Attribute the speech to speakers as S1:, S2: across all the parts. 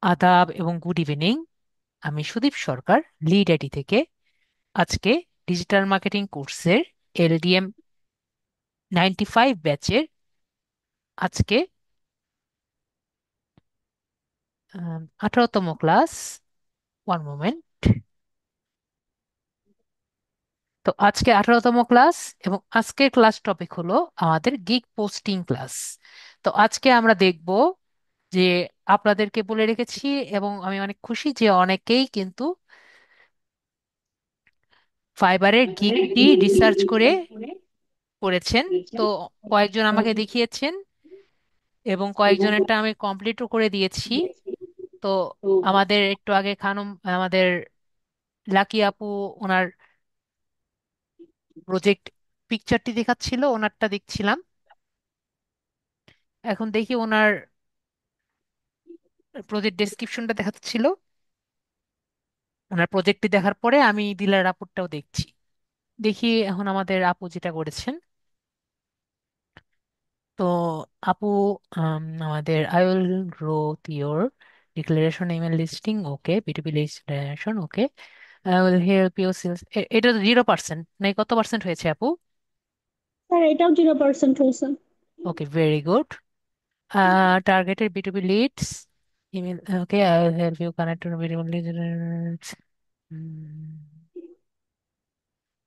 S1: আদাব এবং good evening. আমি সুদীপ সরকার, লিড আইটি থেকে। আজকে ডিজিটাল মার্কেটিং কোর্সের এলডিএম 95 ব্যাচের আজকে 18তম ক্লাস। One moment. তো আজকে 18তম ক্লাস এবং আজকের ক্লাস টপিক হলো আমাদের গিগ পোস্টিং ক্লাস। তো আজকে আমরা দেখব যে আপনাদেরকে বলে রেখেছি এবং আমি অনেক খুশি যে অনেকেই কিন্তু ফাইবারের গিগটি রিসার্চ করে করেছেন। তো কয়েকজন আমাকে দেখিয়েছেন এবং কয়েকজনেরটা আমি কমপ্লিটও করে দিয়েছি। তো আমাদের একটু আগে খানম আমাদের লাকি আপু ওনার প্রজেক্ট পিকচারটি দেখাচ্ছিল, ওনারটা দেখছিলাম। এখন দেখি ওনার প্রজেক্ট ডেসক্রিপশনটা দেখাচ্ছিল। ওনার প্রজেক্টটি দেখার পরে আমি দিলার আপু দেখছি। দেখি এখন আমাদের আপু যেটা করেছেন। তো আপু, আমাদের I will growth your declaration email listing, okay. B to B list declaration, okay. I will help you sales. এটা 0%, নাই কত পার্সেন্ট হয়েছে আপু?
S2: স্যার এটাও 0% হয়েছে।
S1: Okay, very good. Targeted B to B leads email, okay. I will help you connect to B to B leads,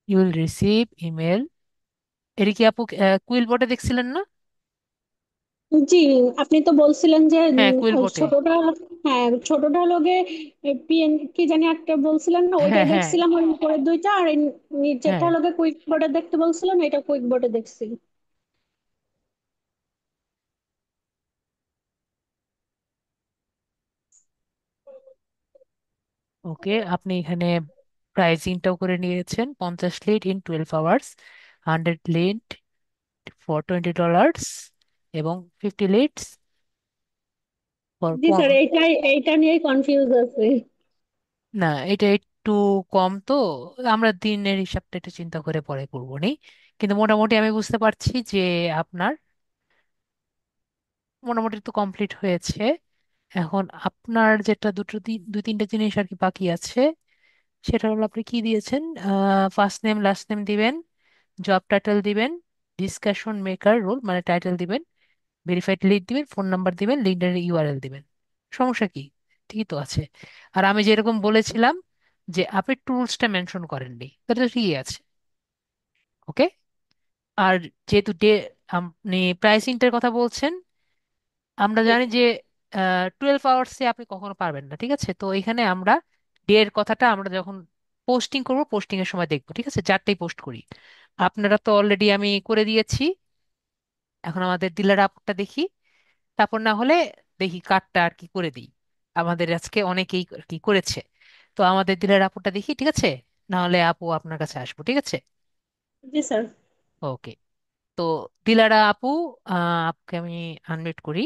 S1: you will receive email. এটা কি আপু কুইল বোর্ডে দেখছিলেন না?
S2: জি, আপনি তো বলছিলেন যে
S1: হ্যাঁ, কুইল বোর্ডে।
S2: ছোটটা, হ্যাঁ ছোটটা লগে পিএন কি জানি একটা বলছিলেন না,
S1: হ্যাঁ,
S2: ওইটাই
S1: হ্যাঁ,
S2: দেখছিলাম। ওই উপরের দুইটা আর এই নিচেরটা
S1: হ্যাঁ।
S2: লগে কুইক বোর্ডে দেখতে বলছিলেন, এটা কুইক বোর্ডে দেখছি।
S1: ওকে, আপনি এখানে প্রাইজিংটাও করে নিয়েছেন। 50 lead in 12 hours, 100 lead for $20, এবং 50 লিডস ফর।
S2: জি স্যার, এইটা নিয়েই কনফিউজ আছে।
S1: না, এটা একটু কম তো। আমরা দিনের হিসাবটা একটু চিন্তা করে পরে করবো নি। কিন্তু মোটামুটি আমি বুঝতে পারছি যে আপনার মোটামুটি তো কমপ্লিট হয়েছে। এখন আপনার যেটা দুই তিনটা জিনিস আর কি বাকি আছে। সেটা হলো আপনি কি দিয়েছেন, ফার্স্ট নেম লাস্ট নেম দিবেন, জব টাইটেল দিবেন, ডিসকাশন মেকার রোল মানে টাইটেল দিবেন, ভেরিফাইড লিড দিবেন, ফোন নাম্বার দিবেন, লিডের ইউআরএল দিবেন। সমস্যা কি? ঠিকই তো আছে। আর আমি যেরকম বলেছিলাম যে আপনি টুলসটা মেনশন করেননি, তাহলে তো ঠিকই আছে। ওকে। আর যেহেতু আপনি প্রাইসিংটার কথা বলছেন, আমরা জানি যে 12 আওয়ার্সে আপনি কখনো পারবেন না, ঠিক আছে? তো এখানে আমরা ডে এর কথাটা আমরা যখন পোস্টিং করব, পোস্টিং এর সময় দেখবো, ঠিক আছে? চারটেই পোস্ট করি। আপনারা তো অলরেডি আমি করে দিয়েছি। এখন আমাদের ডিলার আপটা দেখি, তারপর না হলে দেখি কার্ডটা আর কি করে দিই। আমাদের আজকে অনেকেই আর কি করেছে। তো আমাদের ডিলার আপুটা দেখি, ঠিক আছে? না হলে আপু আপনার কাছে আসবো, ঠিক আছে?
S2: জি স্যার।
S1: ওকে। তো দিলারা আপু, আপকে আমি আনমিউট করি।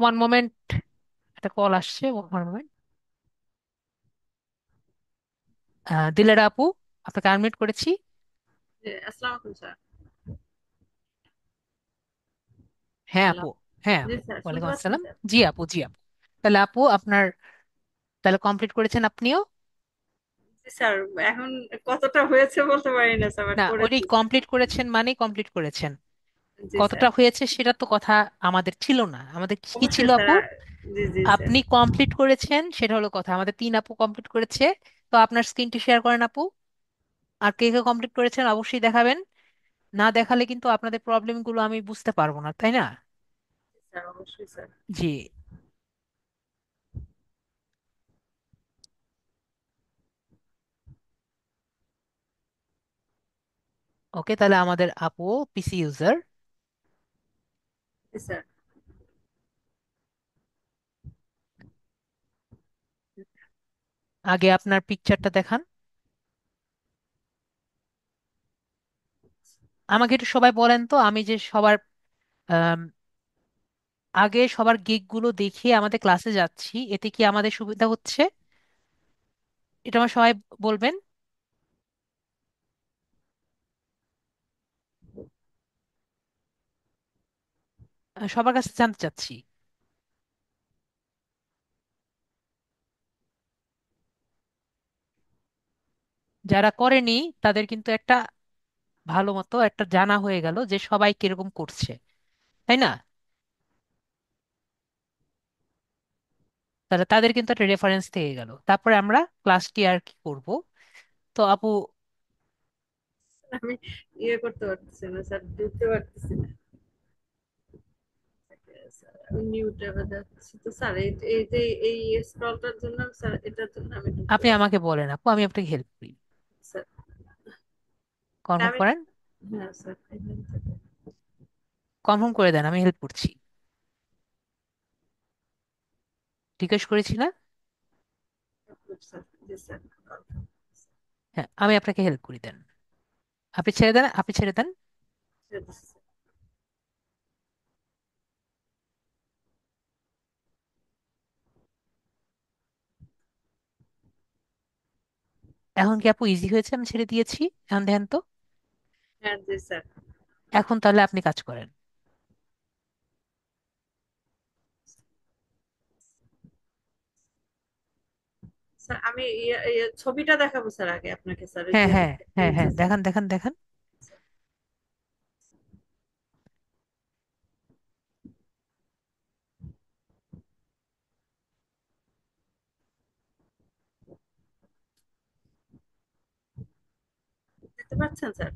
S1: ওয়ান মোমেন্ট, একটা কল আসছে, ওয়ান মোমেন্ট। দিলারা আপু, আপনাকে আনমিউট করেছি।
S3: জি, আসসালামু আলাইকুম স্যার।
S1: হ্যাঁ
S3: হ্যালো।
S1: আপু। হ্যাঁ
S3: জি
S1: আপু,
S3: স্যার, শুনতে
S1: ওয়ালাইকুম
S3: পাচ্ছেন
S1: আসসালাম।
S3: স্যার?
S1: জি আপু, জি আপু। তাহলে আপু আপনার, তাহলে কমপ্লিট করেছেন আপনিও?
S3: জি স্যার, এখন কতটা হয়েছে বলতে পারি না স্যার, বাট
S1: না, ওই
S3: করেছি স্যার।
S1: কমপ্লিট করেছেন মানেই কমপ্লিট করেছেন।
S3: জি স্যার।
S1: কতটা হয়েছে সেটা তো কথা আমাদের ছিল না। আমাদের কি ছিল
S3: অবশ্যই স্যার।
S1: আপু?
S3: জি জি স্যার।
S1: আপনি কমপ্লিট করেছেন সেটা হলো কথা। আমাদের 3 আপু কমপ্লিট করেছে। তো আপনার স্ক্রিনটি শেয়ার করেন আপু। আর কে কে কমপ্লিট করেছেন অবশ্যই দেখাবেন। না দেখালে কিন্তু আপনাদের প্রবলেমগুলো আমি বুঝতে পারবো না, তাই না?
S3: জি স্যার, অবশ্যই স্যার।
S1: জি। ওকে, তাহলে আমাদের আপু পিসি ইউজার।
S3: জি স্যার।
S1: আগে আপনার পিকচারটা দেখান আমাকে একটু। সবাই বলেন তো, আমি যে সবার আম, আগে সবার গিগ গুলো দেখিয়ে আমাদের ক্লাসে যাচ্ছি, এতে কি আমাদের সুবিধা হচ্ছে? এটা আমার সবাই বলবেন। সবার কাছে জানতে চাচ্ছি। যারা করেনি তাদের কিন্তু একটা ভালো মতো একটা জানা হয়ে গেল যে সবাই কিরকম করছে, তাই না? তাহলে তাদের কিন্তু একটা রেফারেন্স থেকে গেল, তারপরে আমরা ক্লাসটি আর কি করব। তো আপু,
S3: আমি ইয়ে করতে পারতেছি না স্যার, ঢুকতে পারতেছি না স্যার। আমি নিউ ট্যাবে যাচ্ছি তো স্যার, এই এই যে এই স্ক্রলটার জন্য স্যার, এটার জন্য আমি ঢুকতে
S1: আপনি
S3: পারছি
S1: আমাকে বলেন আপু, আমি আপনাকে হেল্প করি।
S3: না, স্যার।
S1: কনফার্ম
S3: আমি,
S1: করেন।
S3: হ্যাঁ স্যার, এখান থেকে
S1: কনফার্ম করে দেন, আমি হেল্প করছি। জিজ্ঞেস করেছি না?
S3: স্যার, জি স্যার।
S1: হ্যাঁ, আমি আপনাকে হেল্প করি, দেন। আপনি ছেড়ে দেন, আপনি ছেড়ে দেন। এখন কি আপু ইজি হয়েছে? আমি ছেড়ে দিয়েছি, এখন দেখেন তো।
S3: হ্যাঁ জি স্যার।
S1: এখন তাহলে আপনি কাজ করেন।
S3: স্যার আমি ছবিটা দেখাবো স্যার আগে আপনাকে, স্যার ওই
S1: হ্যাঁ
S3: যে
S1: হ্যাঁ হ্যাঁ
S3: জি
S1: হ্যাঁ,
S3: স্যার।
S1: দেখান দেখান দেখান।
S3: দেখতে পাচ্ছেন স্যার?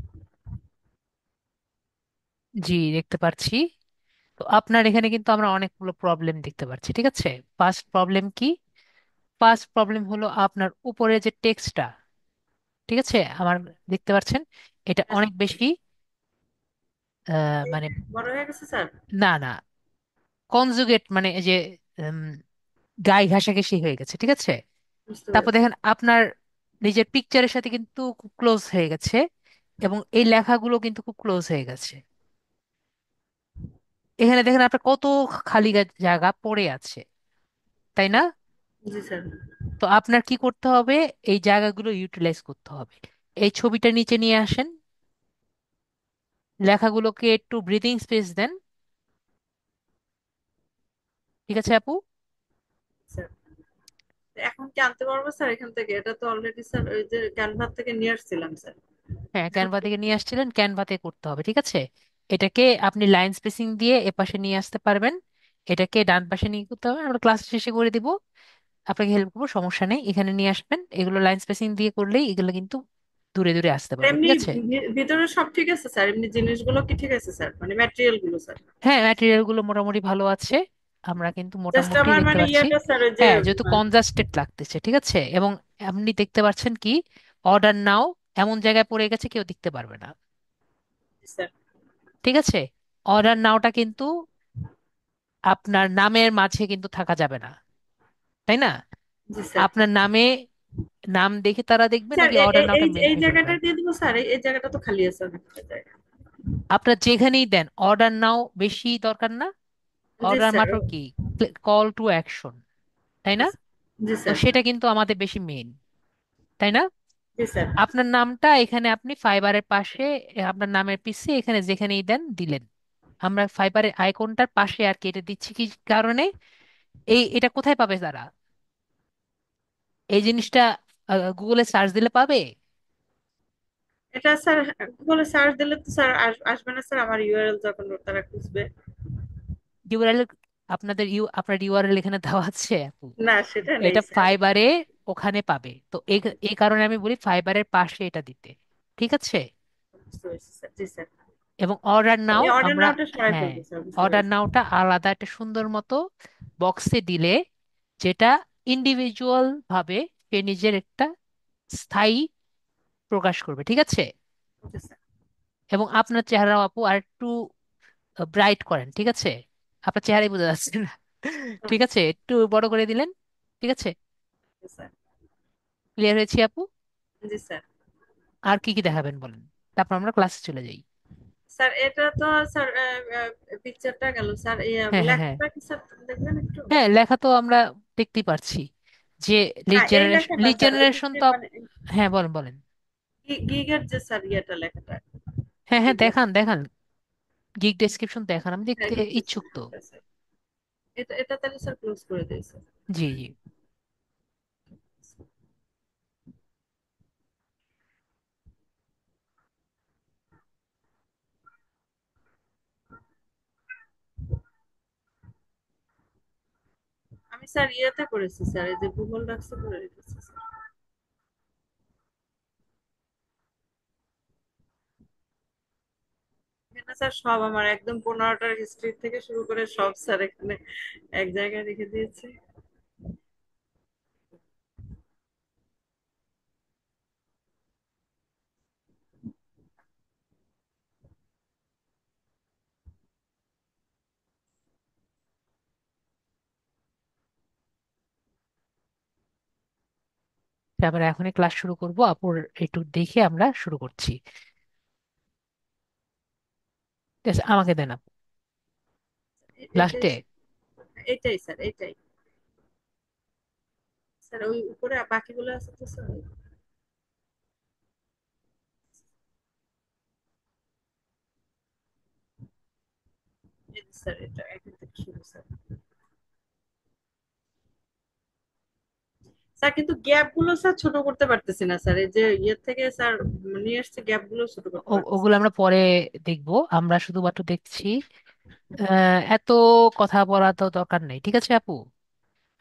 S1: জি, দেখতে পাচ্ছি। তো আপনার এখানে কিন্তু আমরা অনেকগুলো প্রবলেম দেখতে পাচ্ছি, ঠিক আছে। ফার্স্ট প্রবলেম কি? ফার্স্ট প্রবলেম হলো আপনার উপরে যে টেক্সটটা, ঠিক আছে আমার, দেখতে পাচ্ছেন এটা
S3: হ্যাঁ,
S1: অনেক বেশি মানে,
S3: বড় হয়ে গেছে স্যার।
S1: না না, কনজুগেট মানে এই যে উম, গাই ঘাসাঘাসি হয়ে গেছে, ঠিক আছে।
S3: বুঝতে
S1: তারপর
S3: পেরেছি।
S1: দেখেন আপনার নিজের পিকচারের সাথে কিন্তু খুব ক্লোজ হয়ে গেছে, এবং এই লেখাগুলো কিন্তু খুব ক্লোজ হয়ে গেছে। এখানে দেখেন আপনার কত খালি জায়গা পড়ে আছে, তাই না?
S3: জি স্যার।
S1: তো আপনার কি করতে হবে? এই জায়গাগুলো ইউটিলাইজ করতে হবে। এই ছবিটা নিচে নিয়ে আসেন, লেখাগুলোকে একটু ব্রিদিং স্পেস দেন, ঠিক আছে আপু?
S3: স্যার, এখন কি আনতে পারবো স্যার এখান থেকে? এটা তো অলরেডি স্যার ওই যে ক্যানভা থেকে নিয়ে আসছিলাম স্যার।
S1: হ্যাঁ, ক্যানভা থেকে নিয়ে আসছিলেন, ক্যানভাতে করতে হবে, ঠিক আছে। এটাকে আপনি লাইন স্পেসিং দিয়ে এপাশে নিয়ে আসতে পারবেন, এটাকে ডান পাশে নিয়ে করতে হবে, আমরা ক্লাস শেষে করে দিব। আপনাকে হেল্প করবো, সমস্যা নেই, এখানে নিয়ে আসবেন। এগুলো লাইন স্পেসিং দিয়ে করলেই এগুলো কিন্তু দূরে দূরে আসতে পারবে,
S3: এমনি
S1: ঠিক আছে।
S3: ভিতরে সব ঠিক আছে স্যার? এমনি জিনিসগুলো কি ঠিক আছে স্যার, মানে ম্যাটেরিয়াল গুলো স্যার?
S1: হ্যাঁ, ম্যাটেরিয়াল গুলো মোটামুটি ভালো আছে, আমরা কিন্তু
S3: জাস্ট
S1: মোটামুটি
S3: আমার
S1: দেখতে
S3: মানে
S1: পাচ্ছি।
S3: ইয়েটা স্যার, ওই যে
S1: হ্যাঁ, যেহেতু কনজাস্টেড লাগতেছে, ঠিক আছে। এবং আপনি দেখতে পাচ্ছেন কি, অর্ডার নাও এমন জায়গায় পড়ে গেছে কেউ দেখতে পারবে না,
S3: স্যার।
S1: ঠিক আছে। অর্ডার নাওটা কিন্তু আপনার নামের মাঝে কিন্তু থাকা যাবে না, তাই না?
S3: জি স্যার।
S1: আপনার নামে, নাম দেখে তারা দেখবে
S3: স্যার
S1: নাকি অর্ডার নাওটা
S3: এই এই
S1: মেনশন
S3: জায়গাটা
S1: করেন?
S3: দিয়ে দিব স্যার, এই জায়গাটা তো খালি আছে অনেকটা জায়গা।
S1: আপনার যেখানেই দেন অর্ডার নাও বেশি দরকার না?
S3: জি
S1: অর্ডার
S3: স্যার।
S1: মাত্র কি, কল টু অ্যাকশন, তাই
S3: জি
S1: না?
S3: জি
S1: তো
S3: স্যার।
S1: সেটা কিন্তু আমাদের বেশি মেইন, তাই না?
S3: জি স্যার।
S1: আপনার নামটা এখানে আপনি ফাইবারের পাশে, আপনার নামের পিছে এখানে যেখানেই দেন দিলেন। আমরা ফাইবারের আইকনটার পাশে আর কি এটা দিচ্ছি কি কারণে, এটা কোথায় পাবে তারা এই জিনিসটা? গুগলে সার্চ দিলে পাবে।
S3: এটা স্যার গুগলে সার্চ দিলে তো স্যার আসবে না স্যার, আমার ইউআরএল যখন তারা খুঁজবে।
S1: ইউআরএল, আপনার ইউআরএল এখানে দেওয়া আছে আপু।
S3: না, সেটা নেই
S1: এটা
S3: স্যার।
S1: ফাইবারে ওখানে পাবে, তো এই এই কারণে আমি বলি ফাইবারের পাশে এটা দিতে, ঠিক আছে।
S3: বুঝতে পেরেছি স্যার। জি স্যার।
S1: এবং অর্ডার নাও
S3: এই অর্ডার
S1: আমরা,
S3: নাওটা সরাই
S1: হ্যাঁ,
S3: ফেলবো স্যার, বুঝতে
S1: অর্ডার
S3: পেরেছি।
S1: নাওটা আলাদা একটা সুন্দর মতো বক্সে দিলে, যেটা ইন্ডিভিজুয়াল ভাবে সে নিজের একটা স্থায়ী প্রকাশ করবে, ঠিক আছে।
S3: Okay sir.
S1: এবং আপনার চেহারা আপু আর একটু ব্রাইট করেন, ঠিক আছে। আপনার চেহারাই বোঝা যাচ্ছে না, ঠিক
S3: ওকে
S1: আছে, একটু বড় করে দিলেন, ঠিক আছে।
S3: স্যার।
S1: ক্লিয়ার হয়েছে আপু?
S3: জি স্যার।
S1: আর কি কি দেখাবেন বলেন, তারপর আমরা ক্লাসে চলে যাই।
S3: স্যার এটা তো স্যার পিকচারটা গেল স্যার, এই
S1: হ্যাঁ হ্যাঁ হ্যাঁ
S3: লেখাটা কি স্যার দেখবেন একটু?
S1: হ্যাঁ, লেখা তো আমরা দেখতেই পারছি যে
S3: না,
S1: লিড
S3: এই
S1: জেনারেশন,
S3: লেখাটা
S1: লিড
S3: স্যার ওই
S1: জেনারেশন
S3: যে
S1: তো
S3: মানে
S1: হ্যাঁ, বলেন বলেন।
S3: গিগের যে স্যার ইয়েটা লেখাটা,
S1: হ্যাঁ হ্যাঁ,
S3: গিগের।
S1: দেখান দেখান, গিগ ডেসক্রিপশন দেখান, আমি
S3: হ্যাঁ,
S1: দেখতে
S3: গিগ
S1: ইচ্ছুক তো।
S3: ডেসক্রিপশনটা স্যার। এটা এটা তাহলে স্যার ক্লোজ করে দিই স্যার।
S1: জি জি।
S3: আমি স্যার ইয়েতে করেছি স্যার, এই যে গুগল ডক্সে করে রেখেছি স্যার। এখানে স্যার সব আমার একদম 15টার হিস্ট্রি থেকে শুরু করে সব স্যার এখানে এক জায়গায় রেখে দিয়েছি।
S1: আমরা এখনই ক্লাস শুরু করব আপুর, একটু দেখে আমরা শুরু করছি। ঠিক আছে, আমাকে দেন আপু।
S3: এটাই,
S1: লাস্টে
S3: এটাই স্যার এটাই। স্যার ওই উপরে বাকিগুলো আছে তো স্যার। এই যে স্যার এটা এখান থেকে শুরু স্যার। স্যার কিন্তু গ্যাপ গুলো স্যার ছোট করতে পারতেছি না স্যার, এই যে ইয়ে থেকে স্যার নিয়ে আসছে, গ্যাপ গুলো ছোট করতে পারতেছি
S1: ওগুলো
S3: না।
S1: আমরা পরে দেখবো, আমরা শুধুমাত্র দেখছি। এত কথা বলা তো দরকার নেই, ঠিক আছে আপু?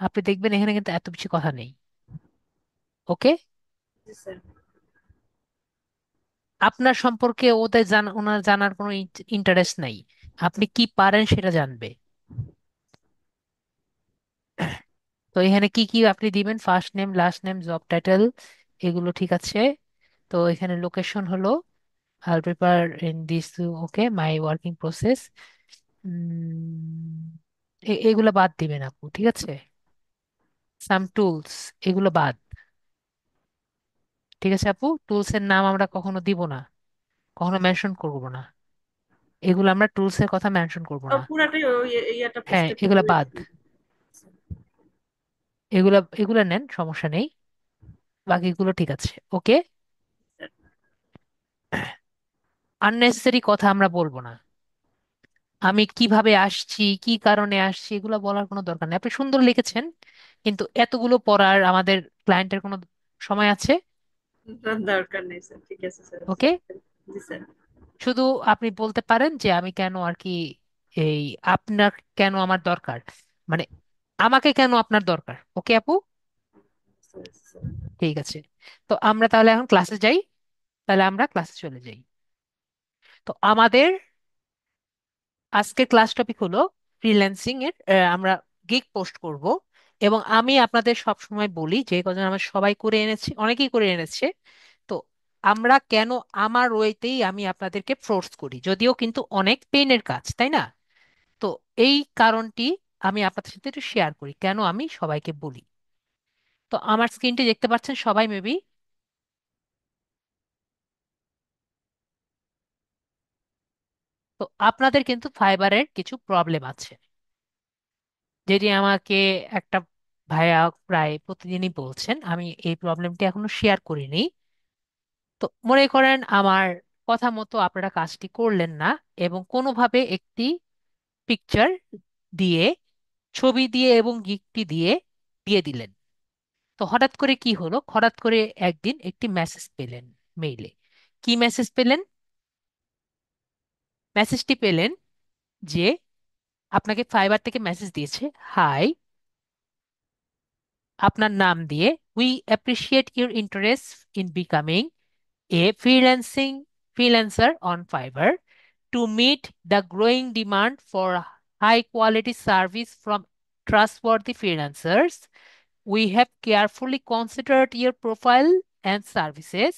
S1: আপনি দেখবেন এখানে কিন্তু এত বেশি কথা নেই। ওকে।
S3: জি স্যার।
S1: আপনার সম্পর্কে ওদের ওনার জানার কোনো ইন্টারেস্ট নাই। আপনি কি পারেন সেটা জানবে। তো এখানে কি কি আপনি দিবেন, first name, last name, job title, এগুলো ঠিক আছে। তো এখানে লোকেশন হলো I'll prepare in this to okay my working process। এগুলো বাদ দিবেন আপু, ঠিক আছে? সাম টুলস, এগুলো বাদ। ঠিক আছে আপু, টুলস এর নাম আমরা কখনো দিব না, কখনো মেনশন করব না। এগুলো আমরা টুলস এর কথা মেনশন করব
S3: ও
S1: না।
S3: পুরাটাই ওই ইয়াটা
S1: হ্যাঁ,
S3: স্টেপটা
S1: এগুলো
S3: পুরোই
S1: বাদ।
S3: লিখে দিন।
S1: এগুলো এগুলো নেন, সমস্যা নেই। বাকিগুলো ঠিক আছে। ওকে। আননেসেসারি কথা আমরা বলবো না। আমি কিভাবে আসছি, কি কারণে আসছি, এগুলো বলার কোনো দরকার নেই। আপনি সুন্দর লিখেছেন, কিন্তু এতগুলো পড়ার আমাদের ক্লায়েন্টের কোনো সময় আছে?
S3: দরকার নেই স্যার, ঠিক আছে স্যার।
S1: ওকে।
S3: জি স্যার।
S1: শুধু আপনি বলতে পারেন যে আমি কেন আর কি, এই আপনার কেন আমার দরকার, মানে আমাকে কেন আপনার দরকার। ওকে আপু। ঠিক আছে। তো আমরা তাহলে এখন ক্লাসে যাই। তাহলে আমরা ক্লাসে চলে যাই। তো আমাদের আজকের ক্লাস টপিক হলো ফ্রিল্যান্সিং এর, আমরা গিগ পোস্ট করব। এবং আমি আপনাদের সব সময় বলি, যে কজন আমরা সবাই করে এনেছি, অনেকেই করে এনেছে। তো আমরা কেন, আমার ওয়েতেই আমি আপনাদেরকে ফোর্স করি, যদিও কিন্তু অনেক পেইনের কাজ, তাই না? তো এই কারণটি আমি আপনাদের সাথে একটু শেয়ার করি, কেন আমি সবাইকে বলি। তো আমার স্ক্রিনটি দেখতে পাচ্ছেন সবাই মেবি। তো আপনাদের কিন্তু ফাইবারের কিছু প্রবলেম আছে, যেটি আমাকে একটা ভাইয়া প্রায় প্রতিদিনই বলছেন। আমি এই প্রবলেমটি এখনো শেয়ার করিনি। তো মনে করেন আমার কথা মতো আপনারা কাজটি করলেন না, এবং কোনোভাবে একটি পিকচার দিয়ে, ছবি দিয়ে এবং গিফটটি দিয়ে দিয়ে দিলেন। তো হঠাৎ করে কি হলো, হঠাৎ করে একদিন একটি মেসেজ পেলেন মেইলে। কি মেসেজ পেলেন? মেসেজটি পেলেন যে আপনাকে ফাইবার থেকে মেসেজ দিয়েছে, হাই, আপনার নাম দিয়ে, we appreciate your interest in becoming a freelancer on Fiverr. To meet the growing demand for high quality service from trustworthy freelancers, we have carefully considered your profile and services.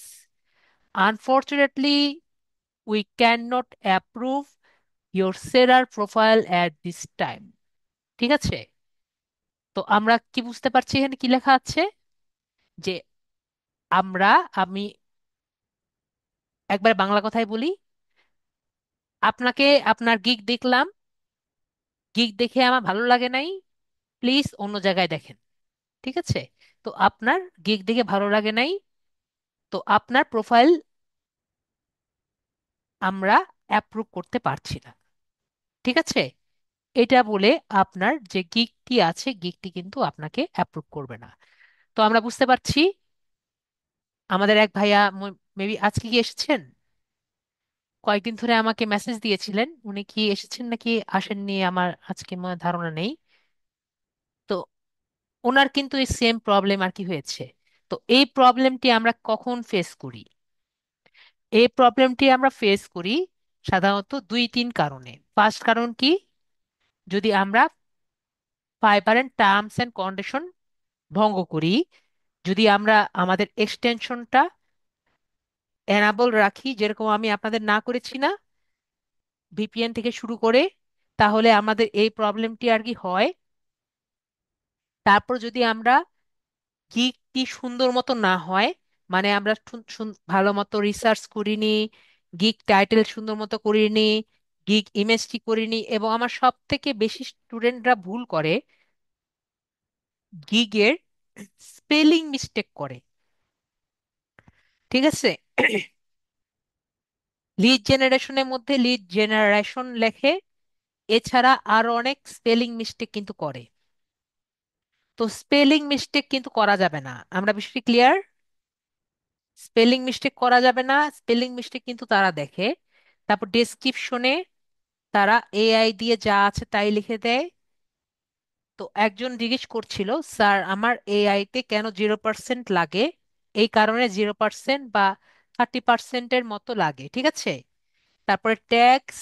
S1: Unfortunately, we cannot approve your seller profile at this time. ঠিক আছে? তো আমরা কি বুঝতে পারছি এখানে কি লেখা আছে? যে আমরা, আমি একবার বাংলা কথায় বলি, আপনাকে, আপনার গিগ দেখলাম, গিগ দেখে আমার ভালো লাগে নাই, প্লিজ অন্য জায়গায় দেখেন। ঠিক আছে? তো আপনার গিগ দেখে ভালো লাগে নাই, তো আপনার প্রোফাইল আমরা অ্যাপ্রুভ করতে পারছি না। ঠিক আছে? এটা বলে আপনার যে গিগটি আছে, গিগটি কিন্তু আপনাকে অ্যাপ্রুভ করবে না। তো আমরা বুঝতে পারছি। আমাদের এক ভাইয়া মেবি আজকে কি এসেছেন, কয়েকদিন ধরে আমাকে মেসেজ দিয়েছিলেন, উনি কি এসেছেন নাকি আসেননি আমার আজকে মনে ধারণা নেই। তো ওনার কিন্তু এই সেম প্রবলেম আর কি হয়েছে। তো এই প্রবলেমটি আমরা কখন ফেস করি? এই প্রবলেমটি আমরা ফেস করি সাধারণত দুই তিন কারণে। ফার্স্ট কারণ কি, যদি আমরা ফাইবারের টার্মস এন্ড কন্ডিশন ভঙ্গ করি, যদি আমরা আমাদের এক্সটেনশনটা এনাবল রাখি, যেরকম আমি আপনাদের না করেছি না ভিপিএন থেকে শুরু করে, তাহলে আমাদের এই প্রবলেমটি আর কি হয়। তারপর যদি আমরা গিকটি সুন্দর মতো না হয়, মানে আমরা ভালো মতো রিসার্চ করিনি, গিক টাইটেল সুন্দর মতো করিনি, গিক ইমেজটি করিনি, এবং আমার সব থেকে বেশি স্টুডেন্টরা ভুল করে গিগের স্পেলিং মিস্টেক করে। ঠিক আছে, লিড জেনারেশনের মধ্যে লিড জেনারেশন লেখে, এছাড়া আরো অনেক স্পেলিং মিস্টেক কিন্তু করে। তো স্পেলিং মিস্টেক কিন্তু করা যাবে না, আমরা বিষয়টি ক্লিয়ার? স্পেলিং মিস্টেক করা যাবে না, স্পেলিং মিস্টেক কিন্তু তারা দেখে। তারপর ডেসক্রিপশনে তারা এআই দিয়ে যা আছে তাই লিখে দেয়। তো একজন জিজ্ঞেস করছিল, স্যার আমার এআই তে কেন 0% লাগে? এই কারণে 0% বা 30%-এর মতো লাগে, ঠিক আছে। তারপরে ট্যাক্স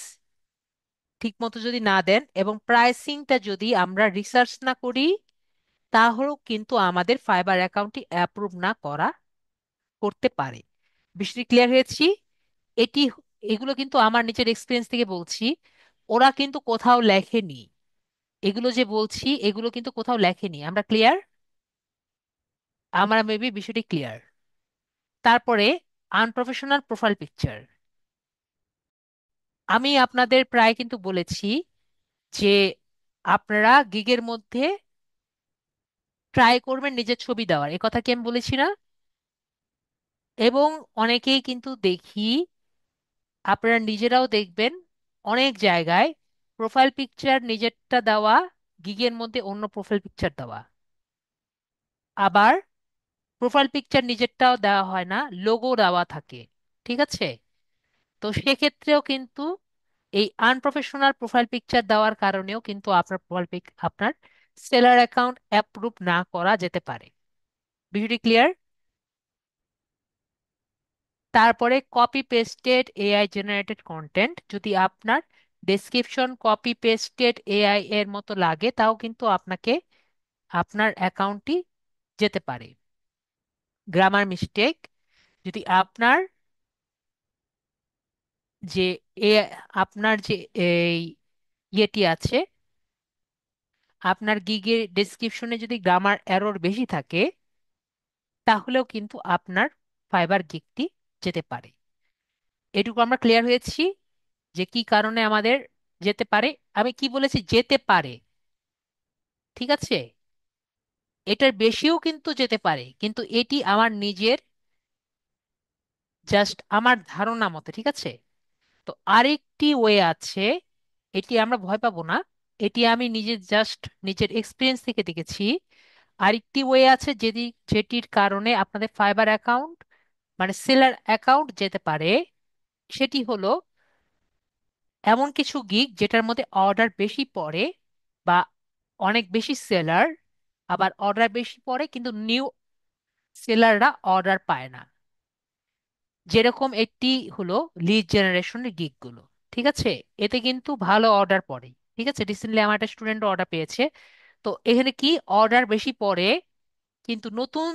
S1: ঠিক মতো যদি না দেন এবং প্রাইসিংটা যদি আমরা রিসার্চ না করি, তাহলেও কিন্তু আমাদের ফাইবার অ্যাকাউন্টটি অ্যাপ্রুভ না করতে পারে। বিষয়টি ক্লিয়ার হয়েছি? এটি এগুলো কিন্তু আমার নিজের এক্সপিরিয়েন্স থেকে বলছি, ওরা কিন্তু কোথাও লেখেনি। এগুলো যে বলছি এগুলো কিন্তু কোথাও লেখেনি। আমরা ক্লিয়ার? আমরা মেবি বিষয়টি ক্লিয়ার। তারপরে আনপ্রফেশনাল প্রোফাইল পিকচার। আমি আপনাদের প্রায় কিন্তু বলেছি যে আপনারা গিগের মধ্যে ট্রাই করবেন নিজের ছবি দেওয়ার, এ কথা কি আমি বলেছি না? এবং অনেকেই কিন্তু দেখি, আপনারা নিজেরাও দেখবেন অনেক জায়গায় প্রোফাইল পিকচার নিজেরটা দেওয়া, গিগের মধ্যে অন্য প্রোফাইল পিকচার দেওয়া। আবার প্রোফাইল পিকচার নিজেরটাও দেওয়া হয় না, লোগো দেওয়া থাকে। ঠিক আছে, তো সেক্ষেত্রেও কিন্তু এই আনপ্রফেশনাল প্রোফাইল পিকচার দেওয়ার কারণেও কিন্তু আপনার প্রোফাইল পিক আপনার সেলার অ্যাকাউন্ট অ্যাপ্রুভ না করা যেতে পারে। বিষয়টি ক্লিয়ার? তারপরে copy pasted AI generated content, যদি আপনার ডেসক্রিপশন কপি পেস্টেড এআই এর মতো লাগে, তাও কিন্তু আপনাকে আপনার অ্যাকাউন্টটি যেতে পারে। গ্রামার মিস্টেক, যদি আপনার যে এ আপনার যে এই ইয়েটি আছে, আপনার গিগের ডেসক্রিপশনে যদি গ্রামার এরর বেশি থাকে, তাহলেও কিন্তু আপনার ফাইবার গিগটি যেতে পারে। এটুকু আমরা ক্লিয়ার হয়েছি যে কি কারণে আমাদের যেতে পারে। আমি কি বলেছি? যেতে পারে, ঠিক আছে। এটার বেশিও কিন্তু যেতে পারে, কিন্তু এটি আমার নিজের জাস্ট আমার ধারণা মতে, ঠিক আছে। তো আরেকটি ওয়ে আছে, এটি আমরা ভয় পাবো না, এটি আমি নিজে জাস্ট নিজের এক্সপিরিয়েন্স থেকে দেখেছি। আরেকটি ওয়ে আছে যেটির কারণে আপনাদের ফাইবার অ্যাকাউন্ট মানে সেলার অ্যাকাউন্ট যেতে পারে। সেটি হলো এমন কিছু গিগ যেটার মধ্যে অর্ডার বেশি পড়ে, বা অনেক বেশি সেলার, আবার অর্ডার বেশি পড়ে কিন্তু নিউ সেলাররা অর্ডার পায় না। যেরকম একটি হলো লিড জেনারেশনের গিগ গুলো, ঠিক আছে। এতে কিন্তু ভালো অর্ডার পড়ে, ঠিক আছে। রিসেন্টলি আমার একটা স্টুডেন্ট অর্ডার পেয়েছে। তো এখানে কি অর্ডার বেশি পড়ে, কিন্তু নতুন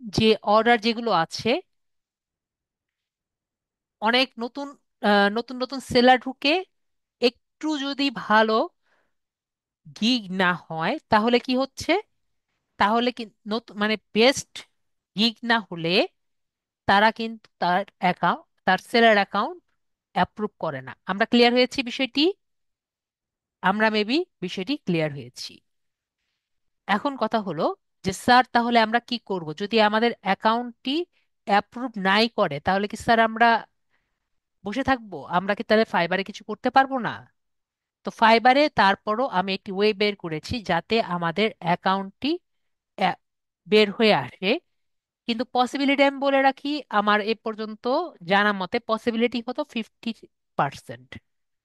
S1: যে অর্ডার যেগুলো আছে, অনেক নতুন নতুন নতুন সেলার ঢুকে, একটু যদি ভালো গিগ না হয় তাহলে কি হচ্ছে, তাহলে কি নতুন মানে বেস্ট গিগ না হলে তারা কিন্তু তার সেলার অ্যাকাউন্ট অ্যাপ্রুভ করে না। আমরা ক্লিয়ার হয়েছি বিষয়টি? আমরা মেবি বিষয়টি ক্লিয়ার হয়েছি। এখন কথা হলো যে স্যার তাহলে আমরা কি করব যদি আমাদের অ্যাকাউন্টটি অ্যাপ্রুভ নাই করে? তাহলে কি স্যার আমরা বসে থাকবো? আমরা কি তাহলে ফাইবারে কিছু করতে পারবো না? তো ফাইবারে তারপরও আমি একটি ওয়ে বের করেছি যাতে আমাদের অ্যাকাউন্টটি বের হয়ে আসে। কিন্তু পসিবিলিটি আমি বলে রাখি, আমার এ পর্যন্ত জানা মতে পসিবিলিটি হতো 50%।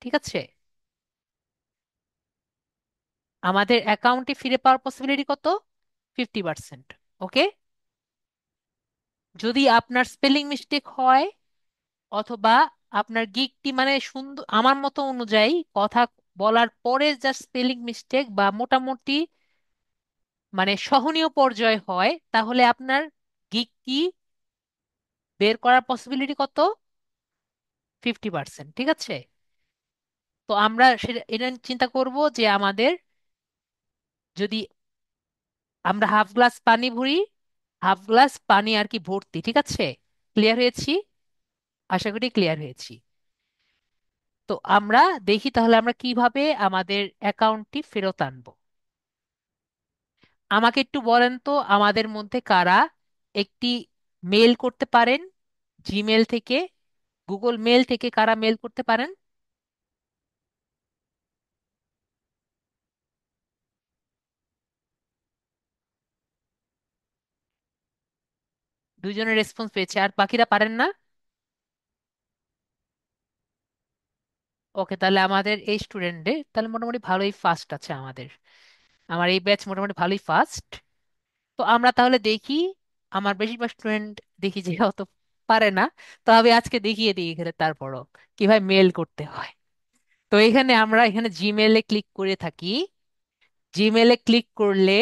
S1: ঠিক আছে, আমাদের অ্যাকাউন্টে ফিরে পাওয়ার পসিবিলিটি কত? 50%। ওকে, যদি আপনার স্পেলিং মিস্টেক হয় অথবা আপনার গিকটি মানে সুন্দর আমার মতো অনুযায়ী কথা বলার পরে যা স্পেলিং মিস্টেক বা মোটামুটি মানে সহনীয় পর্যায়ে হয়, তাহলে আপনার গিকটি বের করার পসিবিলিটি কত? 50%। ঠিক আছে, তো আমরা সেটা এটা চিন্তা করব যে আমাদের যদি আমরা হাফ গ্লাস পানি ভরি, হাফ গ্লাস পানি আর কি ভর্তি। ঠিক আছে, ক্লিয়ার হয়েছি? আশা করি ক্লিয়ার হয়েছি। তো আমরা দেখি তাহলে আমরা কিভাবে আমাদের অ্যাকাউন্টটি ফেরত আনবো। আমাকে একটু বলেন তো আমাদের মধ্যে কারা একটি মেল করতে পারেন জিমেল থেকে, গুগল মেল থেকে কারা মেল করতে পারেন? দুইজনের রেসপন্স পেয়েছে, আর বাকিরা পারেন না। ওকে, তাহলে আমাদের এই স্টুডেন্টে তাহলে মোটামুটি ভালোই ফাস্ট আছে আমাদের, আমার এই ব্যাচ মোটামুটি ভালোই ফাস্ট। তো আমরা তাহলে দেখি, আমার বেশিরভাগ স্টুডেন্ট দেখি যে অত পারে না, তবে আজকে দেখিয়ে দিই এখানে তারপরও কিভাবে মেল করতে হয়। তো এখানে আমরা এখানে জিমেলে ক্লিক করে থাকি। জিমেলে ক্লিক করলে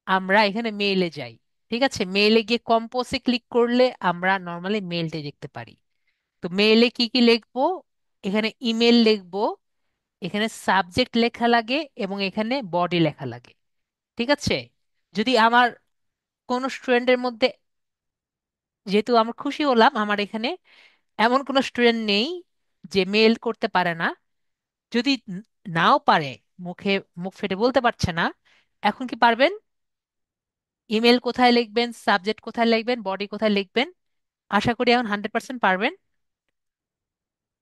S1: আমরা এখানে মেইলে যাই। ঠিক আছে, মেইলে গিয়ে কম্পোজে ক্লিক করলে আমরা নর্মালি মেইলটা দেখতে পারি। তো মেইলে কি কি লিখবো? এখানে ইমেল লিখবো, এখানে সাবজেক্ট লেখা লাগে এবং এখানে বডি লেখা লাগে। ঠিক আছে, যদি আমার কোনো স্টুডেন্টের মধ্যে, যেহেতু আমরা খুশি হলাম আমার এখানে এমন কোনো স্টুডেন্ট নেই যে মেল করতে পারে না। যদি নাও পারে, মুখে মুখ ফেটে বলতে পারছে না, এখন কি পারবেন? ইমেল কোথায় লিখবেন, সাবজেক্ট কোথায় লিখবেন, বডি কোথায় লিখবেন? আশা করি এখন 100% পারবেন।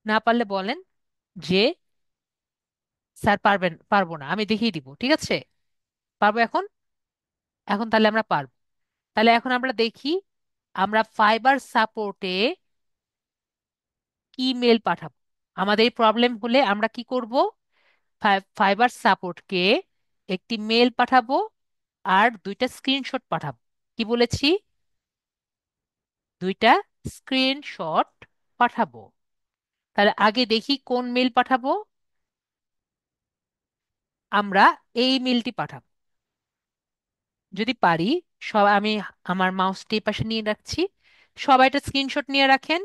S1: না পারলে বলেন যে স্যার পারবেন, পারবো না, আমি দেখিয়ে দিব। ঠিক আছে, পারবো এখন? এখন তাহলে আমরা পারবো। তাহলে এখন আমরা দেখি আমরা ফাইবার সাপোর্টে কি মেল পাঠাবো। আমাদের এই প্রবলেম হলে আমরা কি করব? ফাইবার সাপোর্টকে একটি মেল পাঠাবো আর দুইটা স্ক্রিনশট পাঠাবো। কি বলেছি? দুইটা স্ক্রিনশট পাঠাবো। তাহলে আগে দেখি কোন মেল পাঠাবো। আমরা এই মেলটি পাঠাবো যদি পারি। সব আমি আমার মাউসটি এই পাশে নিয়ে রাখছি, সবাই একটা স্ক্রিনশট নিয়ে রাখেন।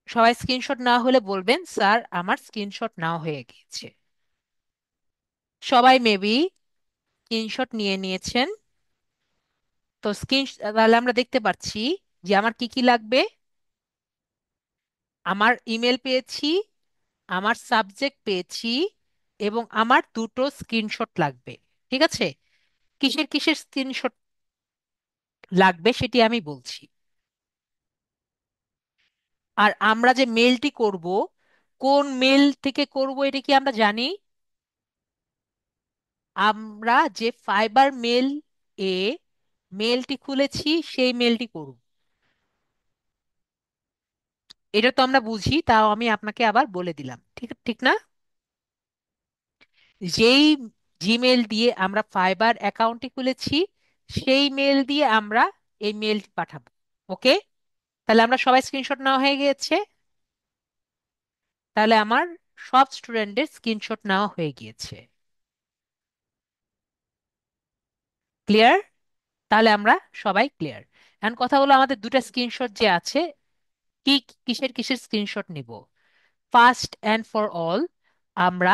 S1: সবাই স্ক্রিনশট না হলে বলবেন স্যার আমার স্ক্রিনশট নাও হয়ে গিয়েছে। সবাই মেবি স্ক্রিনশট নিয়ে নিয়েছেন। তো তাহলে আমরা দেখতে পাচ্ছি যে আমার কি কি লাগবে। আমার ইমেল পেয়েছি, আমার সাবজেক্ট পেয়েছি এবং আমার দুটো স্ক্রিনশট লাগবে। ঠিক আছে, কিসের কিসের স্ক্রিনশট লাগবে সেটি আমি বলছি। আর আমরা যে মেলটি করব, কোন মেল থেকে করব এটা কি আমরা জানি? আমরা যে ফাইবার মেল এ মেলটি খুলেছি সেই মেলটি করব। এটা তো আমরা বুঝি, তাও আমি আপনাকে আবার বলে দিলাম। ঠিক ঠিক না? যেই জিমেল দিয়ে আমরা ফাইবার অ্যাকাউন্টটি খুলেছি সেই মেল দিয়ে আমরা এই মেলটি পাঠাবো। ওকে, তাহলে আমরা সবাই স্ক্রিনশট নেওয়া হয়ে গিয়েছে। তাহলে আমার সব স্টুডেন্টের স্ক্রিনশট নেওয়া হয়ে গিয়েছে। ক্লিয়ার? তাহলে আমরা সবাই ক্লিয়ার। এখন কথা হলো আমাদের দুটো স্ক্রিনশট যে আছে, কি কিসের কিসের স্ক্রিনশট নিব? ফার্স্ট অ্যান্ড ফর অল, আমরা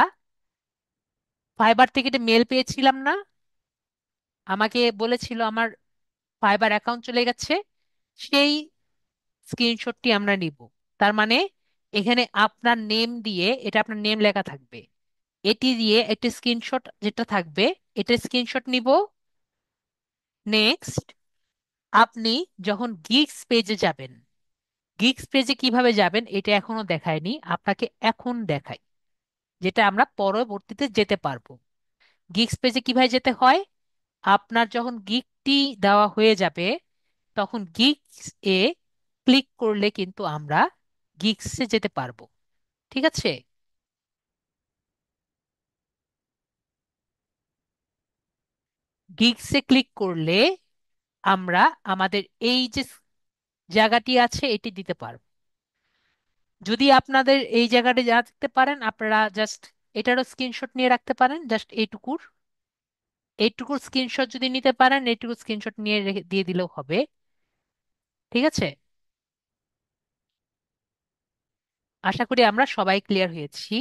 S1: ফাইবার থেকে একটা মেল পেয়েছিলাম না, আমাকে বলেছিল আমার ফাইবার অ্যাকাউন্ট চলে গেছে, সেই স্ক্রিনশটটি আমরা নিব। তার মানে এখানে আপনার নেম দিয়ে, এটা আপনার নেম লেখা থাকবে, এটি দিয়ে একটি স্ক্রিনশট যেটা থাকবে এটা স্ক্রিনশট নিব। নেক্সট, আপনি যখন গিগস পেজে যাবেন, গিগস পেজে কিভাবে যাবেন এটা এখনো দেখায়নি, আপনাকে এখন দেখাই, যেটা আমরা পরবর্তীতে যেতে পারবো। গিগস পেজে কিভাবে যেতে হয়? আপনার যখন গিগটি দেওয়া হয়ে যাবে তখন গিগস এ ক্লিক করলে কিন্তু আমরা গিগসে যেতে পারবো। ঠিক আছে, গিগসে ক্লিক করলে আমরা আমাদের এই যে জায়গাটি আছে এটি দিতে পারবো। যদি আপনাদের এই জায়গাটি রাখতে পারেন, আপনারা জাস্ট এটারও স্ক্রিনশট নিয়ে রাখতে পারেন, জাস্ট এইটুকুর এইটুকুর স্ক্রিনশট যদি নিতে পারেন, এইটুকুর স্ক্রিনশট নিয়ে দিয়ে দিলেও হবে। ঠিক আছে, আশা করি আমরা সবাই ক্লিয়ার হয়েছি।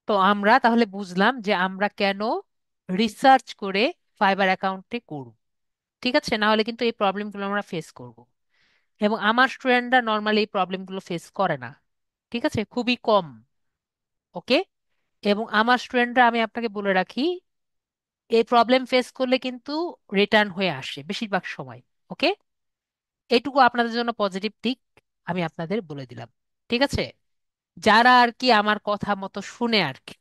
S1: তো আমরা তাহলে বুঝলাম যে আমরা কেন রিসার্চ করে ফাইবার অ্যাকাউন্টে করব। ঠিক আছে, না হলে কিন্তু এই প্রবলেমগুলো আমরা ফেস করব। এবং আমার স্টুডেন্টরা নর্মালি এই প্রবলেমগুলো ফেস করে না। ঠিক আছে, খুবই কম। ওকে। এবং আমার স্টুডেন্টরা, আমি আপনাকে বলে রাখি, এই প্রবলেম ফেস করলে কিন্তু রিটার্ন হয়ে আসে বেশিরভাগ সময়। ওকে, এইটুকু আপনাদের জন্য পজিটিভ দিক আমি আপনাদের বলে দিলাম। ঠিক আছে, যারা আর কি আমার কথা মতো শুনে আর কি,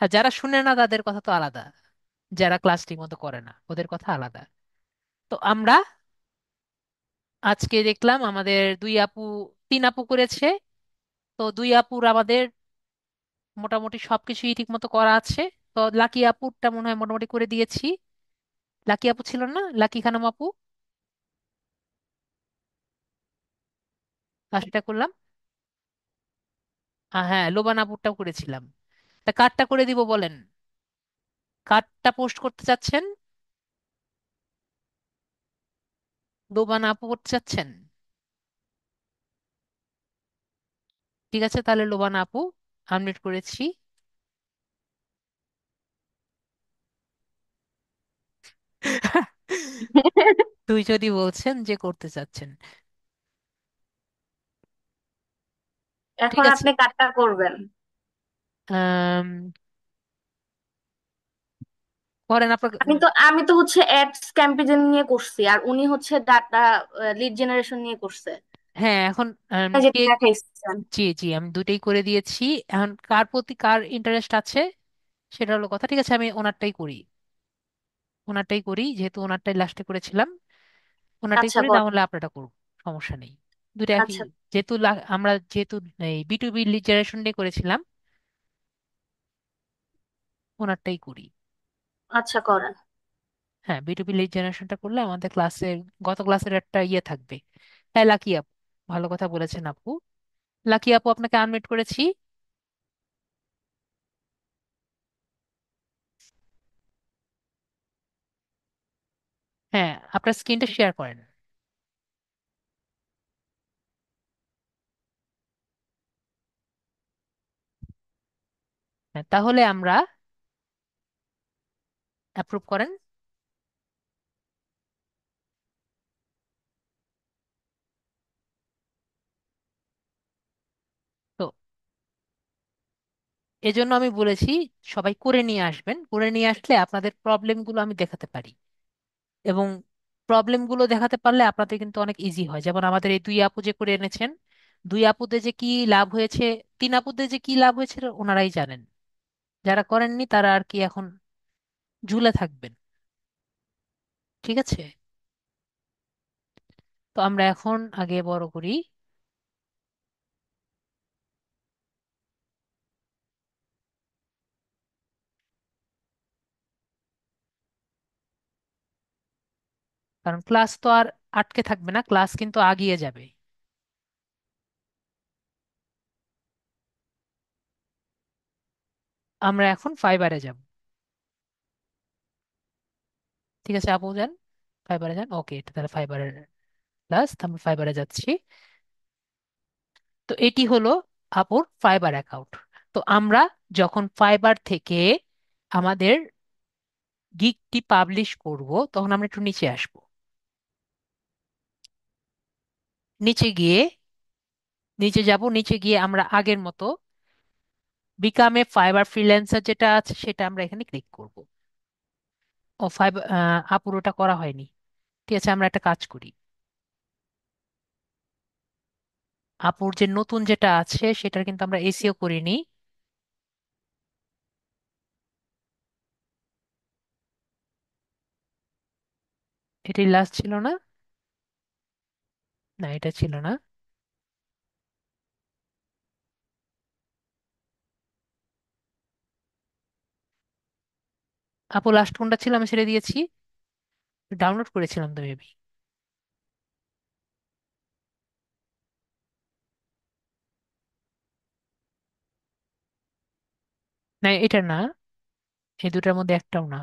S1: আর যারা শুনে না তাদের কথা তো আলাদা, যারা ক্লাস ঠিক মতো করে না ওদের কথা আলাদা। তো আমরা আজকে দেখলাম আমাদের দুই আপু, তিন আপু করেছে। তো দুই আপুর আমাদের মোটামুটি সবকিছুই ঠিক মতো করা আছে। তো লাকি আপুরটা মনে হয় মোটামুটি করে দিয়েছি। লাকি আপু ছিল না, লাকি খানম আপু, তার সেটা করলাম। হ্যাঁ, লোবান আপুরটাও করেছিলাম। তা কারটা করে দিব বলেন, কারটা পোস্ট করতে চাচ্ছেন? লোবান আপু করতে চাচ্ছেন? ঠিক আছে, তাহলে লোবান আপু আনমিউট করেছি। তুই যদি বলছেন যে করতে চাচ্ছেন, ঠিক
S4: এখন
S1: আছে।
S4: আপনি কাটটা করবেন।
S1: আম, করেন আপনার।
S4: আমি তো হচ্ছে অ্যাডস ক্যাম্পেইন নিয়ে করছি, আর উনি হচ্ছে ডাটা লিড জেনারেশন নিয়ে করছে,
S1: হ্যাঁ, এখন কে,
S4: যেটা দেখাইছেন।
S1: জি জি, আমি দুটেই করে দিয়েছি। এখন কার প্রতি কার ইন্টারেস্ট আছে সেটা হলো কথা। ঠিক আছে, আমি ওনারটাই করি, ওনারটাই করি, যেহেতু ওনারটাই লাস্টে করেছিলাম। ওনারটাই
S4: আচ্ছা
S1: করি, না
S4: কর।
S1: হলে আপনারটা করব, সমস্যা নেই। দুটো একই,
S4: আচ্ছা।
S1: যেহেতু আমরা যেহেতু এই B2B লিড জেনারেশন নিয়ে করেছিলাম, ওনারটাই করি।
S4: আচ্ছা করেন।
S1: হ্যাঁ, B2B লিড জেনারেশনটা করলে আমাদের ক্লাসের, গত ক্লাসের একটা ইয়ে থাকবে। হ্যাঁ, লাকি আপু, ভালো কথা বলেছেন আপু। লাকি আপু, আপনাকে আনমিউট করেছি। হ্যাঁ, আপনার স্ক্রিনটা শেয়ার করেন। হ্যাঁ, তাহলে আমরা অ্যাপ্রুভ করেন। তো এজন্য আমি বলেছি সবাই করে নিয়ে আসবেন, করে নিয়ে আসলে আপনাদের প্রবলেমগুলো আমি দেখাতে পারি। এবং প্রবলেমগুলো দেখাতে পারলে আপনাদের কিন্তু অনেক ইজি হয়। যেমন আমাদের এই দুই আপু যে করে এনেছেন, দুই আপুদের যে কি লাভ হয়েছে, তিন আপুদের যে কি লাভ হয়েছে ওনারাই জানেন। যারা করেননি তারা আর কি এখন ঝুলে থাকবেন। ঠিক আছে, তো আমরা এখন আগে বড় করি। কারণ ক্লাস তো আর আটকে থাকবে না, ক্লাস কিন্তু আগিয়ে যাবে। আমরা এখন ফাইবারে যাব। ঠিক আছে আপু, যান, ফাইবারে যান। ওকে, এটা তাহলে ফাইবারের ক্লাস, আমরা ফাইবারে যাচ্ছি। তো এটি হলো আপুর ফাইবার অ্যাকাউন্ট। তো আমরা যখন ফাইবার থেকে আমাদের গিগটি পাবলিশ করব, তখন আমরা একটু নিচে আসব। নিচে গিয়ে, নিচে যাব, নিচে গিয়ে আমরা আগের মতো বিকাম এ ফাইবার ফ্রিল্যান্সার যেটা আছে সেটা আমরা এখানে ক্লিক করব। ও ফাইবার, আপুর ওটা করা হয়নি। ঠিক আছে, আমরা একটা কাজ করি, আপুর যে নতুন যেটা আছে সেটার কিন্তু আমরা এসিও করিনি। এটাই লাস্ট ছিল না? না, এটা ছিল না। আপু লাস্ট কোনটা ছিল আমি ছেড়ে দিয়েছি? ডাউনলোড করেছিলাম তো মেবি। না, এটা না। এই দুটার মধ্যে একটাও না।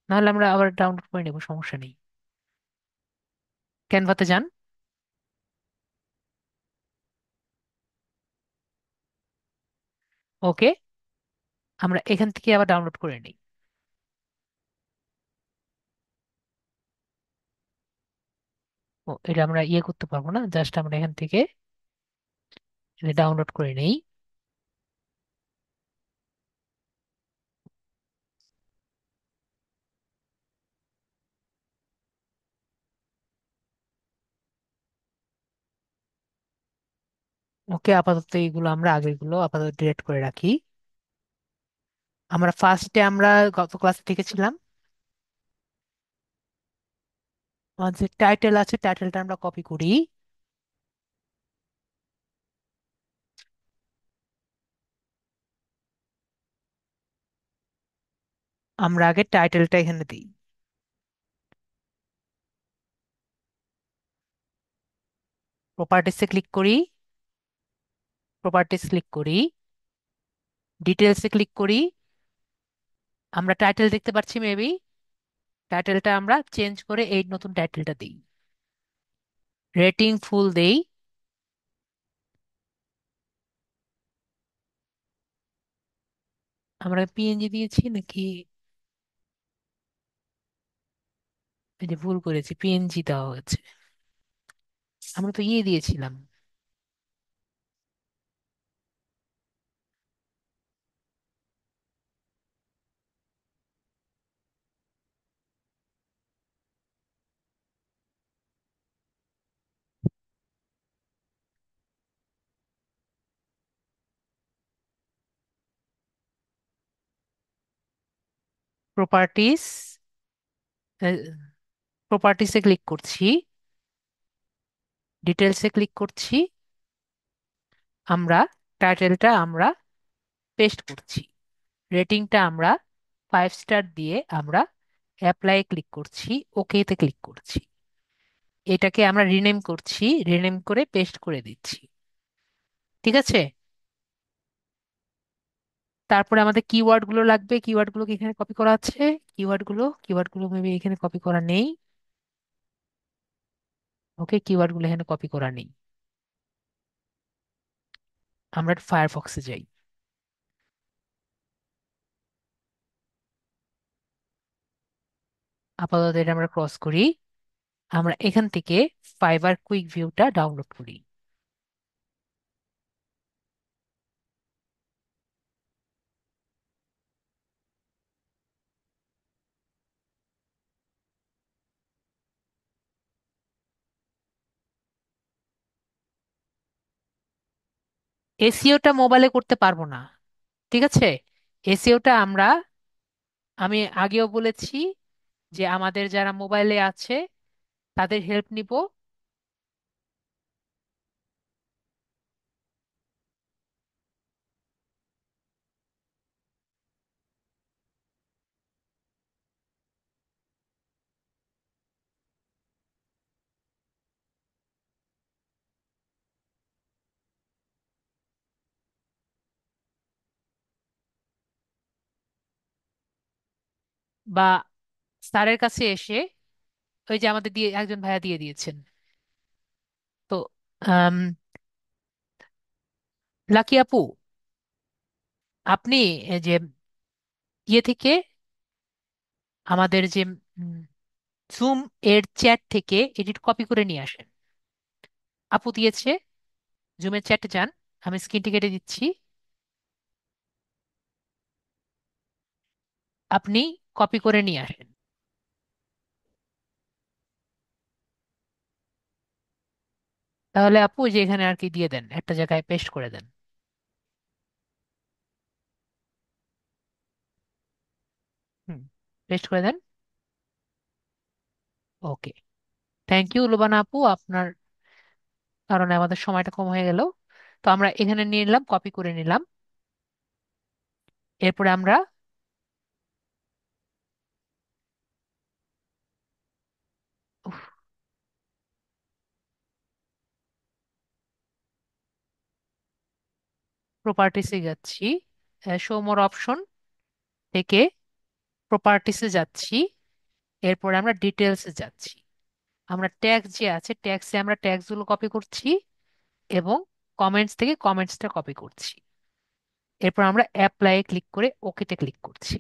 S1: নাহলে আমরা আবার ডাউনলোড করে নেবো, সমস্যা নেই। ক্যানভাতে যান। ওকে, আমরা এখান থেকে আবার ডাউনলোড করে নিই। ও, এটা আমরা ইয়ে করতে পারবো না, জাস্ট আমরা এখান থেকে ডাউনলোড করে নেই। ওকে, আপাতত এইগুলো আমরা আগেরগুলো আপাতত ডিলিট করে রাখি। আমরা ফার্স্টে আমরা গত ক্লাসে দেখেছিলাম যে টাইটেল আছে, টাইটেলটা আমরা কপি করি। আমরা আগে টাইটেলটা এখানে দিই। প্রপার্টিসে ক্লিক করি, প্রপার্টিস ক্লিক করি, ডিটেলসে ক্লিক করি। আমরা টাইটেল দেখতে পাচ্ছি মেবি। টাইটেলটা আমরা চেঞ্জ করে এই নতুন টাইটেলটা দিই। রেটিং ফুল দেই। আমরা পিএনজি দিয়েছি নাকি? এই যে ভুল করেছি, পিএনজি দেওয়া হয়েছে। আমরা তো ইয়ে দিয়েছিলাম। প্রপার্টিস, প্রপার্টিসে ক্লিক করছি, ডিটেলসে ক্লিক করছি। আমরা টাইটেলটা আমরা পেস্ট করছি। রেটিংটা আমরা 5 স্টার দিয়ে আমরা অ্যাপ্লাই ক্লিক করছি, ওকেতে ক্লিক করছি। এটাকে আমরা রিনেম করছি, রিনেম করে পেস্ট করে দিচ্ছি। ঠিক আছে। তারপরে আমাদের কিওয়ার্ড গুলো লাগবে, কিওয়ার্ড গুলো কি এখানে কপি করা আছে? কিওয়ার্ড গুলো মেবি এখানে কপি করা নেই। ওকে, কিওয়ার্ড গুলো এখানে কপি করা নেই। আমরা ফায়ারফক্সে যাই। আপাতত এটা আমরা ক্রস করি। আমরা এখান থেকে ফাইবার কুইক ভিউটা ডাউনলোড করি। এসিওটা মোবাইলে করতে পারবো না, ঠিক আছে। এসিওটা আমরা, আমি আগেও বলেছি যে আমাদের যারা মোবাইলে আছে তাদের হেল্প নিব। বা স্যারের কাছে এসে, ওই যে আমাদের দিয়ে একজন ভাইয়া দিয়ে দিয়েছেন তো, আম, লাকি আপু, আপনি এই যে ইয়ে থেকে আমাদের যে জুম এর চ্যাট থেকে এডিট কপি করে নিয়ে আসেন। আপু দিয়েছে, জুমের চ্যাটে যান। আমি স্ক্রিনটি কেটে দিচ্ছি, আপনি কপি করে নিয়ে আসেন। তাহলে আপু ওই যে এখানে আর কি দিয়ে দেন, একটা জায়গায় পেস্ট করে দেন। হুম, পেস্ট করে দেন। ওকে, থ্যাংক ইউ লুবানা আপু, আপনার কারণে আমাদের সময়টা কম হয়ে গেল। তো আমরা এখানে নিয়ে নিলাম, কপি করে নিলাম। এরপরে আমরা প্রপার্টিসে যাচ্ছি, শো মোর অপশন থেকে প্রপার্টিসে যাচ্ছি, এরপরে আমরা ডিটেলসে যাচ্ছি। আমরা ট্যাক্স যে আছে ট্যাক্সে আমরা ট্যাক্সগুলো কপি করছি এবং কমেন্টস থেকে কমেন্টসটা কপি করছি। এরপর আমরা অ্যাপ্লাই ক্লিক করে ওকেতে ক্লিক করছি।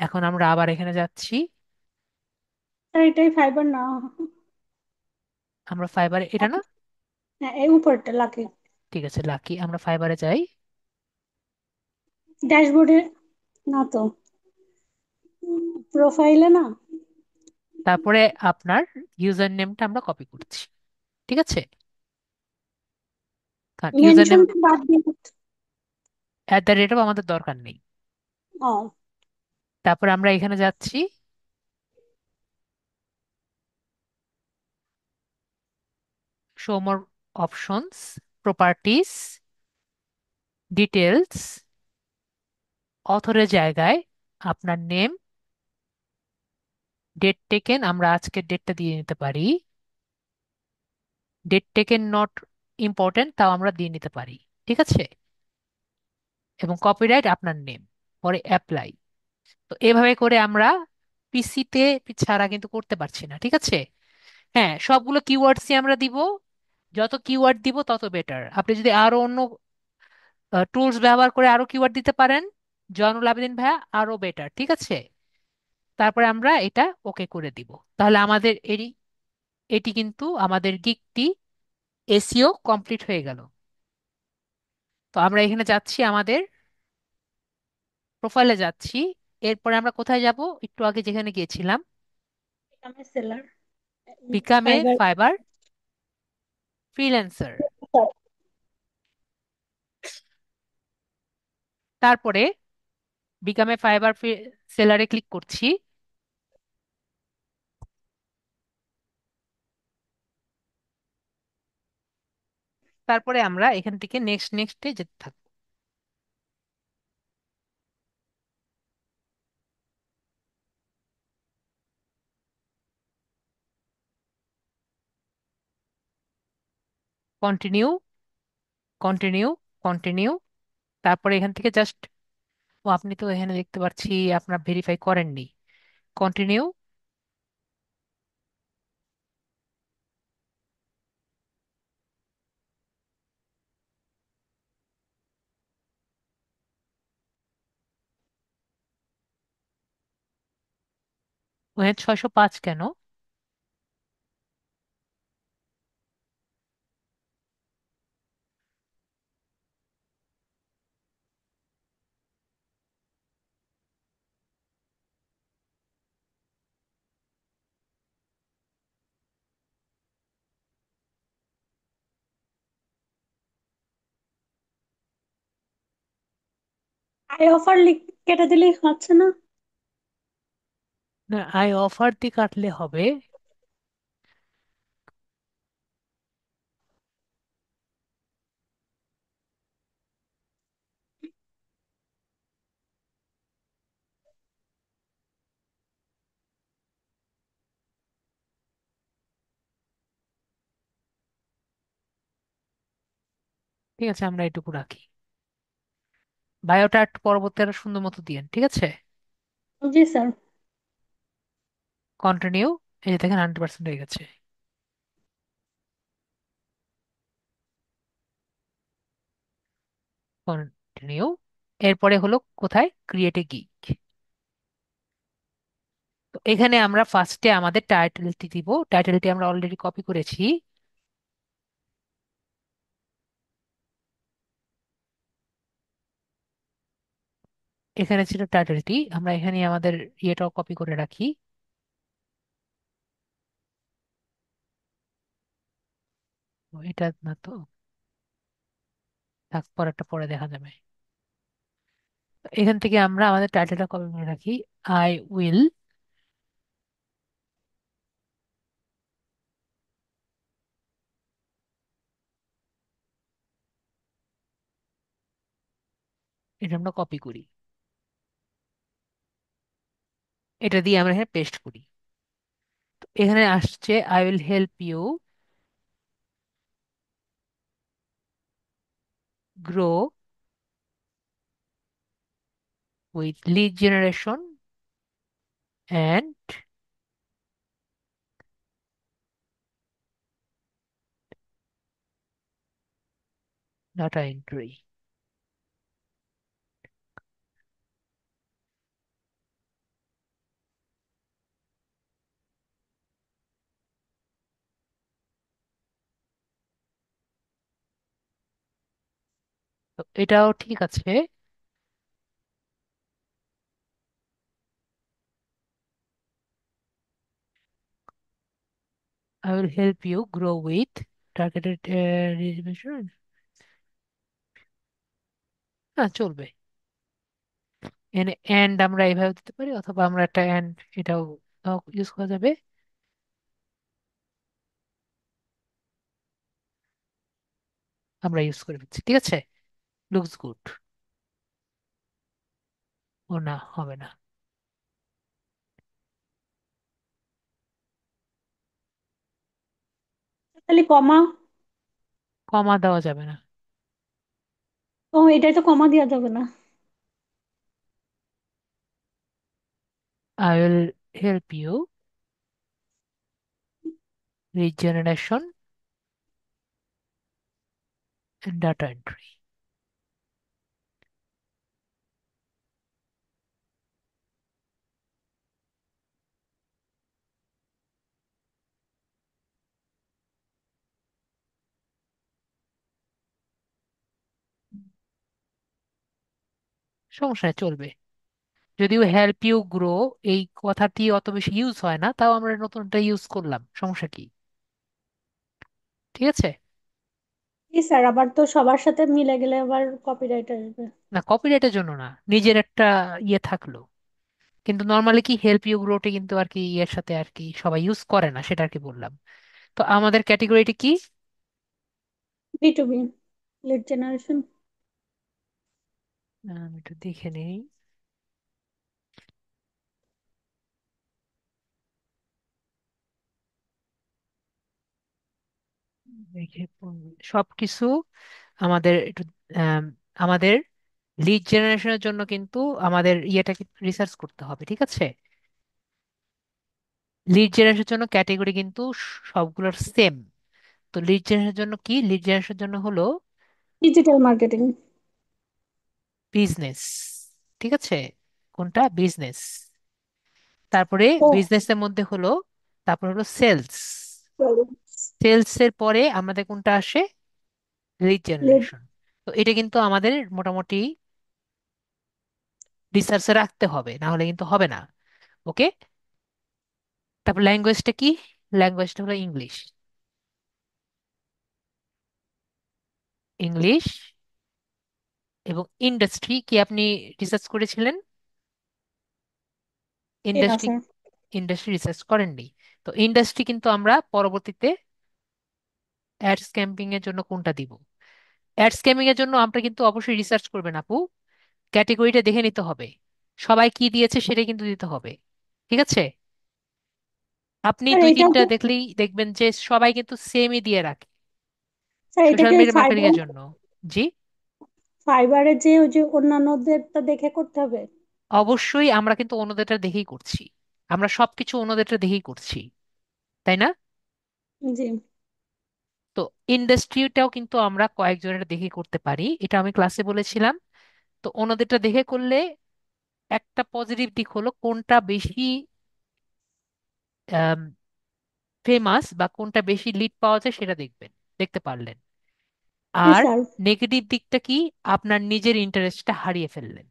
S1: এখন আমরা আবার এখানে যাচ্ছি,
S2: স্যার এটাই ফাইবার না?
S1: আমরা ফাইবারে, এটা না?
S2: হ্যাঁ, এই উপরটা লাগে।
S1: ঠিক আছে, লাকি, আমরা ফাইবারে যাই।
S2: ড্যাশবোর্ডে না তো, প্রোফাইলে না?
S1: তারপরে আপনার ইউজার নেমটা আমরা কপি করছি, ঠিক আছে? কারণ ইউজার নেম
S2: মেনশনটা বাদ দিয়ে।
S1: @, আমাদের দরকার নেই।
S2: ও,
S1: তারপরে আমরা এখানে যাচ্ছি, show more options, properties, details, অথরের জায়গায় আপনার নেম, ডেট টেকেন আমরা আজকের ডেটটা দিয়ে নিতে পারি, ডেট টেকেন নট ইম্পর্টেন্ট তাও আমরা দিয়ে নিতে পারি, ঠিক আছে? এবং কপিরাইট আপনার নেম, পরে অ্যাপ্লাই। তো এভাবে করে আমরা পিসিতে ছাড়া কিন্তু করতে পারছি না, ঠিক আছে? হ্যাঁ, সবগুলো কিওয়ার্ডসই আমরা দিব, যত কিওয়ার্ড দিব তত বেটার। আপনি যদি আরো অন্য টুলস ব্যবহার করে আরো কিওয়ার্ড দিতে পারেন জয়নুল আবেদিন ভাইয়া, আরো বেটার, ঠিক আছে? তারপরে আমরা এটা ওকে করে দিব। তাহলে আমাদের এটি এটি কিন্তু আমাদের গিগটি এসইও কমপ্লিট হয়ে গেল। তো আমরা এখানে যাচ্ছি, আমাদের প্রোফাইলে যাচ্ছি, এরপরে আমরা কোথায় যাব? একটু আগে যেখানে গিয়েছিলাম,
S2: আমি seller
S1: become a
S2: fibre.
S1: Fibre freelancer. তারপরে বিকাম এ ফাইবার সেলারে ক্লিক করছি। তারপরে আমরা এখান থেকে নেক্সট নেক্সটে যেতে থাকবো। Continue, continue, continue. তারপরে এখান থেকে জাস্ট, ও আপনি তো এখানে দেখতে পাচ্ছি আপনার ভেরিফাই করেননি। কন্টিনিউ। ওখানে 605 কেন?
S2: আই অফার লিখ কেটে দিলেই হচ্ছে না?
S1: না, আই অফার দিয়ে কাটলে হবে। ঠিক আছে, আমরা এটুকু রাখি। বায়োটা একটু পরবর্তী আরো সুন্দর মতো দিয়েন, ঠিক আছে?
S2: জি স্যার।
S1: কন্টিনিউ। এই যে দেখেন 100% হয়ে গেছে। কন্টিনিউ। এরপরে হলো কোথায়, ক্রিয়েট এ গিগ। তো এখানে আমরা ফার্স্টে আমাদের টাইটেলটি দিব, টাইটেলটি আমরা অলরেডি কপি করেছি। এখানে ছিল টাইটেলটি, আমরা এখানে আমাদের ইয়েটাও কপি করে রাখি। ও, এটা না তো, থাক, পরেরটা পরে দেখা যাবে। তো এখান থেকে আমরা আমাদের টাইটেলটা কপি করে রাখি। আই উইল, এটা আমরা কপি করি, এটা দিয়ে আমরা এখানে পেস্ট করি। তো এখানে আসছে I will help you grow with lead generation and data entry। তো এটাও ঠিক আছে। I will help you grow with targeted distribution। হ্যাঁ, চলবে। এখানে এন্ড আমরা এইভাবে দিতে পারি, অথবা আমরা একটা এন্ড এটাও ইউজ করা যাবে। আমরা ইউজ করে ফেলছি, ঠিক আছে। Looks good. ও না, হবে না।
S2: তাহলে কমা।
S1: কমা দেওয়া যাবে না।
S2: ও, এটাই তো কমা দেওয়া যাবে না।
S1: I will help you with generation and data entry। সমস্যা নেই, চলবে। যদিও হেল্প ইউ গ্রো এই কথাটি অত বেশি ইউজ হয় না, তাও আমরা নতুনটা ইউজ করলাম, সমস্যা কি? ঠিক আছে।
S2: জি স্যার, আবার তো সবার সাথে মিলে গেলে আবার কপিরাইট আসবে।
S1: না, কপিরাইটের জন্য না, নিজের একটা ইয়ে থাকলো। কিন্তু নর্মালি কি হেল্প ইউ গ্রোতে কিন্তু আর কি ইয়ের সাথে আর কি সবাই ইউজ করে না, সেটা আর কি বললাম। তো আমাদের ক্যাটেগরিটি কি?
S2: B2B, lead generation.
S1: আমি একটু দেখে নিই। দেখে সবকিছু আমাদের একটু আম, আমাদের লিড জেনারেশনের জন্য কিন্তু আমাদের ইয়েটাকে রিসার্চ করতে হবে, ঠিক আছে। লিড জেনারেশনের জন্য ক্যাটেগরি কিন্তু সবগুলোর সেম। তো লিড জেনারেশনের জন্য কি? লিড জেনারেশনের জন্য হলো
S2: ডিজিটাল মার্কেটিং।
S1: বিজনেস, ঠিক আছে। কোনটা? বিজনেস। তারপরে
S2: ও,
S1: বিজনেসের মধ্যে হলো, তারপর হলো সেলস। সেলস এর পরে আমাদের কোনটা আসে? Lead
S2: lead.
S1: জেনারেশন। তো এটা কিন্তু আমাদের মোটামুটি রিসার্চে রাখতে হবে, না হলে কিন্তু হবে না। ওকে। তারপর ল্যাঙ্গুয়েজটা কি? ল্যাঙ্গুয়েজটা হলো ইংলিশ। ইংলিশ এবং ইন্ডাস্ট্রি কি আপনি রিসার্চ করেছিলেন?
S2: না
S1: ইন্ডাস্ট্রি?
S2: স্যার।
S1: ইন্ডাস্ট্রি রিসার্চ করেননি। তো ইন্ডাস্ট্রি কিন্তু আমরা পরবর্তীতে অ্যাডস ক্যাম্পিং এর জন্য কোনটা দিব? অ্যাডস ক্যাম্পিং এর জন্য আমরা কিন্তু অবশ্যই রিসার্চ করবেন আপু। ক্যাটেগরিটা দেখে নিতে হবে, সবাই কি দিয়েছে সেটাই কিন্তু দিতে হবে, ঠিক আছে। আপনি
S2: স্যার
S1: দুই
S2: এটা
S1: তিনটা দেখলেই দেখবেন যে সবাই কিন্তু সেমই দিয়ে রাখে
S2: স্যার এটা
S1: সোশ্যাল
S2: কি ওই
S1: মিডিয়া মার্কেটিং
S2: ফাইবার,
S1: এর জন্য। জি।
S2: ফাইবারের যে ওই যে অন্যান্যদেরটা দেখে করতে হবে?
S1: অবশ্যই, আমরা কিন্তু অন্যদেরটা দেখেই করছি। আমরা সবকিছু অন্যদেরটা দেখেই করছি, তাই না?
S2: জি
S1: তো ইন্ডাস্ট্রিটাও কিন্তু আমরা কয়েকজনের দেখে করতে পারি, এটা আমি ক্লাসে বলেছিলাম। তো অন্যদেরটা দেখে করলে একটা পজিটিভ দিক হলো কোনটা বেশি ফেমাস বা কোনটা বেশি লিড পাওয়া যায় সেটা দেখবেন, দেখতে পারলেন।
S2: জি
S1: আর
S2: স্যার।
S1: নেগেটিভ দিকটা কি? আপনার নিজের ইন্টারেস্টটা হারিয়ে ফেললেন,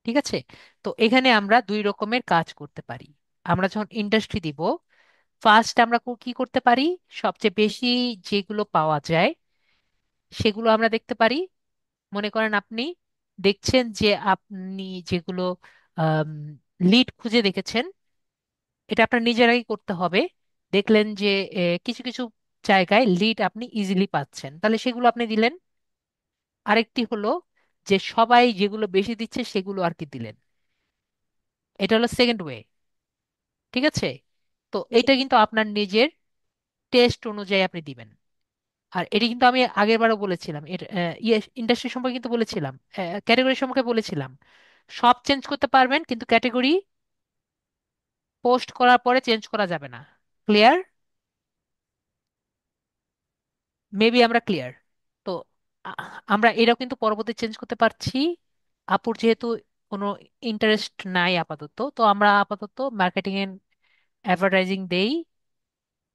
S1: ঠিক আছে। তো এখানে আমরা দুই রকমের কাজ করতে পারি। আমরা যখন ইন্ডাস্ট্রি দিব, ফার্স্ট আমরা কি করতে পারি? সবচেয়ে বেশি যেগুলো পাওয়া যায় সেগুলো আমরা দেখতে পারি। মনে করেন আপনি দেখছেন যে আপনি যেগুলো লিড খুঁজে দেখেছেন, এটা আপনার নিজেরাই করতে হবে। দেখলেন যে কিছু কিছু জায়গায় লিড আপনি ইজিলি পাচ্ছেন, তাহলে সেগুলো আপনি দিলেন। আরেকটি হলো যে সবাই যেগুলো বেশি দিচ্ছে সেগুলো আর কি দিলেন। এটা হলো সেকেন্ড ওয়ে, ঠিক আছে। তো
S2: জি
S1: এটা কিন্তু আপনার নিজের টেস্ট অনুযায়ী আপনি দিবেন। আর এটি কিন্তু আমি আগের বারও বলেছিলাম, এর ইয়ে ইন্ডাস্ট্রি সম্পর্কে কিন্তু বলেছিলাম, ক্যাটাগরি সম্পর্কে বলেছিলাম। সব চেঞ্জ করতে পারবেন কিন্তু ক্যাটাগরি পোস্ট করার পরে চেঞ্জ করা যাবে না। ক্লিয়ার? মেবি আমরা ক্লিয়ার। তো আ- আমরা এটাও কিন্তু পরবর্তী চেঞ্জ করতে পারছি। আপুর যেহেতু কোনো ইন্টারেস্ট নাই আপাতত, তো আমরা আপাতত মার্কেটিং এন্ড অ্যাডভার্টাইজিং দেই।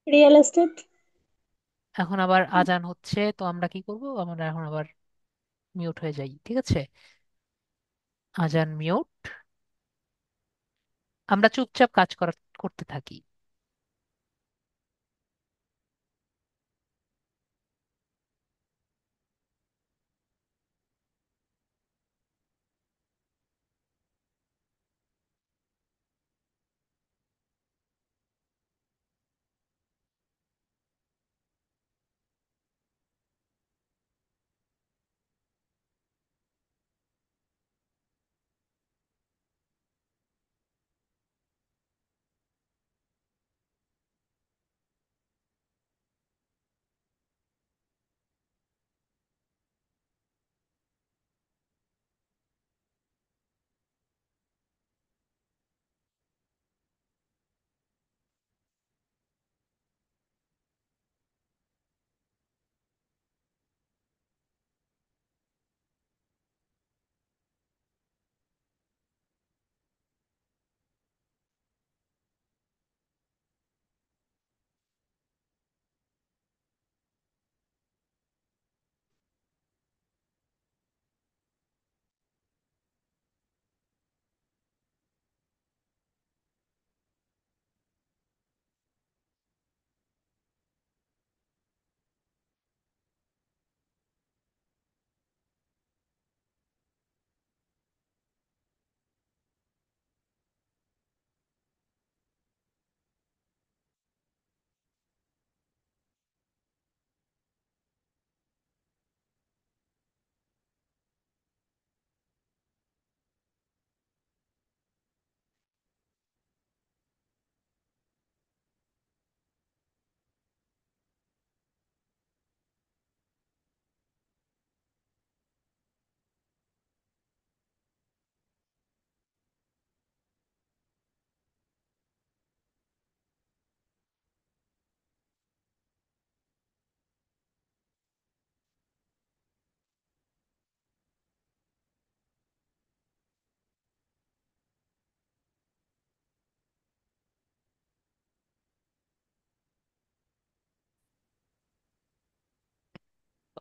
S2: Real estate.
S1: এখন আবার আজান হচ্ছে, তো আমরা কি করব, আমরা এখন আবার মিউট হয়ে যাই, ঠিক আছে? আজান মিউট। আমরা চুপচাপ কাজ করতে থাকি।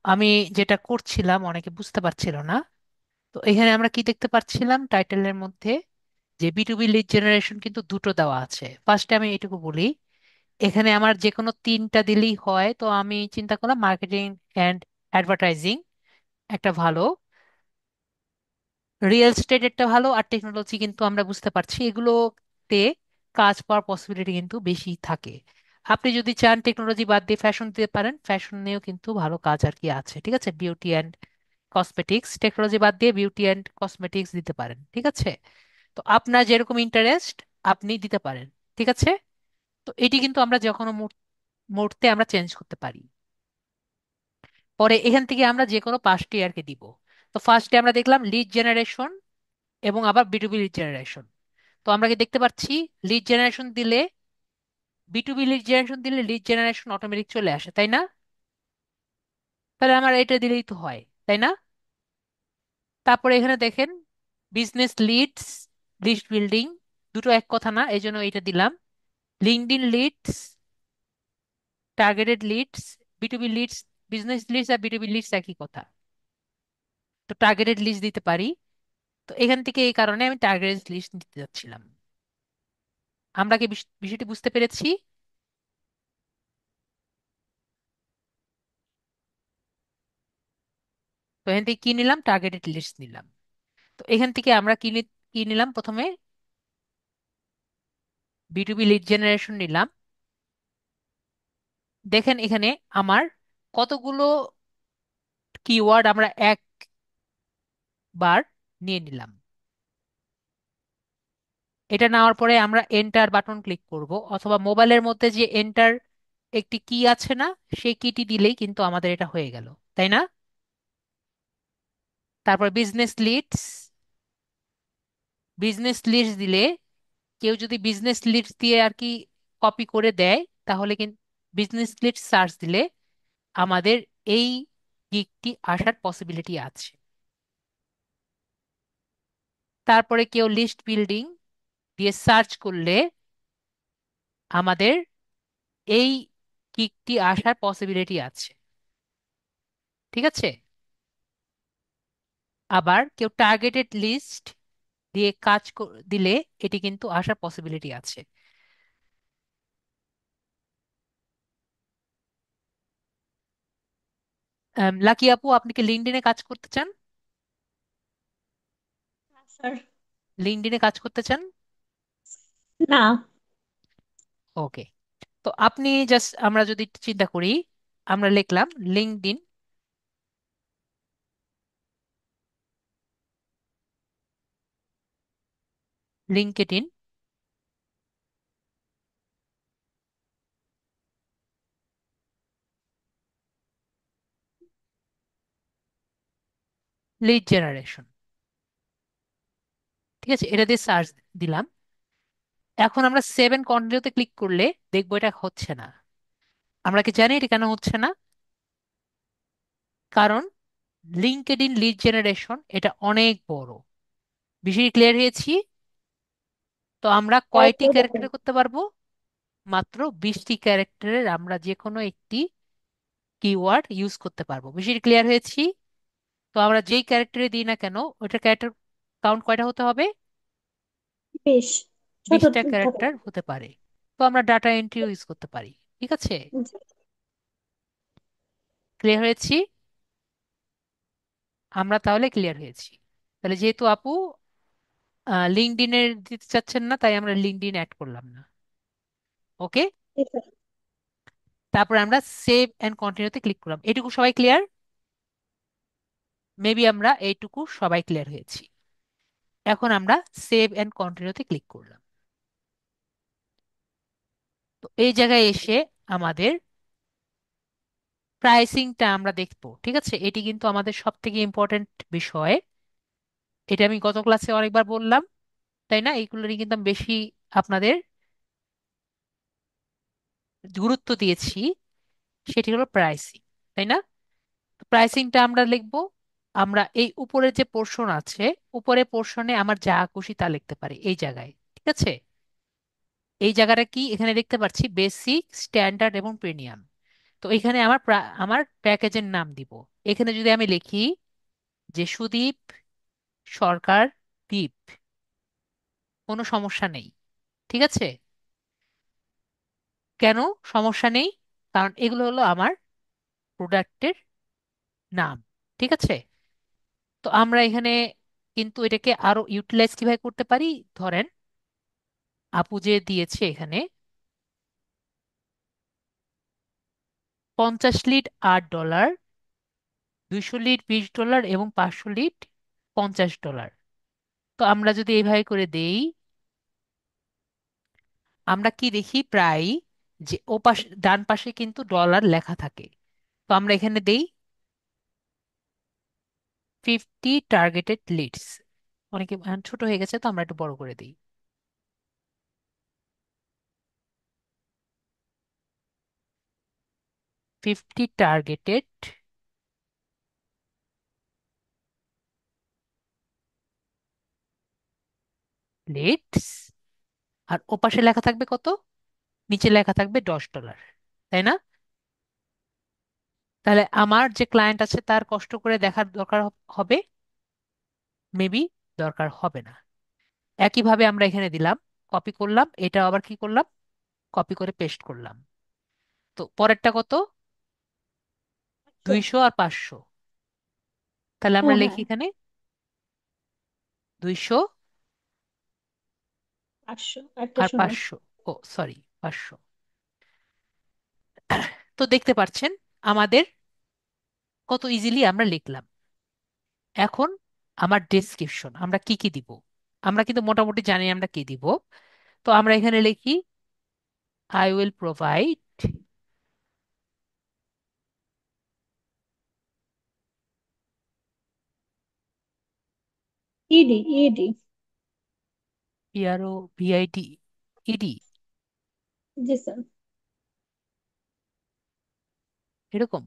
S1: আমি যেটা করছিলাম অনেকে বুঝতে পারছিল না। তো এখানে আমরা কি দেখতে পাচ্ছিলাম টাইটেলের মধ্যে, যে B to B lead generation কিন্তু দুটো দেওয়া আছে। ফার্স্টে আমি এটুকু বলি, এখানে আমার যে কোনো তিনটা দিলেই হয়। তো আমি চিন্তা করলাম মার্কেটিং অ্যান্ড অ্যাডভার্টাইজিং একটা ভালো, রিয়েল এস্টেট একটা ভালো, আর টেকনোলজি কিন্তু আমরা বুঝতে পারছি এগুলোতে কাজ পাওয়ার পসিবিলিটি কিন্তু বেশি থাকে। আপনি যদি চান টেকনোলজি বাদ দিয়ে ফ্যাশন দিতে পারেন, ফ্যাশন নিয়েও কিন্তু ভালো কাজ আর কি আছে, ঠিক আছে? বিউটি অ্যান্ড কসমেটিক্স, টেকনোলজি বাদ দিয়ে বিউটি অ্যান্ড কসমেটিক্স দিতে পারেন, ঠিক আছে? তো আপনার যেরকম ইন্টারেস্ট আপনি দিতে পারেন, ঠিক আছে? তো এটি কিন্তু আমরা যে কোনো মুহূর্তে আমরা চেঞ্জ করতে পারি। পরে এখান থেকে আমরা যে কোনো 5টি দিব। তো ফার্স্টে আমরা দেখলাম লিড জেনারেশন এবং আবার বি2বি লিড জেনারেশন। তো আমরা কি দেখতে পাচ্ছি, লিড জেনারেশন দিলে, বি2বি লিড জেনারেশন দিলে লিড জেনারেশন অটোমেটিক চলে আসে, তাই না? তাহলে আমার এটা দিলেই তো হয়, তাই না? তারপরে এখানে দেখেন বিজনেস লিডস, লিস্ট বিল্ডিং, দুটো এক কথা না, এই জন্য এটা দিলাম। LinkedIn leads, targeted leads, B2B leads, business leads আর বি2বি লিডস একই কথা। তো টার্গেটেড লিস্ট দিতে পারি। তো এখান থেকে এই কারণে আমি টার্গেটেড লিস্ট দিতে যাচ্ছিলাম। আমরা কি বিষয়টি বুঝতে পেরেছি? তো এখান থেকে কি নিলাম, টার্গেটেড লিস্ট নিলাম। তো এখান থেকে আমরা কি নিলাম প্রথমে, বি2বি লিড জেনারেশন নিলাম। দেখেন এখানে আমার কতগুলো কিওয়ার্ড আমরা একবার নিয়ে নিলাম। এটা নেওয়ার পরে আমরা এন্টার বাটন ক্লিক করব, অথবা মোবাইলের মধ্যে যে এন্টার একটি কি আছে না, সেই কিটি দিলেই কিন্তু আমাদের এটা হয়ে গেল, তাই না? তারপর বিজনেস লিডস, বিজনেস লিডস দিলে কেউ যদি বিজনেস লিডস দিয়ে আর কি কপি করে দেয়, তাহলে কিন্তু বিজনেস লিডস সার্চ দিলে আমাদের এই গিগটি আসার পসিবিলিটি আছে। তারপরে কেউ লিস্ট বিল্ডিং দিয়ে সার্চ করলে আমাদের এই গিগটি আসার পসিবিলিটি আছে। ঠিক আছে? আবার কেউ টার্গেটেড লিস্ট দিয়ে দিলে এটি কিন্তু আসার পসিবিলিটি আছে। লাকি আপু, আপনি কি লিঙ্কডইনে কাজ করতে চান?
S2: স্যার।
S1: লিঙ্কডইনে কাজ করতে চান?
S2: না।
S1: ওকে। তো আপনি জাস্ট, আমরা যদি একটু চিন্তা করি, আমরা লিখলাম লিঙ্কডইন, লিঙ্কডইন, লিড জেনারেশন। ঠিক আছে, এটা দিয়ে সার্চ দিলাম। এখন আমরা 7 কন্টিনিউতে ক্লিক করলে দেখবো এটা হচ্ছে না। আমরা কি জানি এটা কেন হচ্ছে না? কারণ লিঙ্কডইন লিড জেনারেশন এটা অনেক বড়। বেশি ক্লিয়ার হয়েছি? তো আমরা কয়টি
S2: তারপরে দেখেন।
S1: ক্যারেক্টারে করতে পারবো? মাত্র 20টি ক্যারেক্টারের আমরা যে কোনো একটি কিওয়ার্ড ইউজ করতে পারবো। বেশি ক্লিয়ার হয়েছি? তো আমরা যেই ক্যারেক্টারে দিই না কেন, ওইটা ক্যারেক্টার কাউন্ট কয়টা হতে হবে?
S2: বেশ ছোট
S1: 20টা
S2: থাকে।
S1: ক্যারেক্টার হতে পারে। তো আমরা ডাটা এন্ট্রি ইউজ করতে পারি। ঠিক আছে? ক্লিয়ার হয়েছি? আমরা তাহলে ক্লিয়ার হয়েছি। তাহলে যেহেতু আপু লিঙ্কডইনের দিতে চাচ্ছেন না, তাই আমরা লিঙ্কডইন অ্যাড করলাম না। ওকে।
S2: ঠিক আছে।
S1: তারপর আমরা সেভ এন্ড কন্টিনিউতে ক্লিক করলাম। এইটুকু সবাই ক্লিয়ার? মেবি আমরা এইটুকু সবাই ক্লিয়ার হয়েছি। এখন আমরা সেভ এন্ড কন্টিনিউতে ক্লিক করলাম। তো এই জায়গায় এসে আমাদের প্রাইসিংটা আমরা দেখবো। ঠিক আছে, এটি কিন্তু আমাদের সব থেকে ইম্পর্টেন্ট বিষয়। এটা আমি গত ক্লাসে অনেকবার বললাম, তাই না? এইগুলো নিয়ে কিন্তু আমি বেশি আপনাদের গুরুত্ব দিয়েছি। সেটি হলো প্রাইসিং, তাই না? প্রাইসিংটা আমরা লিখবো, আমরা এই উপরে যে পোর্শন আছে, উপরে পোর্শনে আমার যা খুশি তা লিখতে পারি এই জায়গায়। ঠিক আছে? এই জায়গাটা কি এখানে দেখতে পাচ্ছি বেসিক, স্ট্যান্ডার্ড এবং প্রিমিয়াম। তো এখানে আমার আমার প্যাকেজের নাম দিব। এখানে যদি আমি লিখি যে সুদীপ সরকার দ্বীপ, কোনো সমস্যা নেই। ঠিক আছে? কেন সমস্যা নেই? কারণ এগুলো হলো আমার প্রোডাক্টের নাম। ঠিক আছে? তো আমরা এখানে কিন্তু এটাকে আরো ইউটিলাইজ কিভাবে করতে পারি? ধরেন আপু যে দিয়েছে এখানে 50 লিড $8, 200 লিড $20 এবং 500 লিড $50। তো আমরা যদি এইভাবে করে দেই, আমরা কি দেখি প্রায় যে ও পাশে ডান পাশে কিন্তু ডলার লেখা থাকে। তো আমরা এখানে দেই 50 টার্গেটেড লিডস। অনেকে ছোট হয়ে গেছে, তো আমরা একটু বড় করে দিই। 50 টার্গেটেড লিডস, আর ওপাশে লেখা থাকবে কত? নিচে লেখা থাকবে $10, তাই না? তাহলে আমার যে ক্লায়েন্ট আছে তার কষ্ট করে দেখার দরকার হবে? মেবি দরকার হবে না। একইভাবে আমরা এখানে দিলাম, কপি করলাম, এটা আবার কি করলাম, কপি করে পেস্ট করলাম। তো পরেরটা কত?
S2: তো
S1: 200 আর 500। তাহলে আমরা
S2: হ্যাঁ,
S1: লিখি
S2: হ্যাঁ।
S1: এখানে 200
S2: 500 একটা
S1: আর
S2: শুনুন।
S1: 500। ও সরি, 500। তো দেখতে পাচ্ছেন আমাদের কত ইজিলি আমরা লিখলাম। এখন আমার ডেসক্রিপশন আমরা কি কি দিব, আমরা কিন্তু মোটামুটি জানি আমরা কি দিব। তো আমরা এখানে লিখি I will provide
S2: E D E D.
S1: PROVID, E D,
S2: জি স্যার।
S1: এরকম?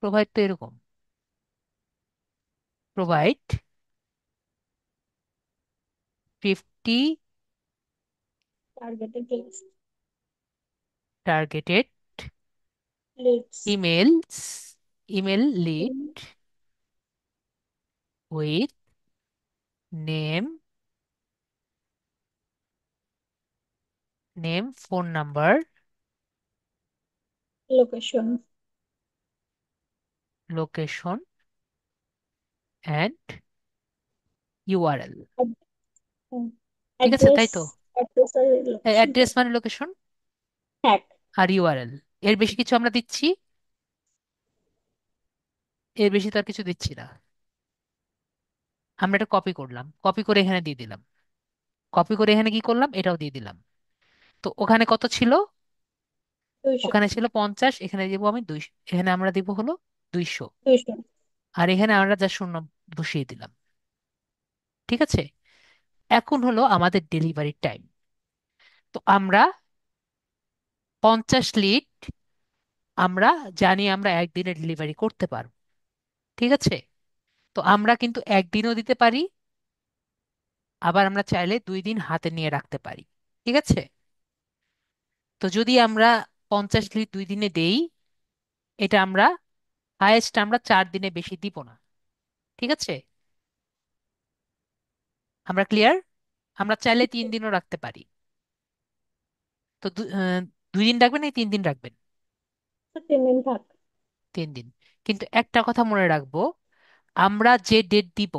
S1: প্রোভাইড তো এরকম, provide 50
S2: targeted
S1: targeted
S2: leads
S1: emails, email lead with name, phone number,
S2: location
S1: location and URL. ঠিক আছে,
S2: অ্যাড্রেস।
S1: তাই তো?
S2: অ্যাড্রেস আর লোকেশন।
S1: অ্যাড্রেস মানে লোকেশন
S2: হ্যাঁ।
S1: আর ইউআরএল, এর বেশি কিছু আমরা দিচ্ছি? এর বেশি তো আর কিছু দিচ্ছি না। আমরা এটা কপি করলাম, কপি করে এখানে দিয়ে দিলাম, কপি করে এখানে কি করলাম, এটাও দিয়ে দিলাম। তো ওখানে কত ছিল?
S2: 200।
S1: ওখানে ছিল 50, এখানে দিব আমি 200, এখানে আমরা দিব হলো 200,
S2: 200।
S1: আর এখানে আমরা যা শূন্য বসিয়ে দিলাম। ঠিক আছে, এখন হলো আমাদের ডেলিভারি টাইম। তো আমরা 50 লিড আমরা জানি আমরা একদিনে ডেলিভারি করতে পারবো। ঠিক আছে, তো আমরা কিন্তু একদিনও দিতে পারি, আবার আমরা চাইলে 2 দিন হাতে নিয়ে রাখতে পারি। ঠিক আছে, তো যদি আমরা 50 লিড 2 দিনে দেই, এটা আমরা হায়েস্ট আমরা 4 দিনে বেশি দিব না। ঠিক আছে, আমরা ক্লিয়ার? আমরা চাইলে 3 দিনও রাখতে পারি। তো 2 দিন রাখবেন নাকি 3 দিন রাখবেন?
S2: তো 3 দিন থাক।
S1: 3 দিন। কিন্তু একটা কথা মনে রাখবো, আমরা যে ডেট দিব,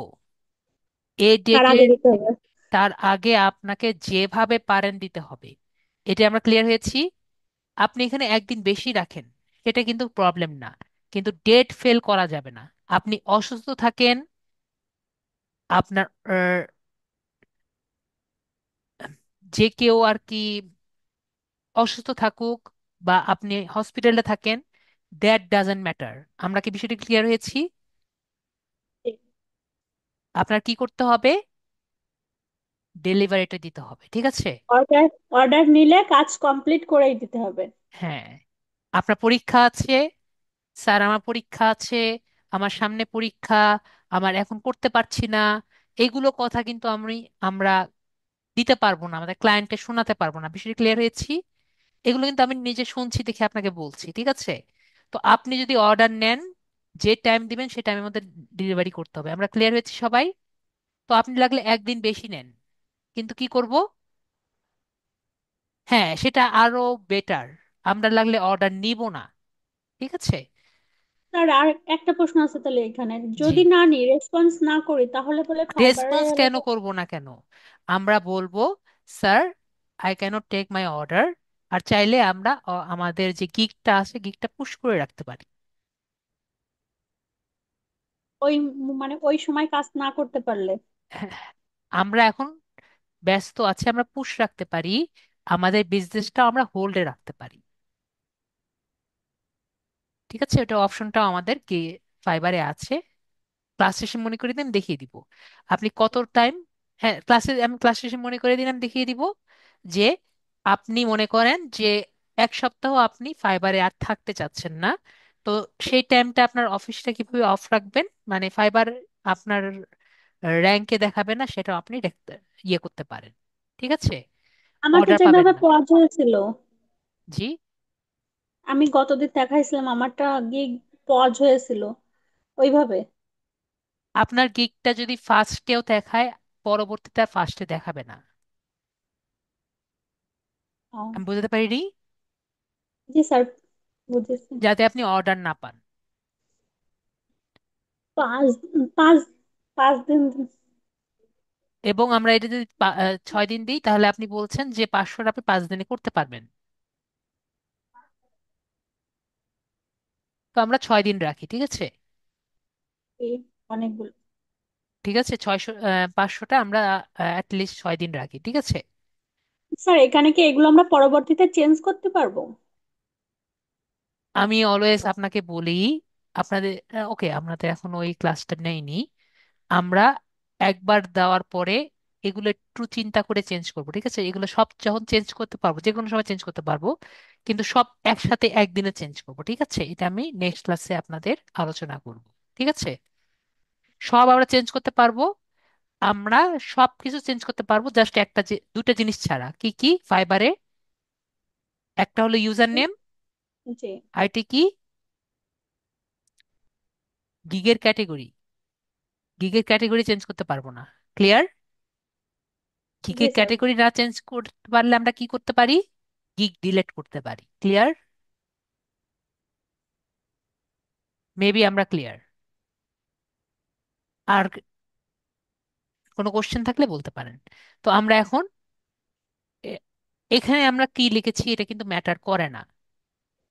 S1: এ
S2: তার
S1: ডেটে
S2: আগে দিতে হবে।
S1: তার আগে আপনাকে যেভাবে পারেন দিতে হবে। এটা আমরা ক্লিয়ার হয়েছি? আপনি এখানে একদিন বেশি রাখেন, সেটা কিন্তু প্রবলেম না, কিন্তু ডেট ফেল করা যাবে না। আপনি অসুস্থ থাকেন, আপনার যে কেউ আর কি অসুস্থ থাকুক, বা আপনি হসপিটালে থাকেন, দ্যাট ডাজন্ট ম্যাটার। আমরা কি বিষয়টি ক্লিয়ার হয়েছি? আপনার কি করতে হবে? ডেলিভারিটা দিতে হবে। ঠিক আছে?
S2: অর্ডার অর্ডার নিলে কাজ কমপ্লিট করেই দিতে হবে।
S1: হ্যাঁ, আপনার পরীক্ষা আছে, স্যার আমার পরীক্ষা আছে, আমার সামনে পরীক্ষা, আমার এখন করতে পারছি না, এগুলো কথা কিন্তু আমরা দিতে পারবো না, আমাদের ক্লায়েন্টকে শোনাতে পারবো না। বিষয়টি ক্লিয়ার হয়েছি? এগুলো কিন্তু আমি নিজে শুনছি দেখে আপনাকে বলছি। ঠিক আছে, তো আপনি যদি অর্ডার নেন, যে টাইম দিবেন সে টাইমের মধ্যে ডেলিভারি করতে হবে। আমরা ক্লিয়ার হয়েছি সবাই? তো আপনি লাগলে একদিন বেশি নেন, কিন্তু কি করব, হ্যাঁ সেটা আরো বেটার, আমরা লাগলে অর্ডার নিব না। ঠিক আছে?
S2: স্যার আর একটা প্রশ্ন আছে তাহলে এখানে,
S1: জি,
S2: যদি না নি রেসপন্স না করি তাহলে বলে ফাইবারের
S1: রেসপন্স কেন
S2: এলাকা।
S1: করব না কেন? আমরা বলবো, sir I cannot take my order, আর চাইলে আমরা আমাদের যে গিগটা আছে গিগটা পুশ করে রাখতে পারি।
S2: ওই মানে ওই সময় কাজ না করতে পারলে।
S1: হ্যাঁ, আমরা এখন ব্যস্ত আছি, আমরা পুশ রাখতে পারি, আমাদের বিজনেসটা আমরা হোল্ডে রাখতে পারি। ঠিক আছে, ওটা অপশনটাও আমাদের কি ফাইবারে আছে। ক্লাস শেষে মনে করে দিন, দেখিয়ে দিব আপনি কত টাইম। হ্যাঁ, আমি ক্লাস শেষে মনে করে দিলাম, দেখিয়ে দিব যে আপনি মনে করেন যে 1 সপ্তাহ আপনি ফাইবারে আর থাকতে চাচ্ছেন না, তো সেই টাইমটা আপনার অফিসটা কিভাবে অফ রাখবেন, মানে ফাইবার আপনার র্যাঙ্কে দেখাবে না, সেটা আপনি ইয়ে করতে পারেন। ঠিক আছে,
S2: আমাকে
S1: অর্ডার পাবেন
S2: যেভাবে
S1: না।
S2: পজ হয়েছিল,
S1: জি,
S2: আমি গতদিন দেখাইছিলাম আমারটা গিগ পজ হয়েছিল ওইভাবে।
S1: আপনার গিকটা যদি ফার্স্টেও দেখায়, পরবর্তীতে আর ফার্স্টে দেখাবে না।
S2: ও,
S1: আমি বুঝতে পারিনি?
S2: জি স্যার, বুঝেছি।
S1: যাতে আপনি অর্ডার না পান।
S2: পাঁচ পাঁচ 5 দিন।
S1: এবং আমরা এটা যদি 6 দিন দিই, তাহলে আপনি বলছেন যে 500 আপনি 5 দিনে করতে পারবেন। তো আমরা 6 দিন রাখি। ঠিক আছে?
S2: এই অনেকগুলো।
S1: ঠিক আছে, 500টা আমরা অ্যাটলিস্ট 6 দিন রাখি। ঠিক আছে,
S2: স্যার এখানে কি এগুলো আমরা পরবর্তীতে চেঞ্জ করতে পারবো?
S1: আমি অলওয়েজ আপনাকে বলি, আপনাদের ওকে, আপনাদের এখন ওই ক্লাসটা নেইনি। আমরা একবার দেওয়ার পরে এগুলো একটু চিন্তা করে চেঞ্জ করবো, ঠিক আছে? এগুলো সব যখন চেঞ্জ করতে পারবো, যে কোনো সময় চেঞ্জ করতে পারবো, কিন্তু সব একসাথে একদিনে চেঞ্জ করবো, ঠিক আছে? এটা আমি নেক্সট ক্লাসে আপনাদের আলোচনা করব, ঠিক আছে? সব আমরা চেঞ্জ করতে পারবো। আমরা সব কিছু চেঞ্জ করতে পারবো, জাস্ট একটা যে দুটো জিনিস ছাড়া। কি কি ফাইবারে? একটা হলো ইউজার নেম,
S2: জি।
S1: আইটি কি, গিগের ক্যাটেগরি। গিগের ক্যাটেগরি চেঞ্জ করতে পারবো না। ক্লিয়ার?
S2: জি
S1: গিগের
S2: স্যার।
S1: ক্যাটেগরি না চেঞ্জ করতে পারলে আমরা কি করতে পারি? গিগ ডিলিট করতে পারি। ক্লিয়ার? মেবি আমরা ক্লিয়ার। আর কোনো কোশ্চেন থাকলে বলতে পারেন। তো আমরা এখন এ- এখানে আমরা কি লিখেছি এটা কিন্তু ম্যাটার করে না।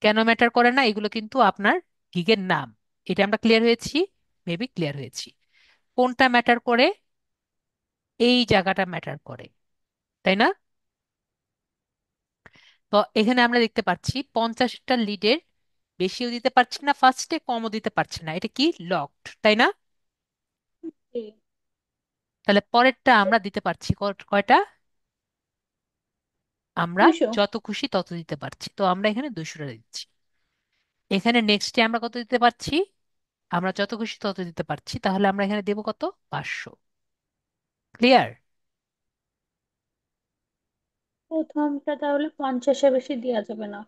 S1: কেন ম্যাটার করে না? এগুলো কিন্তু আপনার গিগের নাম। এটা আমরা ক্লিয়ার হয়েছি? মেবি ক্লিয়ার হয়েছি। কোনটা ম্যাটার করে? এই জায়গাটা ম্যাটার করে, তাই না? তো এখানে আমরা দেখতে পাচ্ছি 50টা লিডের বেশিও দিতে পারছি না ফার্স্টে, কমও দিতে পারছি না। এটা কি লকড, তাই না?
S2: জি।
S1: তাহলে পরেরটা আমরা দিতে পারছি কয়টা? আমরা
S2: 200।
S1: যত খুশি তত দিতে পারছি, তো আমরা এখানে 200টা দিচ্ছি। এখানে নেক্সটে আমরা কত দিতে পারছি? আমরা যত খুশি তত দিতে পারছি, তাহলে আমরা এখানে দেবো কত? 500। ক্লিয়ার?
S2: প্রথমটা তাহলে 50-এর বেশি দেওয়া যাবে না?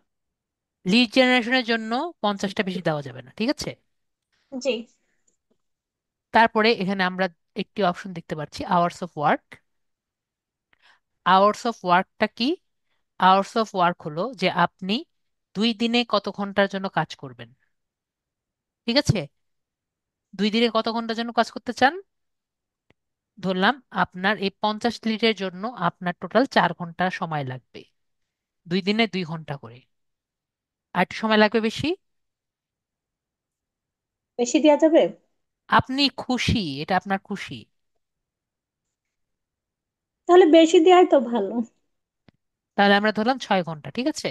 S1: লিড জেনারেশনের জন্য 50টা বেশি দেওয়া যাবে না, ঠিক আছে?
S2: জি।
S1: তারপরে এখানে আমরা একটি অপশন দেখতে পাচ্ছি, hours of work. Hours of ওয়ার্কটা কি? আওয়ার্স অফ ওয়ার্ক হলো যে আপনি 2 দিনে কত ঘন্টার জন্য কাজ করবেন, ঠিক আছে? 2 দিনে কত ঘন্টার জন্য কাজ করতে চান? ধরলাম আপনার এই 50 লিটারের জন্য আপনার টোটাল 4 ঘন্টা সময় লাগবে, 2 দিনে 2 ঘন্টা করে। আর একটু সময় লাগবে বেশি?
S2: বেশি দেওয়া যাবে?
S1: আপনি খুশি, এটা আপনার খুশি।
S2: তাহলে বেশি দেওয়াই তো ভালো।
S1: তাহলে আমরা ধরলাম 6 ঘন্টা, ঠিক আছে?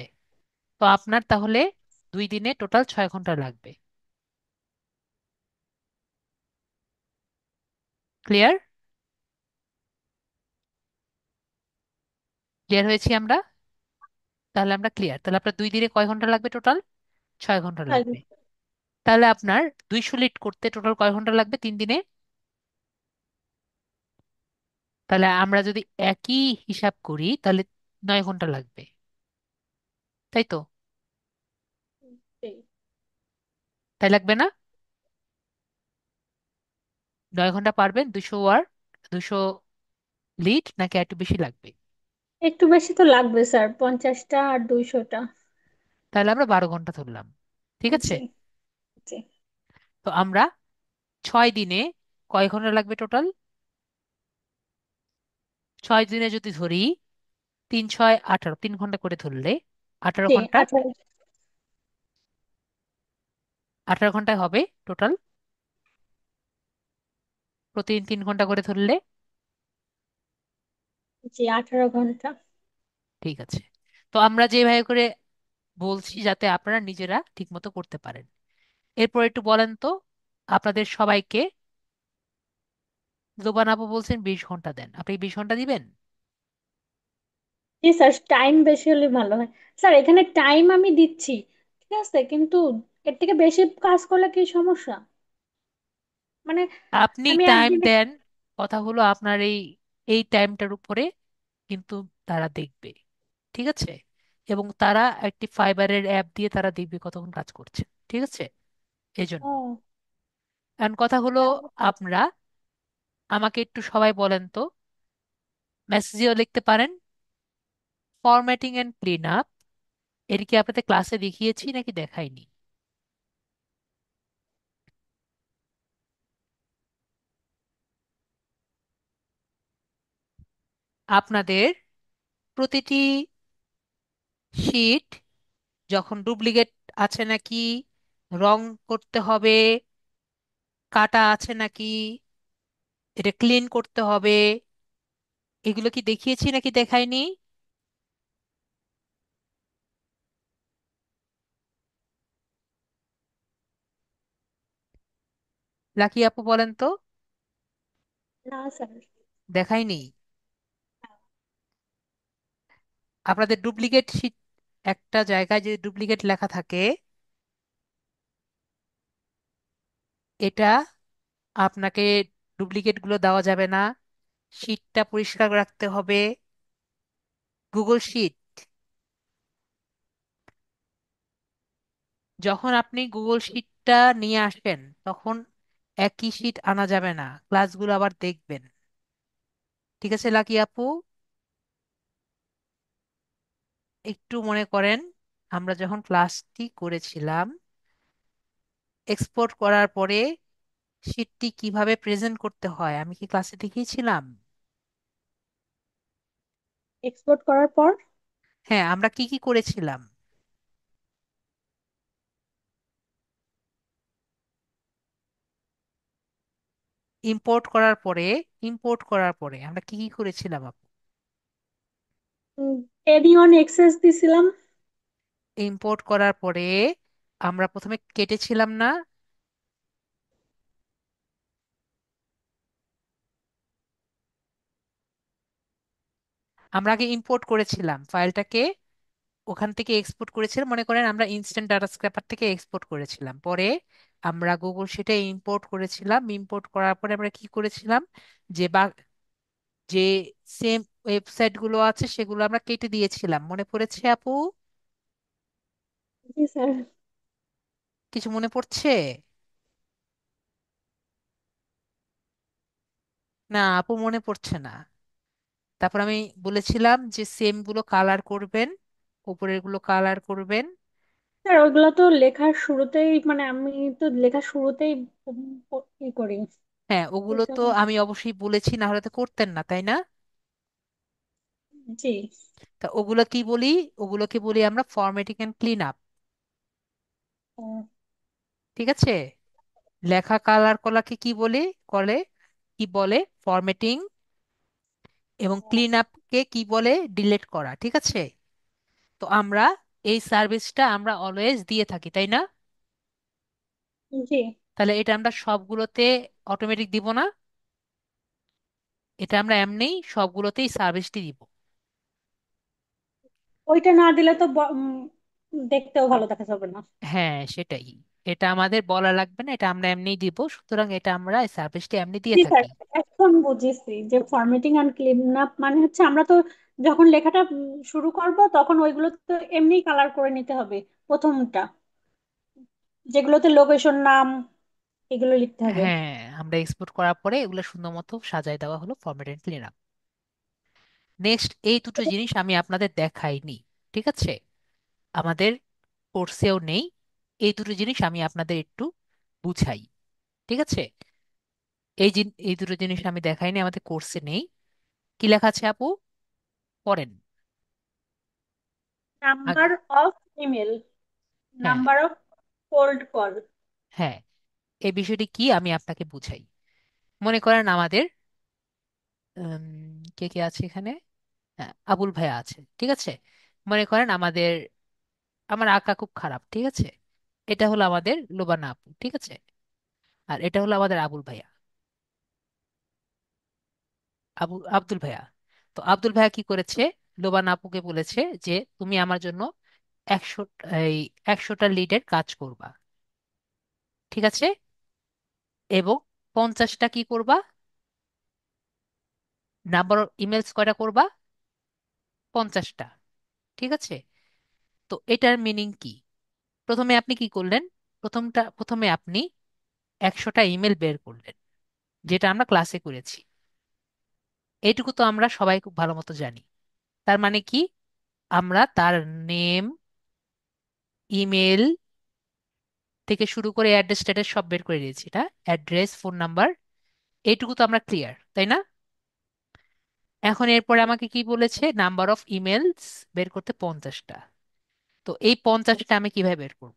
S1: তো আপনার তাহলে 2 দিনে টোটাল 6 ঘন্টা লাগবে। ক্লিয়ার? ক্লিয়ার হয়েছি আমরা? তাহলে আমরা ক্লিয়ার। তাহলে আপনার 2 দিনে কয় ঘন্টা লাগবে টোটাল? 6 ঘন্টা লাগবে। তাহলে আপনার 200 লিট করতে টোটাল কয় ঘন্টা লাগবে 3 দিনে? তাহলে আমরা যদি একই হিসাব করি তাহলে 9 ঘন্টা লাগবে, তাই তো?
S2: জি।
S1: তাই লাগবে না? 9 ঘন্টা পারবেন 200 ওয়াট, 200 লিট, নাকি একটু বেশি লাগবে?
S2: একটু বেশি তো লাগবে স্যার, 50টা আর 200টা।
S1: তাহলে আমরা 12 ঘন্টা ধরলাম, ঠিক আছে?
S2: জি। জি।
S1: তো আমরা 6 দিনে কয় ঘন্টা লাগবে টোটাল? 6 দিনে যদি ধরি, 3 6 18, 3 ঘন্টা করে ধরলে আঠারো
S2: জি।
S1: ঘন্টা
S2: 18।
S1: 18 ঘন্টায় হবে টোটাল, প্রতিদিন 3 ঘন্টা করে ধরলে।
S2: জি, 18 ঘন্টা।
S1: ঠিক আছে। তো আমরা যেভাবে করে বলছি যাতে আপনারা নিজেরা ঠিকমতো করতে পারেন। এরপর একটু বলেন তো, আপনাদের সবাইকে জোবান আপু বলছেন 20 ঘন্টা দেন, আপনি 20 ঘন্টা দিবেন?
S2: জি স্যার, টাইম বেশি হলে ভালো হয়। স্যার এখানে টাইম আমি দিচ্ছি, ঠিক আছে, কিন্তু এর থেকে বেশি কাজ করলে কি সমস্যা? মানে
S1: আপনি
S2: আমি
S1: টাইম
S2: একদিনে।
S1: দেন, কথা হলো আপনার এই এই টাইমটার উপরে কিন্তু তারা দেখবে, ঠিক আছে? এবং তারা একটি ফাইবারের অ্যাপ দিয়ে তারা দেখবে কতক্ষণ কাজ করছে, ঠিক আছে? এজন্য
S2: ও।
S1: এখন কথা হলো, আপনারা আমাকে একটু সবাই বলেন তো, মেসেজেও লিখতে পারেন, ফরম্যাটিং এন্ড ক্লিন আপ এর কি আপনাদের ক্লাসে দেখিয়েছি নাকি দেখাইনি? আপনাদের প্রতিটি শিট যখন ডুপ্লিকেট আছে নাকি, রং করতে হবে, কাটা আছে নাকি, এটা ক্লিন করতে হবে, এগুলো কি দেখিয়েছি নাকি দেখাইনি? লাকি আপু বলেন তো।
S2: না স্যার।
S1: দেখাইনি? আপনাদের ডুপ্লিকেট শিট, একটা জায়গায় যদি ডুপ্লিকেট লেখা থাকে, এটা আপনাকে ডুপ্লিকেট গুলো দেওয়া যাবে না, শিটটা পরিষ্কার রাখতে হবে। গুগল শিট, যখন আপনি গুগল শিটটা নিয়ে আসবেন তখন একই শিট আনা যাবে না, ক্লাসগুলো আবার দেখবেন। ঠিক আছে লাকি আপু? একটু মনে করেন, আমরা যখন ক্লাসটি করেছিলাম, এক্সপোর্ট করার পরে শিটটি কিভাবে প্রেজেন্ট করতে হয় আমি কি ক্লাসে দেখিয়েছিলাম?
S2: এক্সপোর্ট করার পর
S1: হ্যাঁ, আমরা কি কি করেছিলাম। ইম্পোর্ট করার পরে আমরা কি কি করেছিলাম আপু?
S2: এনি অন এক্সেস দিছিলাম।
S1: ইম্পোর্ট করার পরে আমরা প্রথমে কেটেছিলাম না? আমরা আগে ইম্পোর্ট করেছিলাম ফাইলটাকে, ওখান থেকে এক্সপোর্ট করেছিলাম, মনে করেন আমরা ইনস্ট্যান্ট ডাটা স্ক্র্যাপার থেকে এক্সপোর্ট করেছিলাম, পরে আমরা গুগল শিটে ইম্পোর্ট করেছিলাম। ইম্পোর্ট করার পরে আমরা কি করেছিলাম, যে যে সেম ওয়েবসাইট গুলো আছে সেগুলো আমরা কেটে দিয়েছিলাম, মনে পড়েছে আপু?
S2: জি স্যার।
S1: কিছু মনে পড়ছে? না আপু, মনে পড়ছে না। তারপর আমি বলেছিলাম যে সেম গুলো কালার করবেন, উপরের গুলো কালার করবেন।
S2: স্যার ওইগুলো তো লেখার শুরুতেই, মানে আমি তো লেখার শুরুতেই ই করি।
S1: হ্যাঁ, ওগুলো তো
S2: এসব-
S1: আমি অবশ্যই বলেছি, না হলে তো করতেন না, তাই না?
S2: জি।
S1: তা ওগুলো কি বলি? ওগুলোকে বলি আমরা ফরম্যাটিং এন্ড ক্লিন আপ।
S2: আহ,
S1: ঠিক আছে? লেখা কালার কলাকে কি বলে, কলে কি বলে, ফরম্যাটিং। এবং ক্লিন আপকে কি বলে, ডিলিট করা। ঠিক আছে? তো আমরা এই সার্ভিসটা আমরা অলওয়েজ দিয়ে থাকি, তাই না?
S2: জি।
S1: তাহলে এটা আমরা সবগুলোতে অটোমেটিক দিব না, এটা আমরা এমনিই সবগুলোতেই সার্ভিসটি দিব।
S2: ওইটা না দিলে তো দেখতেও ভালো দেখা যাবে না।
S1: হ্যাঁ সেটাই, এটা আমাদের বলা লাগবে না, এটা আমরা এমনিই দিব, সুতরাং এটা আমরা এই সার্ভিসটি এমনি দিয়ে
S2: জি স্যার।
S1: থাকি।
S2: এখন বুঝেছি যে ফরম্যাটিং এন্ড ক্লিন আপ মানে হচ্ছে আমরা তো যখন লেখাটা শুরু করব তখন ওইগুলো তো এমনি কালার করে নিতে হবে, প্রথমটা যেগুলোতে লোকেশন নাম এগুলো লিখতে হবে।
S1: হ্যাঁ, আমরা এক্সপোর্ট করার পরে এগুলো সুন্দর মতো সাজায় দেওয়া হলো, format and clean up. Next, এই দুটো জিনিস আমি আপনাদের দেখাইনি, ঠিক আছে? আমাদের কোর্সেও নেই, এই দুটো জিনিস আমি আপনাদের একটু বুঝাই। ঠিক আছে? এই দুটো জিনিস আমি দেখাইনি, আমাদের কোর্সে নেই। কি লেখা আছে আপু? পড়েন।
S2: নাম্বার
S1: আগে,
S2: অফ ইমেল,
S1: হ্যাঁ,
S2: নাম্বার অফ কোল্ড কল।
S1: হ্যাঁ, এই বিষয়টি কি আমি আপনাকে বুঝাই। মনে করেন আমাদের উম, কে কে আছে এখানে, হ্যাঁ, আবুল ভাইয়া আছে, ঠিক আছে? মনে করেন আমার আঁকা খুব খারাপ, ঠিক আছে? এটা হলো আমাদের লোবানা আপু, ঠিক আছে? আর এটা হলো আমাদের আবুল ভাইয়া, আব্দুল ভাইয়া। তো আব্দুল ভাইয়া কি করেছে, লোবানা আপুকে বলেছে যে তুমি আমার জন্য 100, এই 100টা লিডের কাজ করবা, ঠিক আছে? এবং 50টা কি করবা, নাম্বার অফ ইমেলস কয়টা করবা, 50টা। ঠিক আছে? তো এটার মিনিং কি? প্রথমে আপনি কি করলেন, প্রথমে আপনি 100টা ইমেল বের করলেন, যেটা আমরা ক্লাসে করেছি। এইটুকু তো আমরা সবাই খুব ভালো মতো জানি। তার মানে কি, আমরা তার নেম, ইমেল থেকে শুরু করে অ্যাড্রেস ট্যাড্রেস সব বের করে দিয়েছি, না? অ্যাড্রেস, ফোন নাম্বার, এইটুকু তো আমরা ক্লিয়ার, তাই না? এখন এরপরে আমাকে কি বলেছে, নাম্বার অফ ইমেলস বের করতে 50টা। তো এই 50টা আমি কিভাবে বের করব?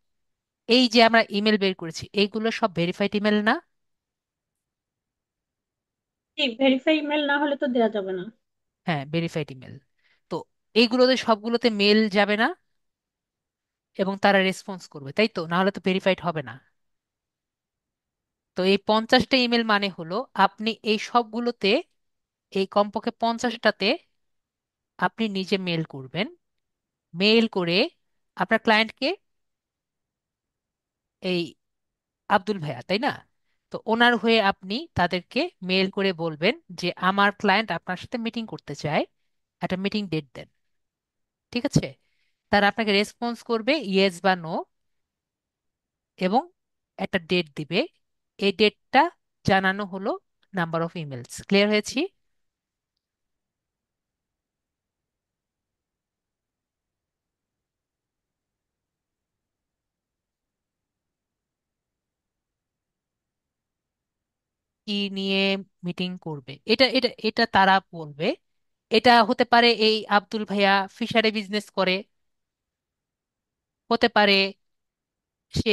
S1: এই যে আমরা ইমেল বের করেছি এইগুলো সব ভেরিফাইড ইমেল না?
S2: জি, ভেরিফাই ইমেল না হলে তো দেওয়া যাবে না।
S1: হ্যাঁ, ভেরিফাইড ইমেল। তো এইগুলোতে সবগুলোতে মেল যাবে না, এবং তারা রেসপন্স করবে, তাই তো? না হলে তো ভেরিফাইড হবে না। তো তো এই 50টা ইমেল মানে হলো আপনি এই সবগুলোতে, এই কমপক্ষে 50টাতে আপনি নিজে মেল করবেন। মেল করে আপনার ক্লায়েন্টকে, এই আব্দুল ভাইয়া তাই না, তো ওনার হয়ে আপনি তাদেরকে মেল করে বলবেন যে আমার ক্লায়েন্ট আপনার সাথে মিটিং করতে চায়, একটা মিটিং ডেট দেন। ঠিক আছে? তারা আপনাকে রেসপন্স করবে ইয়েস বা নো, এবং একটা ডেট দিবে। এই ডেটটা জানানো হলো নাম্বার অফ ইমেলস। ক্লিয়ার হয়েছি? কি নিয়ে মিটিং করবে, এটা এটা এটা তারা বলবে। এটা হতে পারে এই আব্দুল ভাইয়া ফিশারি বিজনেস করে, হতে পারে সে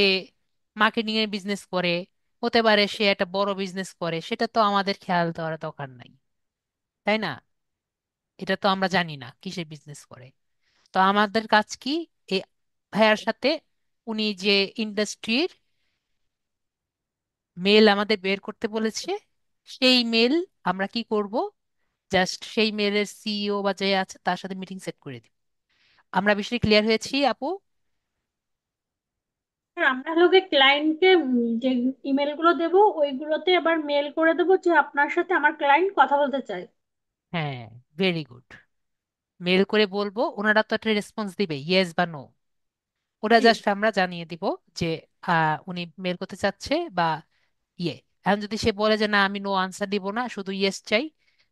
S1: মার্কেটিং এর বিজনেস করে, হতে পারে সে একটা বড় বিজনেস করে, সেটা তো আমাদের খেয়াল দেওয়ার দরকার নাই, তাই না? এটা তো আমরা জানি না কিসের বিজনেস করে। তো আমাদের কাজ কি, এই ভাইয়ার সাথে উনি যে ইন্ডাস্ট্রির মেল আমাদের বের করতে বলেছে, সেই মেল আমরা কি করব, জাস্ট সেই মেলের সিইও বা যে আছে তার সাথে মিটিং সেট করে দিব। আমরা বিষয়টি ক্লিয়ার হয়েছি আপু?
S2: আর আমরা লোকে ক্লায়েন্টকে যে ইমেল গুলো দেবো ওইগুলোতে আবার মেল করে দেবো যে আপনার সাথে আমার ক্লায়েন্ট কথা বলতে চায়।
S1: হ্যাঁ, ভেরি গুড। মেল করে বলবো, ওনারা তো একটা রেসপন্স দিবে ইয়েস বা নো, ওটা
S2: জি।
S1: জাস্ট আমরা জানিয়ে দিব যে উনি মেল করতে চাচ্ছে বা ইয়ে। এখন যদি সে বলে যে না আমি নো আনসার দিব না, শুধু ইয়েস চাই,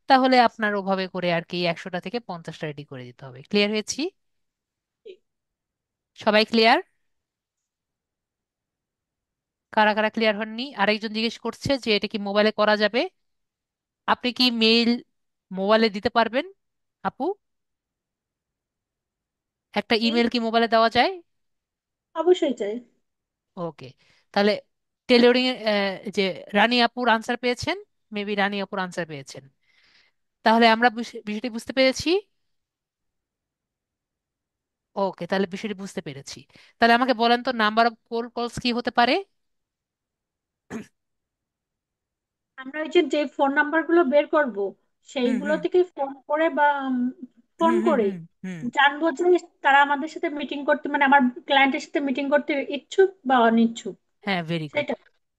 S1: তাহলে আপনার ওভাবে করে আর কি 100টা থেকে 50টা রেডি করে দিতে হবে। ক্লিয়ার হয়েছি?
S2: জি।
S1: সবাই ক্লিয়ার? কারা কারা ক্লিয়ার হননি? আরেকজন জিজ্ঞেস করছে যে এটা কি মোবাইলে করা যাবে। আপনি কি মেইল মোবাইলে দিতে পারবেন আপু? একটা
S2: জি,
S1: ইমেল কি মোবাইলে দেওয়া যায়?
S2: অবশ্যই চাই।
S1: ওকে, তাহলে টেলরিং এর যে রানী আপুর আনসার পেয়েছেন, মেবি রানী আপুর আনসার পেয়েছেন, তাহলে আমরা বিষয়টি বুঝতে পেরেছি। ওকে, তাহলে বিষয়টি বুঝতে পেরেছি। তাহলে আমাকে বলেন তো নাম্বার অফ কলস কি হতে পারে?
S2: আমরা ওই যে যে ফোন নাম্বার গুলো বের করব
S1: হুম
S2: সেইগুলো
S1: হুম
S2: থেকে ফোন করে বা ফোন
S1: হুম হুম
S2: করে
S1: হুম হুম।
S2: জানবো যে তারা আমাদের সাথে মিটিং করতে মানে আমার ক্লায়েন্টের সাথে মিটিং করতে ইচ্ছুক বা অনিচ্ছুক।
S1: হ্যাঁ, ভেরি গুড।
S2: সেটা।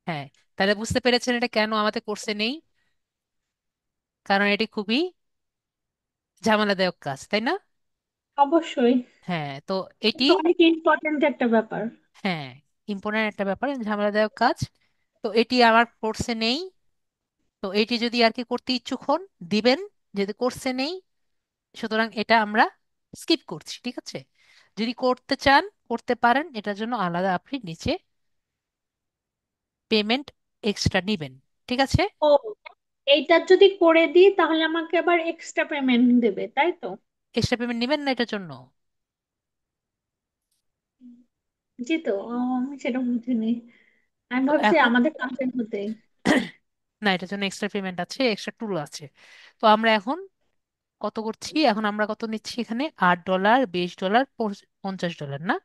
S1: হ্যাঁ, তাহলে বুঝতে পেরেছেন এটা কেন আমাদের কোর্সে নেই, কারণ এটি খুবই ঝামেলাদায়ক কাজ, তাই না?
S2: অবশ্যই।
S1: হ্যাঁ, তো এটি,
S2: কিন্তু অনেক ইম্পর্ট্যান্ট একটা ব্যাপার।
S1: হ্যাঁ, ইম্পর্টেন্ট একটা ব্যাপার, ঝামেলাদায়ক কাজ। তো এটি আমার কোর্সে নেই। তো এটি যদি আর কি করতে ইচ্ছুক হন, দিবেন। যদি কোর্সে নেই, সুতরাং এটা আমরা স্কিপ করছি, ঠিক আছে? যদি করতে চান করতে পারেন, এটার জন্য আলাদা আপনি নিচে পেমেন্ট এক্সট্রা নিবেন। ঠিক আছে?
S2: ও, এইটা যদি করে দিই তাহলে আমাকে আবার এক্সট্রা পেমেন্ট দেবে তাই তো?
S1: এক্সট্রা পেমেন্ট নিবেন না এটার জন্য?
S2: জি তো, আমি সেটা বুঝিনি। আমি
S1: তো
S2: ভাবছি
S1: এখন
S2: আমাদের কাজের মধ্যে।
S1: না, এটার জন্য এক্সট্রা পেমেন্ট আছে, এক্সট্রা টুল আছে। তো আমরা এখন কত করছি, এখন আমরা কত নিচ্ছি এখানে, $8, $20, $50 না?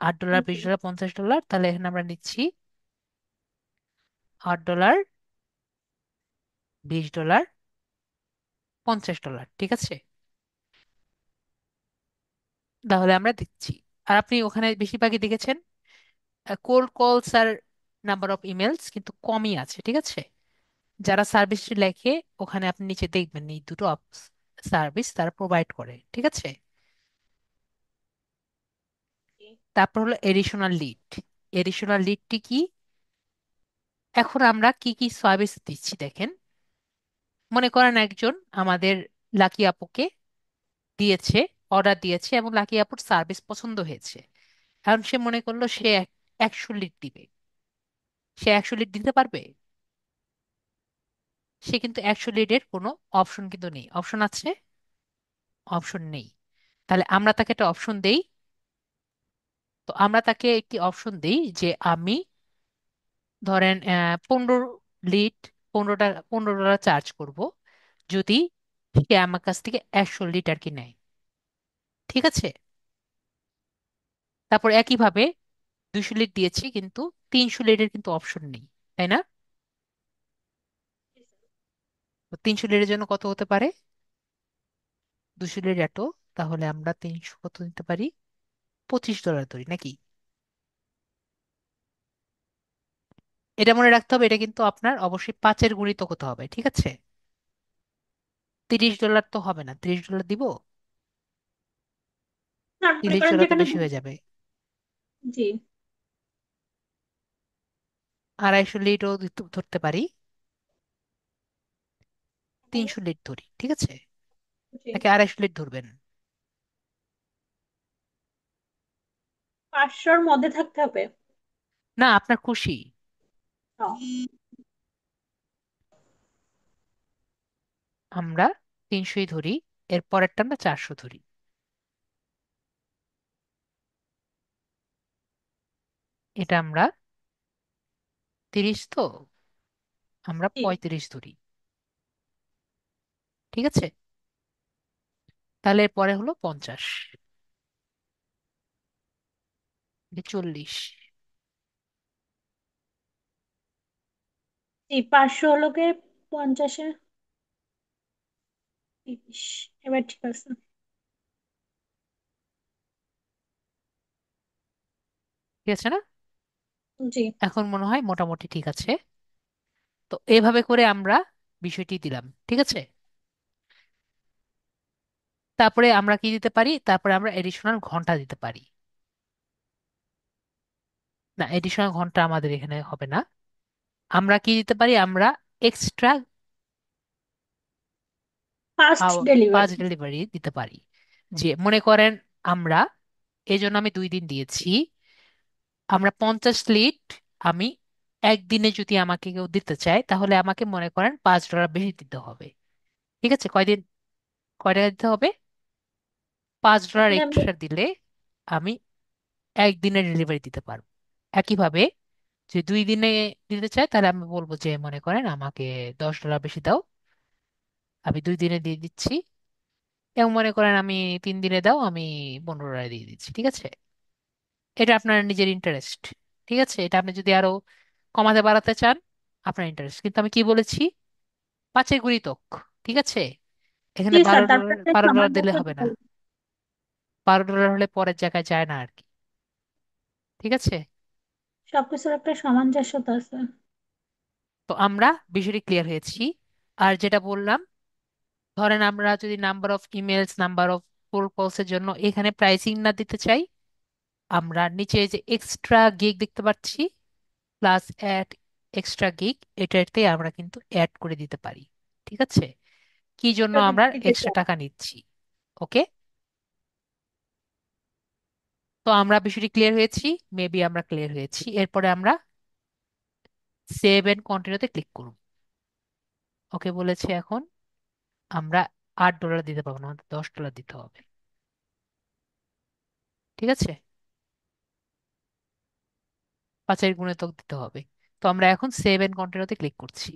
S1: $8,
S2: জি।
S1: $20, $50, তাহলে এখানে আমরা নিচ্ছি $8, $20, $50। ঠিক আছে? তাহলে আমরা দিচ্ছি। আর আপনি ওখানে বেশিরভাগই দেখেছেন কোল্ড কলস আর নাম্বার অফ ইমেলস কিন্তু কমই আছে। ঠিক আছে? যারা সার্ভিস লেখে ওখানে আপনি নিচে দেখবেন এই দুটো সার্ভিস তারা প্রোভাইড করে। ঠিক আছে? তারপর হলো এডিশনাল লিড। এডিশনাল লিডটি কি? এখন আমরা কি কি সার্ভিস দিচ্ছি দেখেন। মনে করেন একজন আমাদের লাকি আপুকে দিয়েছে, অর্ডার দিয়েছে, এবং লাকি আপুর সার্ভিস পছন্দ হয়েছে। এখন সে মনে করলো সে 100 লিড দিবে। সে 100 লিড দিতে পারবে? সে কিন্তু 100 লিডের কোনো অপশন কিন্তু নেই। অপশন আছে? অপশন নেই। তাহলে আমরা তাকে একটা অপশন দেই। তো আমরা তাকে একটি অপশন দেই যে আমি ধরেন 15 লিড, $15 চার্জ করব যদি সে আমার কাছ থেকে 100 লিড আর কি নেয়। ঠিক আছে? তারপর একইভাবে 200 লিড দিয়েছি কিন্তু 300 লিডের কিন্তু অপশন নেই, তাই না? তো 300 লিটারের জন্য কত হতে পারে? 200 লিটার এটো, তাহলে আমরা 300 কত নিতে পারি, $25 ধরি নাকি? এটা মনে রাখতে হবে, এটা কিন্তু আপনার অবশ্যই 5-এর গুণিতক হতে হবে, ঠিক আছে? $30 তো হবে না, $30 দিব?
S2: আর মনে
S1: তিরিশ
S2: করেন
S1: ডলার তো
S2: যেখানে
S1: বেশি হয়ে যাবে।
S2: জি
S1: 250 লিটারও ধরতে পারি, 300 লিটার ধরি, ঠিক আছে?
S2: জি
S1: নাকি 250 লিটার ধরবেন?
S2: 500-র মধ্যে থাকতে হবে।
S1: না, আপনার খুশি।
S2: ও,
S1: আমরা 300ই ধরি, এর পরেরটা আমরা 400 ধরি। এটা আমরা 30 তো, আমরা
S2: জি
S1: 35 ধরি, ঠিক আছে? তাহলে এর পরে হলো 50, এটা 40।
S2: জি 500 হলো কে 50-এ 30। এবার ঠিক আছে।
S1: ঠিক আছে না?
S2: জি
S1: এখন মনে হয় মোটামুটি ঠিক আছে। তো এভাবে করে আমরা বিষয়টি দিলাম, ঠিক আছে? তারপরে আমরা কি দিতে পারি, তারপরে আমরা এডিশনাল ঘন্টা দিতে পারি। না, এডিশনাল ঘন্টা আমাদের এখানে হবে না। আমরা কি দিতে পারি, আমরা এক্সট্রা
S2: ফার্স্ট
S1: পাঁচ
S2: ডেলিভারি।
S1: ডেলিভারি দিতে পারি। যে মনে করেন আমরা, এই জন্য আমি 2 দিন দিয়েছি, আমরা 50 লিট, আমি একদিনে যদি আমাকে কেউ দিতে চায় তাহলে আমাকে মনে করেন $5 বেশি দিতে হবে। ঠিক আছে? কয়দিন, কয় টাকা দিতে হবে? $5
S2: তাহলে আমি
S1: এক্সট্রা দিলে আমি একদিনের ডেলিভারি দিতে পারবো। একইভাবে যে 2 দিনে দিতে চায় তাহলে আমি বলবো যে মনে করেন আমাকে $10 বেশি দাও, আমি 2 দিনে দিয়ে দিচ্ছি। এবং মনে করেন আমি 3 দিনে দাও, আমি $15 দিয়ে দিচ্ছি, ঠিক আছে? এটা আপনার নিজের ইন্টারেস্ট, ঠিক আছে? এটা আপনি যদি আরো কমাতে বাড়াতে চান, আপনার ইন্টারেস্ট। কিন্তু আমি কি বলেছি, 5-এর গুণিতক, ঠিক আছে?
S2: জি
S1: এখানে
S2: স্যার,
S1: বারো
S2: তারপর
S1: ডলার
S2: একটা
S1: বারো ডলার দিলে
S2: সামঞ্জস্য
S1: হবে না।
S2: দিতে হবে।
S1: $12 হলে পরের জায়গায় যায় না আর কি, ঠিক আছে?
S2: সবকিছুর একটা সামঞ্জস্যতা আছে।
S1: তো আমরা বিষয়টি ক্লিয়ার হয়েছি। আর যেটা বললাম, ধরেন আমরা যদি number of emails, number of phone কলসের জন্য এখানে প্রাইসিং না দিতে চাই, আমরা নিচে যে এক্সট্রা গিগ দেখতে পাচ্ছি, প্লাস অ্যাড এক্সট্রা গিগ, এটাতে আমরা কিন্তু অ্যাড করে দিতে পারি, ঠিক আছে? কি জন্য
S2: এটা
S1: আমরা
S2: দিতে
S1: এক্সট্রা
S2: চাই।
S1: টাকা নিচ্ছি। ওকে, তো আমরা বিষয়টি ক্লিয়ার হয়েছি, মেবি আমরা ক্লিয়ার হয়েছি। এরপরে আমরা সেভ এন্ড কন্টিনিউতে ক্লিক করব। ওকে বলেছে। এখন আমরা $8 দিতে পারবো না, আমাদের $10 দিতে হবে, ঠিক আছে? 5-এর গুণিতক দিতে হবে। তো আমরা এখন সেভ এন্ড কন্টিনিউতে ক্লিক করছি।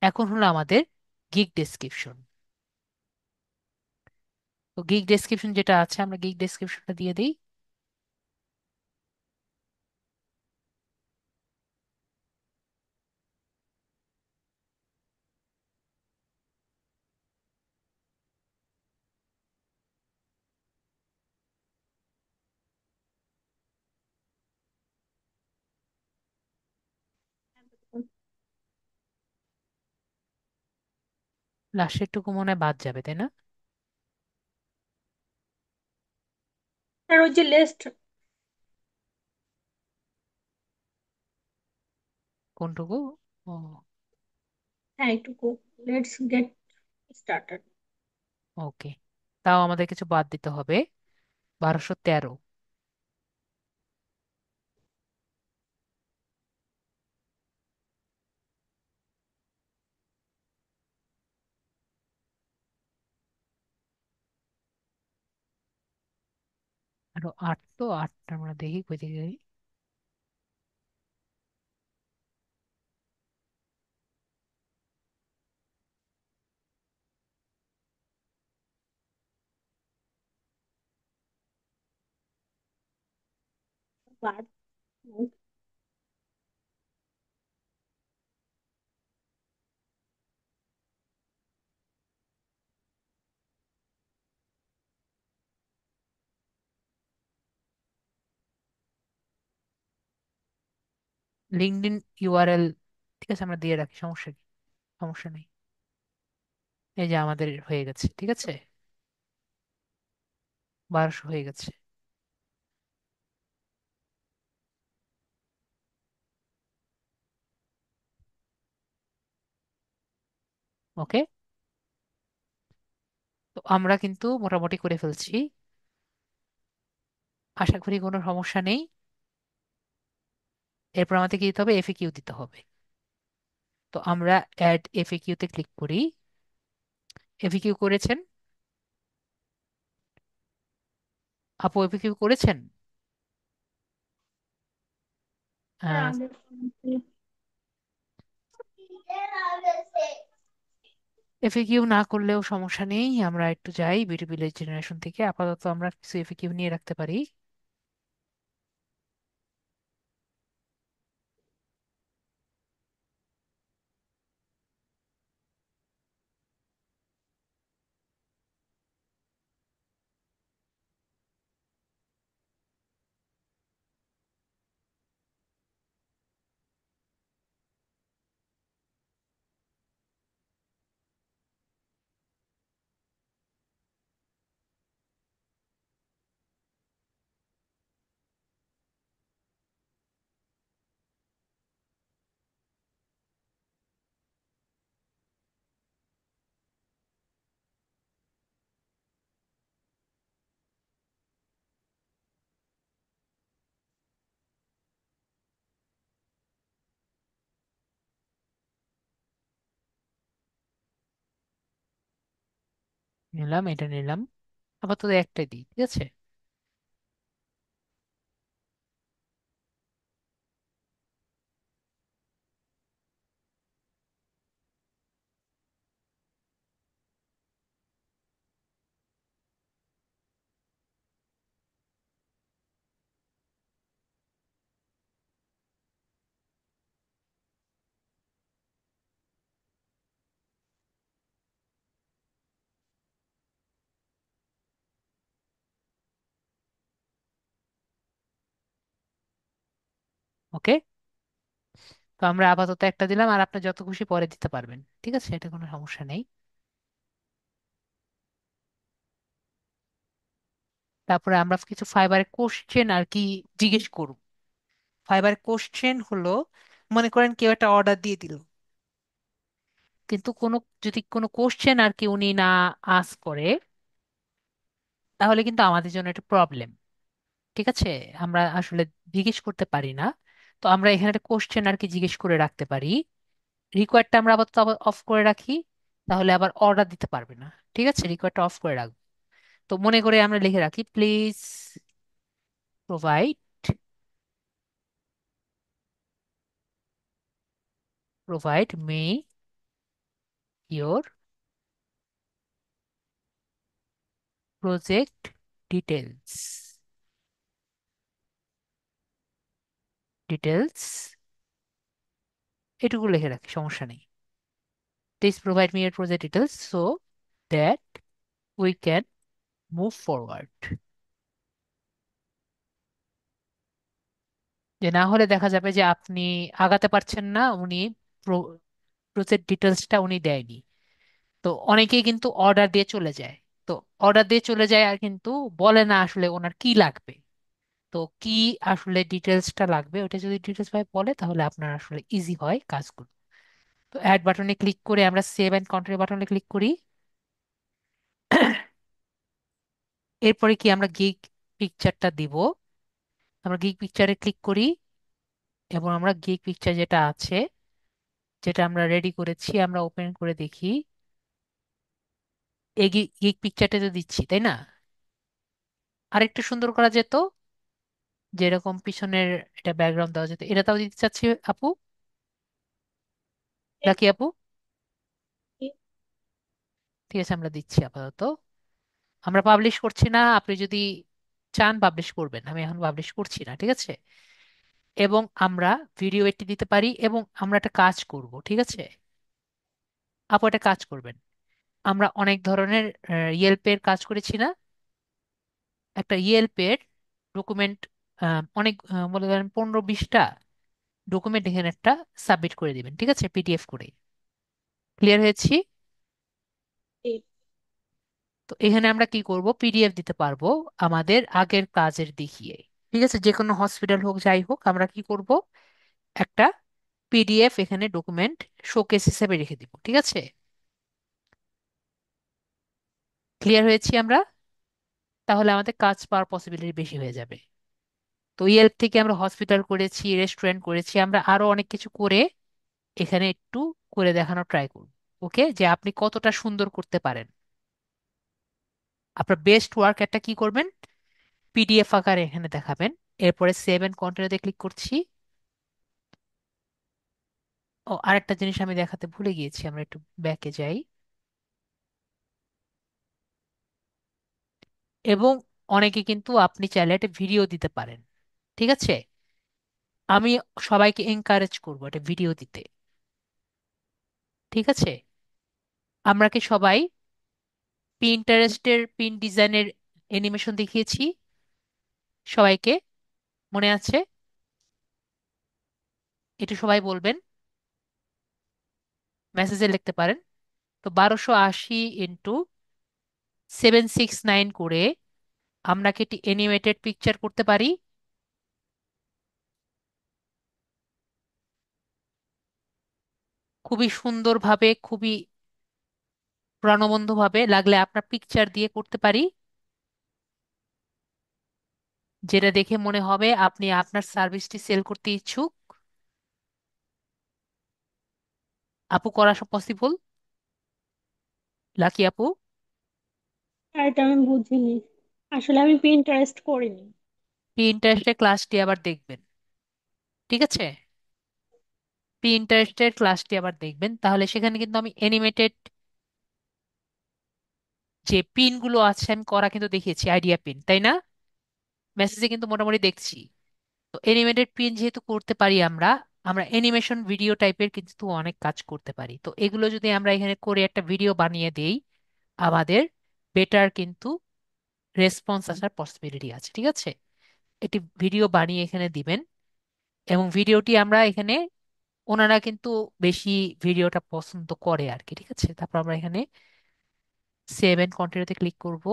S1: এখন হলো আমাদের গিগ ডেসক্রিপশন। তো গিগ ডেসক্রিপশন যেটা আছে, আমরা গিগ ডেসক্রিপশনটা দিয়ে দিই। লাস্টেরটুকু মনে হয় বাদ যাবে, তাই না?
S2: আর ওই যে লিস্ট,
S1: কোনটুকু? ও,
S2: হ্যাঁ একটু লেটস গেট স্টার্টেড।
S1: ওকে। তাও আমাদের কিছু বাদ দিতে হবে, 1213। আরো 8, তো 8টা আমরা দেখি কই দিকে যাই।
S2: পার।
S1: লিঙ্কডইন ইউআরএল, ঠিক আছে আমরা দিয়ে রাখি, সমস্যা কি? সমস্যা নেই। এই যে আমাদের হয়ে গেছে, ঠিক আছে, 1200 হয়ে গেছে। ওকে, তো আমরা কিন্তু মোটামুটি করে ফেলছি, আশা করি কোনো সমস্যা নেই। এরপর আমাদের কি দিতে হবে? এফএকিউ দিতে হবে। তো আমরা অ্যাড এফএকিউ তে ক্লিক করি। এফএকিউ করেছেন আপু? এফএকিউ করেছেন?
S2: আগে
S1: এফএকিউ না করলেও সমস্যা নেই, আমরা একটু যাই বিউটি ভিলেজ জেনারেশন থেকে, আপাতত আমরা কিছু এফএকিউ নিয়ে রাখতে পারি। নিলাম, এটা নিলাম, আপাতত একটাই দিই, ঠিক আছে। ওকে, তো আমরা আপাতত একটা দিলাম, আর আপনি যত খুশি পরে দিতে পারবেন, ঠিক আছে, এটা কোনো সমস্যা নেই। তারপরে আমরা কিছু ফাইবারের কোশ্চেন আর কি জিজ্ঞেস করব। ফাইবারের কোশ্চেন হলো, মনে করেন কেউ একটা অর্ডার দিয়ে দিল, কিন্তু যদি কোনো কোশ্চেন আর কি উনি না আস্ক করে, তাহলে কিন্তু আমাদের জন্য একটা প্রবলেম, ঠিক আছে। আমরা আসলে জিজ্ঞেস করতে পারি না। তো আমরা এখানে একটা কোশ্চেন আর কি জিজ্ঞেস করে রাখতে পারি। রিকোয়ারটা আমরা আপাতত অফ করে রাখি, তাহলে আবার অর্ডার দিতে পারবে না, ঠিক আছে, রিকোয়ারটা অফ করে রাখবো। তো মনে করে আমরা লিখে রাখি, please provide provide me your project details, details এটুকু লিখে রাখি, সমস্যা নেই। Please provide me your project details so that we can move forward. যে না হলে দেখা যাবে যে আপনি আগাতে পারছেন না, উনি প্রজেক্ট ডিটেলসটা উনি দেয়নি। তো অনেকেই কিন্তু অর্ডার দিয়ে চলে যায়। তো অর্ডার দিয়ে চলে যায় আর কিন্তু বলে না আসলে ওনার কি লাগবে। তো কি আসলে ডিটেলসটা লাগবে, ওটা যদি ডিটেলস ভাই বলে, তাহলে আপনার আসলে ইজি হয় কাজগুলো। তো অ্যাড বাটনে ক্লিক করে আমরা সেভ অ্যান্ড কন্টিনিউ বাটনে ক্লিক করি। এরপরে কি আমরা গিগ পিকচারটা দিব, আমরা গিগ পিকচারে ক্লিক করি, এবং আমরা গিগ পিকচার যেটা আছে, যেটা আমরা রেডি করেছি, আমরা ওপেন করে দেখি। এই গিগ পিকচারটা তো দিচ্ছি, তাই না? আরেকটু সুন্দর করা যেত, যেরকম পিছনের এটা ব্যাকগ্রাউন্ড দেওয়া যেত, এটা তাও দিতে চাচ্ছি আপু, নাকি আপু? ঠিক আছে, আমরা দিচ্ছি আপাতত। আমরা পাবলিশ করছি না, আপনি যদি চান পাবলিশ করবেন, আমি এখন পাবলিশ করছি না, ঠিক আছে। এবং আমরা ভিডিও এটি দিতে পারি, এবং আমরা একটা কাজ করব, ঠিক আছে। আপু একটা কাজ করবেন, আমরা অনেক ধরনের ইয়েলপের কাজ করেছি না, একটা ইয়েলপের ডকুমেন্ট, অনেক মনে করেন 15-20টা ডকুমেন্ট এখানে একটা সাবমিট করে দিবেন, ঠিক আছে, পিডিএফ করে। ক্লিয়ার হয়েছি?
S2: এই
S1: তো এখানে আমরা কি করব, পিডিএফ দিতে পারবো আমাদের আগের কাজের দেখিয়ে, ঠিক আছে। যে কোনো হসপিটাল হোক যাই হোক, আমরা কি করব, একটা পিডিএফ এখানে ডকুমেন্ট শোকেস হিসেবে রেখে দিব, ঠিক আছে। ক্লিয়ার হয়েছি আমরা? তাহলে আমাদের কাজ পাওয়ার পসিবিলিটি বেশি হয়ে যাবে। তো ইয়েলপ থেকে আমরা হসপিটাল করেছি, রেস্টুরেন্ট করেছি, আমরা আরো অনেক কিছু করে এখানে একটু করে দেখানোর ট্রাই করব। ওকে, যে আপনি কতটা সুন্দর করতে পারেন। আপনার বেস্ট ওয়ার্ক একটা কি করবেন, পিডিএফ আকারে এখানে দেখাবেন। এরপরে সেভ এন্ড কন্টিনিউতে ক্লিক করছি। ও, আরেকটা জিনিস আমি দেখাতে ভুলে গিয়েছি, আমরা একটু ব্যাকে যাই। এবং অনেকে কিন্তু আপনি চাইলে একটা ভিডিও দিতে পারেন, ঠিক আছে। আমি সবাইকে এনকারেজ করবো একটা ভিডিও দিতে, ঠিক আছে। আমরা কি সবাই পিন্টারেস্টের পিন ডিজাইনের অ্যানিমেশন দেখিয়েছি সবাইকে, মনে আছে? এটা সবাই বলবেন, মেসেজে লিখতে পারেন। তো 1280 × 769 করে আমরা কি একটি অ্যানিমেটেড পিকচার করতে পারি? খুবই সুন্দরভাবে, খুবই প্রাণবন্তভাবে, লাগলে আপনার পিকচার দিয়ে করতে পারি, যেটা দেখে মনে হবে আপনি আপনার সার্ভিসটি সেল করতে ইচ্ছুক। আপু, করা সব পসিবল? লাকি আপু?
S2: আর এটা আমি বুঝিনি, আসলে আমি পিন্টারেস্ট করিনি।
S1: পিন্টারেস্টের ক্লাসটি আবার দেখবেন, ঠিক আছে। পিন্টারেস্টের ক্লাসটি আবার দেখবেন, তাহলে সেখানে কিন্তু আমি অ্যানিমেটেড যে পিনগুলো আছে আমি করা কিন্তু দেখিয়েছি, আইডিয়া পিন, তাই না? মেসেজে কিন্তু মোটামুটি দেখছি। তো অ্যানিমেটেড পিন যেহেতু করতে পারি আমরা, আমরা অ্যানিমেশন ভিডিও টাইপের কিন্তু অনেক কাজ করতে পারি। তো এগুলো যদি আমরা এখানে করে একটা ভিডিও বানিয়ে দেই, আমাদের বেটার কিন্তু রেসপন্স আসার পসিবিলিটি আছে, ঠিক আছে। একটি ভিডিও বানিয়ে এখানে দিবেন, এবং ভিডিওটি আমরা এখানে, ওনারা কিন্তু বেশি ভিডিওটা পছন্দ করে আর কি, ঠিক আছে। তারপর আমরা এখানে সেভ এন্ড কন্টিনিউতে ক্লিক করব।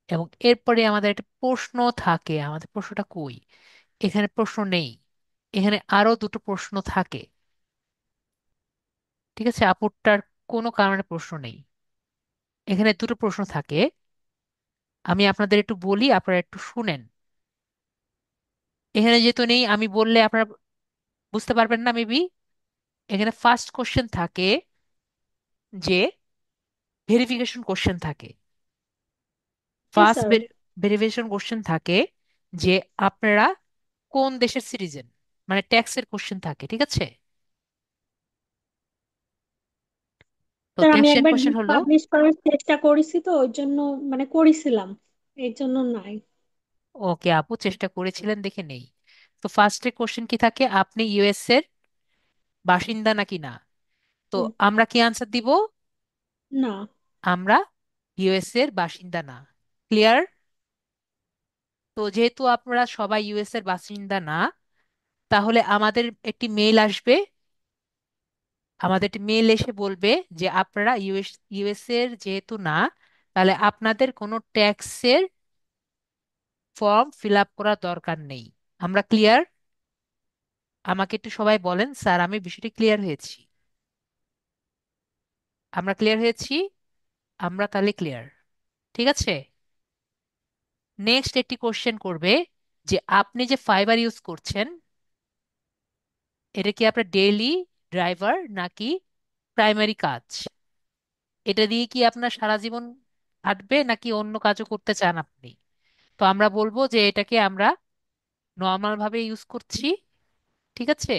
S1: এবং এরপরে আমাদের একটা প্রশ্ন থাকে, আমাদের প্রশ্নটা কই, এখানে প্রশ্ন নেই, এখানে আরো দুটো প্রশ্ন থাকে, ঠিক আছে। আপুরটার কোনো কারণে প্রশ্ন নেই, এখানে দুটো প্রশ্ন থাকে। আমি আপনাদের একটু বলি, আপনারা একটু শুনেন। এখানে যেহেতু নেই, আমি বললে আপনারা বুঝতে পারবেন না মেবি। এখানে ফার্স্ট কোশ্চেন থাকে যে ভেরিফিকেশন কোশ্চেন থাকে।
S2: হ্যাঁ
S1: ফার্স্ট
S2: স্যার।
S1: ভেরিফিকেশন কোশ্চেন থাকে যে আপনারা কোন দেশের সিটিজেন, মানে ট্যাক্সের কোশ্চেন থাকে, ঠিক আছে। তো
S2: স্যার আমি
S1: ট্যাক্সের
S2: একবার
S1: কোশ্চেন হলো,
S2: পাবলিশ করার চেষ্টা করেছি তো ওই জন্য, মানে করেছিলাম, এই জন্য নাই।
S1: ওকে আপু, চেষ্টা করেছিলেন দেখে নেই। তো ফার্স্টের কোশ্চেন কি থাকে, আপনি ইউএস এর বাসিন্দা নাকি না। তো
S2: হুম,
S1: আমরা কি আনসার দিব,
S2: না।
S1: আমরা ইউএস এর বাসিন্দা না। ক্লিয়ার? তো যেহেতু আপনারা সবাই ইউএস এর বাসিন্দা না, তাহলে আমাদের একটি মেইল আসবে, আমাদের একটি মেইল এসে বলবে যে আপনারা ইউএস এর যেহেতু না, তাহলে আপনাদের কোনো ট্যাক্সের ফর্ম ফিল আপ করার দরকার নেই। আমরা ক্লিয়ার? আমাকে একটু সবাই বলেন, স্যার আমি বিষয়টি ক্লিয়ার হয়েছি? আমরা ক্লিয়ার হয়েছি? আমরা তাহলে ক্লিয়ার, ঠিক আছে। নেক্সট একটি কোশ্চেন করবে যে আপনি যে ফাইবার ইউজ করছেন, এটা কি আপনার ডেইলি ড্রাইভার নাকি প্রাইমারি কাজ? এটা দিয়ে কি আপনার সারা জীবন কাটবে নাকি অন্য কাজও করতে চান আপনি? তো আমরা বলবো যে এটাকে আমরা নর্মাল ভাবে ইউজ করছি, ঠিক আছে।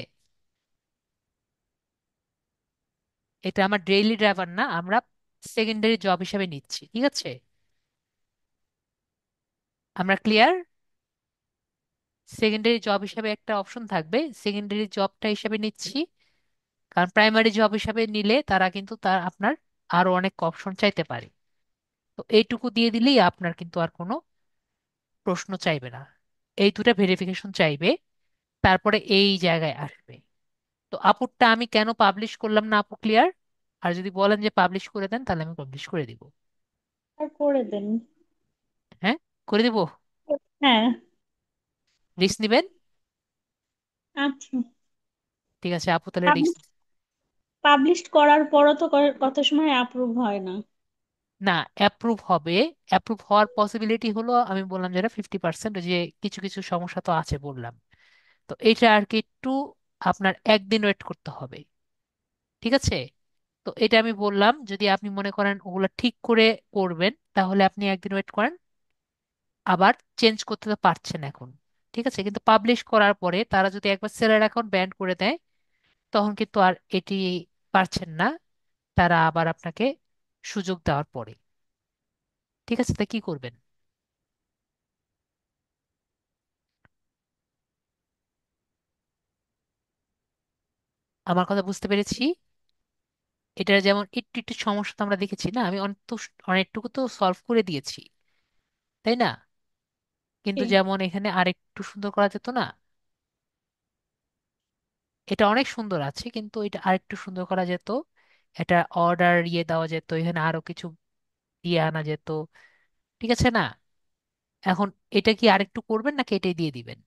S1: এটা আমার ডেইলি ড্রাইভার না, আমরা সেকেন্ডারি জব হিসাবে নিচ্ছি, ঠিক আছে। আমরা ক্লিয়ার? সেকেন্ডারি জব হিসাবে একটা অপশন থাকবে, সেকেন্ডারি জবটা হিসাবে নিচ্ছি, কারণ প্রাইমারি জব হিসাবে নিলে তারা কিন্তু তার আপনার আরো অনেক অপশন চাইতে পারে। তো এইটুকু দিয়ে দিলেই আপনার কিন্তু আর কোনো প্রশ্ন চাইবে না, এই দুটা ভেরিফিকেশন চাইবে, তারপরে এই জায়গায় আসবে। তো আপুরটা আমি কেন পাবলিশ করলাম না, আপু ক্লিয়ার? আর যদি বলেন যে পাবলিশ করে দেন তাহলে আমি পাবলিশ করে দিব।
S2: আর করে দেন।
S1: হ্যাঁ, করে দিব।
S2: হ্যাঁ।
S1: রিস্ক নিবেন?
S2: আচ্ছা।
S1: ঠিক আছে আপু, তাহলে রিস্ক।
S2: পাবলিশ করার পরও তো কত সময় অ্যাপ্রুভ হয় না।
S1: না, অ্যাপ্রুভ হবে। অ্যাপ্রুভ হওয়ার পসিবিলিটি হলো, আমি বললাম যেটা 50%, যে কিছু কিছু সমস্যা তো আছে বললাম। তো এটা আর কি একটু আপনার একদিন ওয়েট করতে হবে, ঠিক আছে? তো এটা আমি বললাম, যদি আপনি মনে করেন ওগুলো ঠিক করে করবেন তাহলে আপনি একদিন ওয়েট করেন। আবার চেঞ্জ করতে তো পারছেন এখন, ঠিক আছে? কিন্তু পাবলিশ করার পরে তারা যদি একবার সেলার অ্যাকাউন্ট ব্যান করে দেয় তখন কিন্তু আর এটি পারছেন না, তারা আবার আপনাকে সুযোগ দেওয়ার পরে। ঠিক আছে, তা কি করবেন? আমার কথা বুঝতে পেরেছি। এটার যেমন একটু একটু সমস্যা তো আমরা দেখেছি না, আমি অনেকটুকু তো সলভ করে দিয়েছি, তাই না? কিন্তু
S2: ঠিক।
S1: যেমন এখানে আরেকটু সুন্দর করা যেত না? এটা অনেক সুন্দর আছে কিন্তু এটা আরেকটু সুন্দর করা যেত। এটা অর্ডার ইয়ে দেওয়া যেত, এখানে আরো কিছু দিয়ে আনা যেত, ঠিক আছে না? এখন এটা কি আরেকটু করবেন নাকি এটাই দিয়ে দিবেন?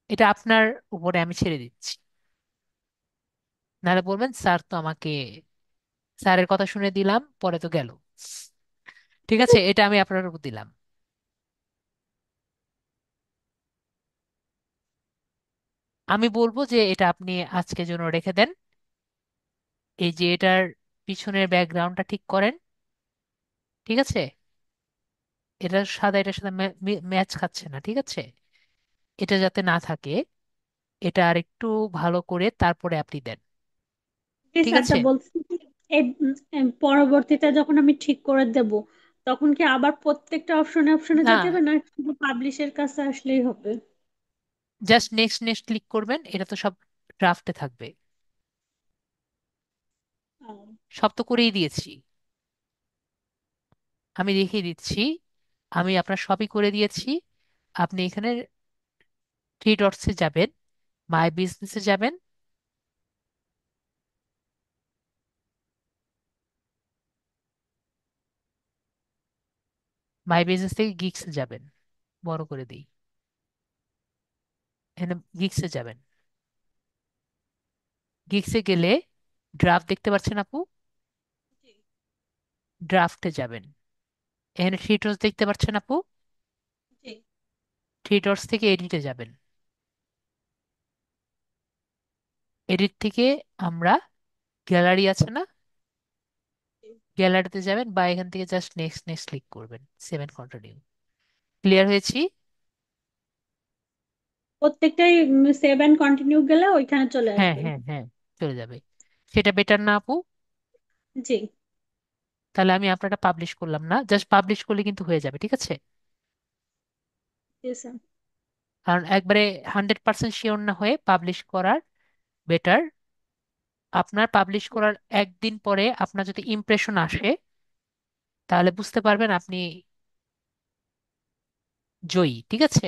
S1: এটা আপনার উপরে আমি ছেড়ে দিচ্ছি। নাহলে বলবেন স্যার তো আমাকে, স্যারের কথা শুনে দিলাম পরে তো গেল। ঠিক আছে, এটা আমি আপনার উপর দিলাম। আমি বলবো যে এটা আপনি আজকের জন্য রেখে দেন, এই যে এটার পিছনের ব্যাকগ্রাউন্ডটা ঠিক করেন, ঠিক আছে? এটা সাদা, এটার সাথে ম্যাচ খাচ্ছে না, ঠিক আছে? এটা যাতে না থাকে, এটা আর একটু ভালো করে তারপরে আপনি দেন,
S2: জি
S1: ঠিক
S2: স্যার, তা
S1: আছে?
S2: বলছি কি, এই পরবর্তীতে যখন আমি ঠিক করে দেব তখন কি আবার প্রত্যেকটা অপশনে অপশনে
S1: না,
S2: যেতে হবে, না শুধু পাবলিশের কাছে আসলেই হবে?
S1: জাস্ট নেক্সট নেক্সট ক্লিক করবেন, এটা তো সব ড্রাফটে থাকবে।
S2: ও,
S1: সব তো করেই দিয়েছি, আমি দেখিয়ে দিচ্ছি। আমি আপনার সবই করে দিয়েছি। আপনি এখানে থ্রি ডটসে যাবেন, মাই বিজনেসে যাবেন, মাই বিজনেস থেকে গিগসে যাবেন, বড় করে দিই, এখানে গিগসে যাবেন। গিগসে গেলে ড্রাফট দেখতে পাচ্ছেন আপু?
S2: জি।
S1: ড্রাফটে যাবেন, এখানে থ্রি ডটস দেখতে পাচ্ছেন আপু?
S2: জি।
S1: থ্রি ডটস থেকে এডিটে যাবেন, এডিট থেকে আমরা গ্যালারি আছে না,
S2: জি।
S1: গ্যালারিতে যাবেন বা এখান থেকে জাস্ট নেক্সট নেক্সট ক্লিক করবেন, সেভেন কন্টিনিউ। ক্লিয়ার হয়েছি?
S2: প্রত্যেকটাই সেভ অ্যান্ড কন্টিনিউ গেলে ওইখানে চলে
S1: হ্যাঁ
S2: আসবে।
S1: হ্যাঁ হ্যাঁ, চলে যাবে। সেটা বেটার না আপু?
S2: জি।
S1: তাহলে আমি আপনারটা পাবলিশ করলাম না, জাস্ট পাবলিশ করলে কিন্তু হয়ে যাবে, ঠিক আছে?
S2: জি স্যার।
S1: কারণ একবারে 100% শিওর না হয়ে পাবলিশ করার বেটার। আপনার পাবলিশ করার একদিন পরে আপনার যদি ইমপ্রেশন আসে তাহলে বুঝতে পারবেন আপনি জয়ী, ঠিক আছে?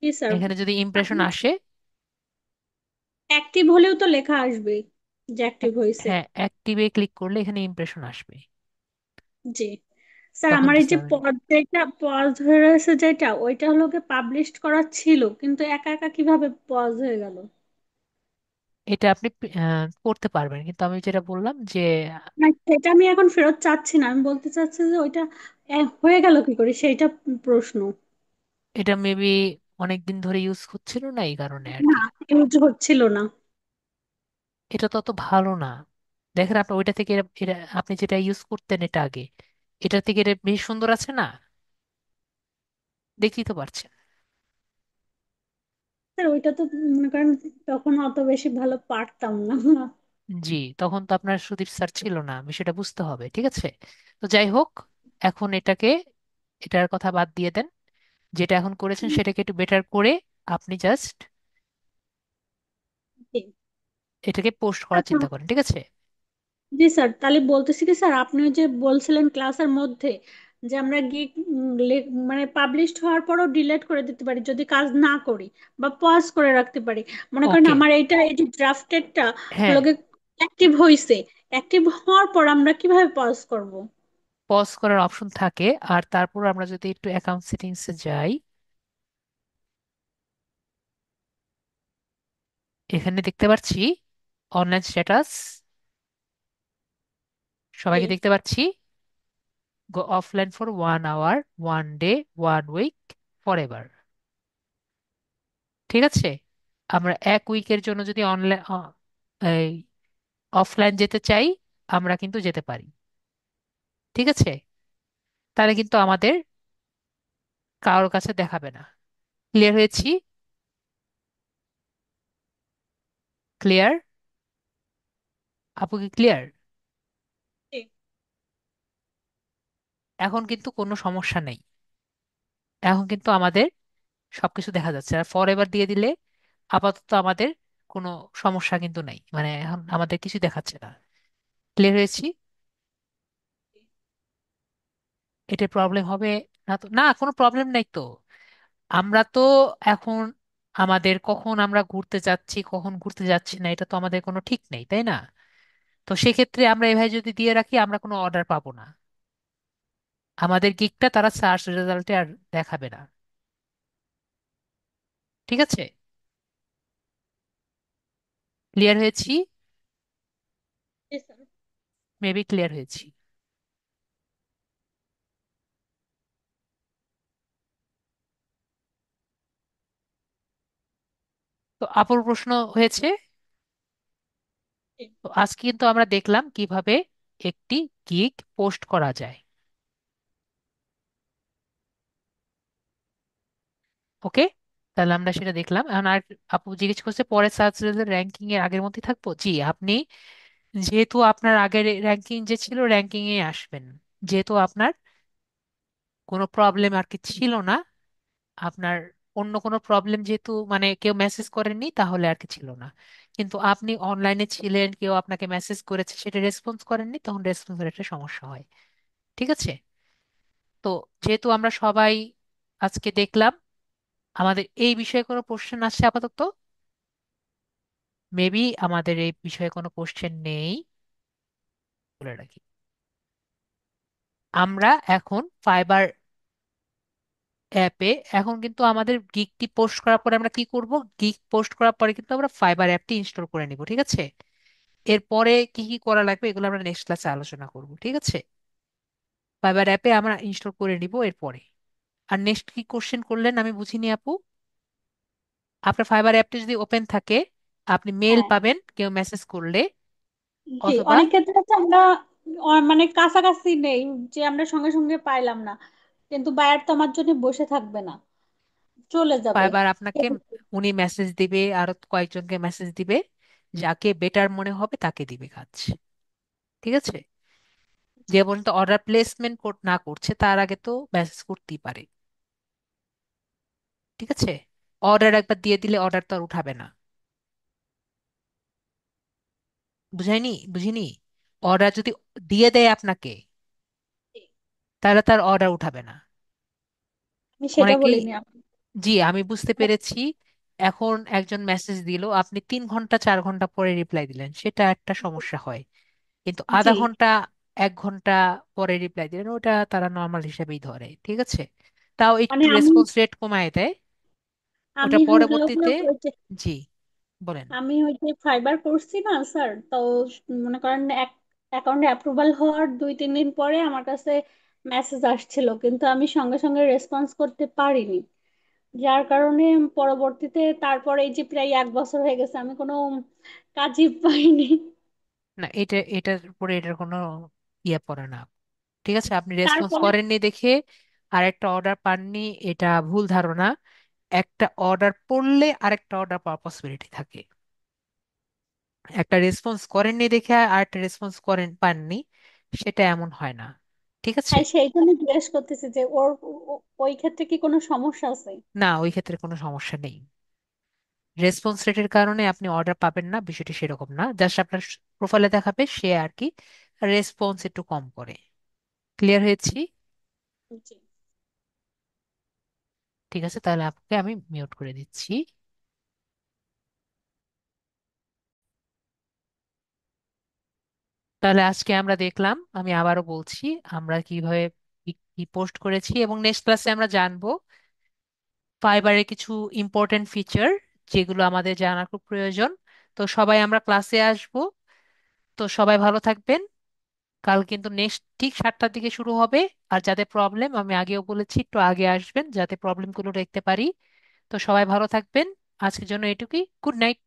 S2: জি স্যার।
S1: এখানে যদি ইমপ্রেশন আসে,
S2: অ্যাক্টিভ হলেও তো লেখা আসবে যে অ্যাক্টিভ হয়েছে।
S1: হ্যাঁ অ্যাক্টিভে ক্লিক করলে এখানে ইমপ্রেশন আসবে,
S2: জি স্যার,
S1: তখন
S2: আমার এই
S1: বুঝতে
S2: যে
S1: পারবেন।
S2: পদ যেটা পজ হয়ে রয়েছে যেটা, ওইটা হলো পাবলিশ করা ছিল কিন্তু একা একা কিভাবে পজ হয়ে গেল?
S1: এটা আপনি করতে পারবেন, কিন্তু আমি যেটা বললাম যে
S2: না, সেটা আমি এখন ফেরত চাচ্ছি না, আমি বলতে চাচ্ছি যে ওইটা হয়ে গেল কি করে সেইটা প্রশ্ন।
S1: এটা মেবি অনেক দিন ধরে ইউজ হচ্ছিল না এই কারণে আর
S2: না,
S1: কি।
S2: ইউজ হচ্ছিল না।
S1: এটা তত ভালো না। দেখেন আপনি ওইটা থেকে আপনি যেটা ইউজ করতেন এটা আগে, এটা থেকে এটা বেশ সুন্দর আছে না? দেখতেই তো পারছেন।
S2: স্যার ওইটা তো মনে করেন তখন অত বেশি ভালো পারতাম না।
S1: জি, তখন তো আপনার সুদীপ স্যার ছিল না, বিষয়টা বুঝতে হবে, ঠিক আছে? তো যাই হোক, এখন এটার কথা বাদ দিয়ে দেন, যেটা এখন করেছেন সেটাকে একটু বেটার করে আপনি জাস্ট
S2: জি।
S1: এটাকে পোস্ট করার
S2: আচ্ছা।
S1: চিন্তা করেন, ঠিক আছে?
S2: জি স্যার, তাহলে বলতেছি কি স্যার, আপনি ওই যে বলছিলেন ক্লাসের মধ্যে যে আমরা গিয়ে মানে পাবলিশড হওয়ার পরও ডিলিট করে দিতে পারি যদি কাজ না করি, বা পজ করে রাখতে পারি। মনে করেন
S1: ওকে।
S2: আমার এইটা, এই যে ড্রাফটেডটা
S1: হ্যাঁ,
S2: লগে অ্যাক্টিভ হয়েছে, অ্যাক্টিভ হওয়ার পর আমরা কিভাবে পজ করব?
S1: পজ করার অপশন থাকে। আর তারপর আমরা যদি একটু অ্যাকাউন্ট সেটিংসে যাই, এখানে দেখতে পাচ্ছি অনলাইন স্ট্যাটাস,
S2: জি।
S1: সবাইকে দেখতে পাচ্ছি। Go offline for 1 hour, 1 day, 1 week, forever. ঠিক আছে, আমরা 1 উইকের জন্য যদি অনলাইন এই অফলাইন যেতে চাই, আমরা কিন্তু যেতে পারি। ঠিক আছে, তাহলে কিন্তু আমাদের কারোর কাছে দেখাবে না। ক্লিয়ার হয়েছি? ক্লিয়ার? আপু কি ক্লিয়ার?
S2: জি।
S1: এখন কিন্তু কোনো সমস্যা নেই, এখন কিন্তু আমাদের সবকিছু দেখা যাচ্ছে। আর ফর এভার দিয়ে দিলে আপাতত আমাদের কোনো সমস্যা কিন্তু নেই, মানে এখন আমাদের কিছু দেখাচ্ছে না। ক্লিয়ার হয়েছি? এটা প্রবলেম হবে না তো? না, কোনো প্রবলেম নাই তো। আমরা তো এখন আমাদের কখন আমরা ঘুরতে যাচ্ছি কখন ঘুরতে যাচ্ছি না এটা তো আমাদের কোনো ঠিক নেই, তাই না? তো সেক্ষেত্রে আমরা এভাবে যদি দিয়ে রাখি আমরা কোনো অর্ডার পাবো না, আমাদের গিকটা তারা সার্চ রেজাল্টে আর দেখাবে না। ঠিক আছে, ক্লিয়ার হয়েছি?
S2: জি স্যার।
S1: মেবি ক্লিয়ার হয়েছি। তো আপুর প্রশ্ন হয়েছে।
S2: জি।
S1: তো আজকে কিন্তু আমরা দেখলাম কিভাবে একটি গিগ পোস্ট করা যায়। ওকে, তাহলে আমরা সেটা দেখলাম। এখন আর আপু জিজ্ঞেস করছে পরে সার্চ র্যাঙ্কিং এর আগের মধ্যে থাকবো। জি, আপনি যেহেতু আপনার আগের র্যাঙ্কিং যে ছিল র্যাঙ্কিং এ আসবেন, যেহেতু আপনার কোনো প্রবলেম আর কি ছিল না, আপনার অন্য কোনো প্রবলেম যেহেতু মানে কেউ মেসেজ করেননি তাহলে আর কি ছিল না। কিন্তু আপনি অনলাইনে ছিলেন, কেউ আপনাকে মেসেজ করেছে সেটা রেসপন্স করেননি, তখন রেসপন্সের একটা সমস্যা হয়। ঠিক আছে, তো যেহেতু আমরা সবাই আজকে দেখলাম, আমাদের এই বিষয়ে কোনো কোশ্চেন আসছে আপাতত? মেবি আমাদের এই বিষয়ে কোনো কোশ্চেন নেই, বলে রাখি। আমরা এখন ফাইবার অ্যাপে, এখন কিন্তু আমাদের গিকটি পোস্ট করার পরে আমরা কি করব? গিক পোস্ট করার পরে কিন্তু আমরা ফাইবার অ্যাপটি ইনস্টল করে নিব, ঠিক আছে? এরপরে কি কি করা লাগবে এগুলো আমরা নেক্সট ক্লাসে আলোচনা করব, ঠিক আছে? ফাইবার অ্যাপে আমরা ইনস্টল করে নিব এরপরে। আর নেক্সট কি কোশ্চেন করলেন আমি বুঝিনি আপু। আপনার ফাইবার অ্যাপটি যদি ওপেন থাকে, আপনি মেল
S2: হ্যাঁ।
S1: পাবেন কেউ মেসেজ করলে,
S2: জি,
S1: অথবা
S2: অনেক ক্ষেত্রে হচ্ছে আমরা মানে কাছাকাছি নেই, যে আমরা সঙ্গে সঙ্গে পাইলাম না, কিন্তু বায়ার তো আমার জন্য বসে থাকবে না, চলে যাবে।
S1: ফাইবার আপনাকে, উনি মেসেজ দিবে, আরো কয়েকজনকে মেসেজ দিবে, যাকে বেটার মনে হবে তাকে দিবে কাজ। ঠিক আছে,
S2: জি।
S1: যে পর্যন্ত অর্ডার প্লেসমেন্ট না করছে তার আগে তো মেসেজ করতেই পারে। ঠিক আছে, অর্ডার একবার দিয়ে দিলে অর্ডার তো আর উঠাবে না। বুঝাইনি? বুঝিনি? অর্ডার যদি দিয়ে দেয় আপনাকে,
S2: জি।
S1: তাহলে তার অর্ডার উঠাবে না।
S2: আমি সেটা
S1: অনেকেই,
S2: বলিনি
S1: জি আমি বুঝতে পেরেছি। এখন একজন মেসেজ দিল, আপনি 3 ঘন্টা 4 ঘন্টা পরে রিপ্লাই দিলেন, সেটা একটা সমস্যা হয়। কিন্তু
S2: জি।
S1: আধা ঘন্টা 1 ঘন্টা পরে রিপ্লাই দিলেন, ওটা তারা নর্মাল হিসেবেই ধরে। ঠিক আছে, তাও
S2: মানে
S1: একটু
S2: আমি
S1: রেসপন্স রেট কমায় দেয় ওটা
S2: আমি হলো
S1: পরবর্তীতে। জি, বলেন।
S2: আমি ওই যে ফাইবার করছি না স্যার, তো মনে করেন অ্যাকাউন্টে অ্যাপ্রুভাল হওয়ার 2-3 দিন পরে আমার কাছে মেসেজ আসছিল, কিন্তু আমি সঙ্গে সঙ্গে রেসপন্স করতে পারিনি, যার কারণে পরবর্তীতে তারপরে এই যে প্রায় 1 বছর হয়ে গেছে আমি কোনো কাজই পাইনি।
S1: না, এটার উপরে এটার কোনো ইয়ে পড়ে না। ঠিক আছে, আপনি রেসপন্স
S2: তারপরে
S1: করেননি দেখে আর একটা অর্ডার পাননি, এটা ভুল ধারণা। একটা অর্ডার পড়লে আরেকটা অর্ডার পাওয়ার পসিবিলিটি থাকে। একটা রেসপন্স করেননি দেখে আর একটা রেসপন্স পাননি, সেটা এমন হয় না। ঠিক আছে?
S2: হ্যাঁ, সেই জন্য জিজ্ঞেস করতেছি যে ওই ক্ষেত্রে কি কোনো সমস্যা আছে?
S1: না, ওই ক্ষেত্রে কোনো সমস্যা নেই। রেসপন্স রেটের কারণে আপনি অর্ডার পাবেন না, বিষয়টি সেরকম না। জাস্ট আপনার প্রোফাইলে দেখাবে সে আর কি রেসপন্স একটু কম করে। ক্লিয়ার হয়েছি?
S2: জি।
S1: ঠিক আছে, তাহলে আপনাকে আমি মিউট করে দিচ্ছি। তাহলে আজকে আমরা দেখলাম, আমি আবারও বলছি, আমরা কিভাবে কি কি পোস্ট করেছি, এবং নেক্সট ক্লাসে আমরা জানবো ফাইবারের কিছু ইম্পর্টেন্ট ফিচার যেগুলো আমাদের জানা খুব প্রয়োজন। তো সবাই আমরা ক্লাসে আসবো। তো সবাই ভালো থাকবেন। কাল কিন্তু নেক্সট ঠিক 7টার দিকে শুরু হবে। আর যাদের প্রবলেম, আমি আগেও বলেছি, একটু আগে আসবেন যাতে প্রবলেমগুলো দেখতে পারি। তো সবাই ভালো থাকবেন। আজকের জন্য এটুকুই। Good night.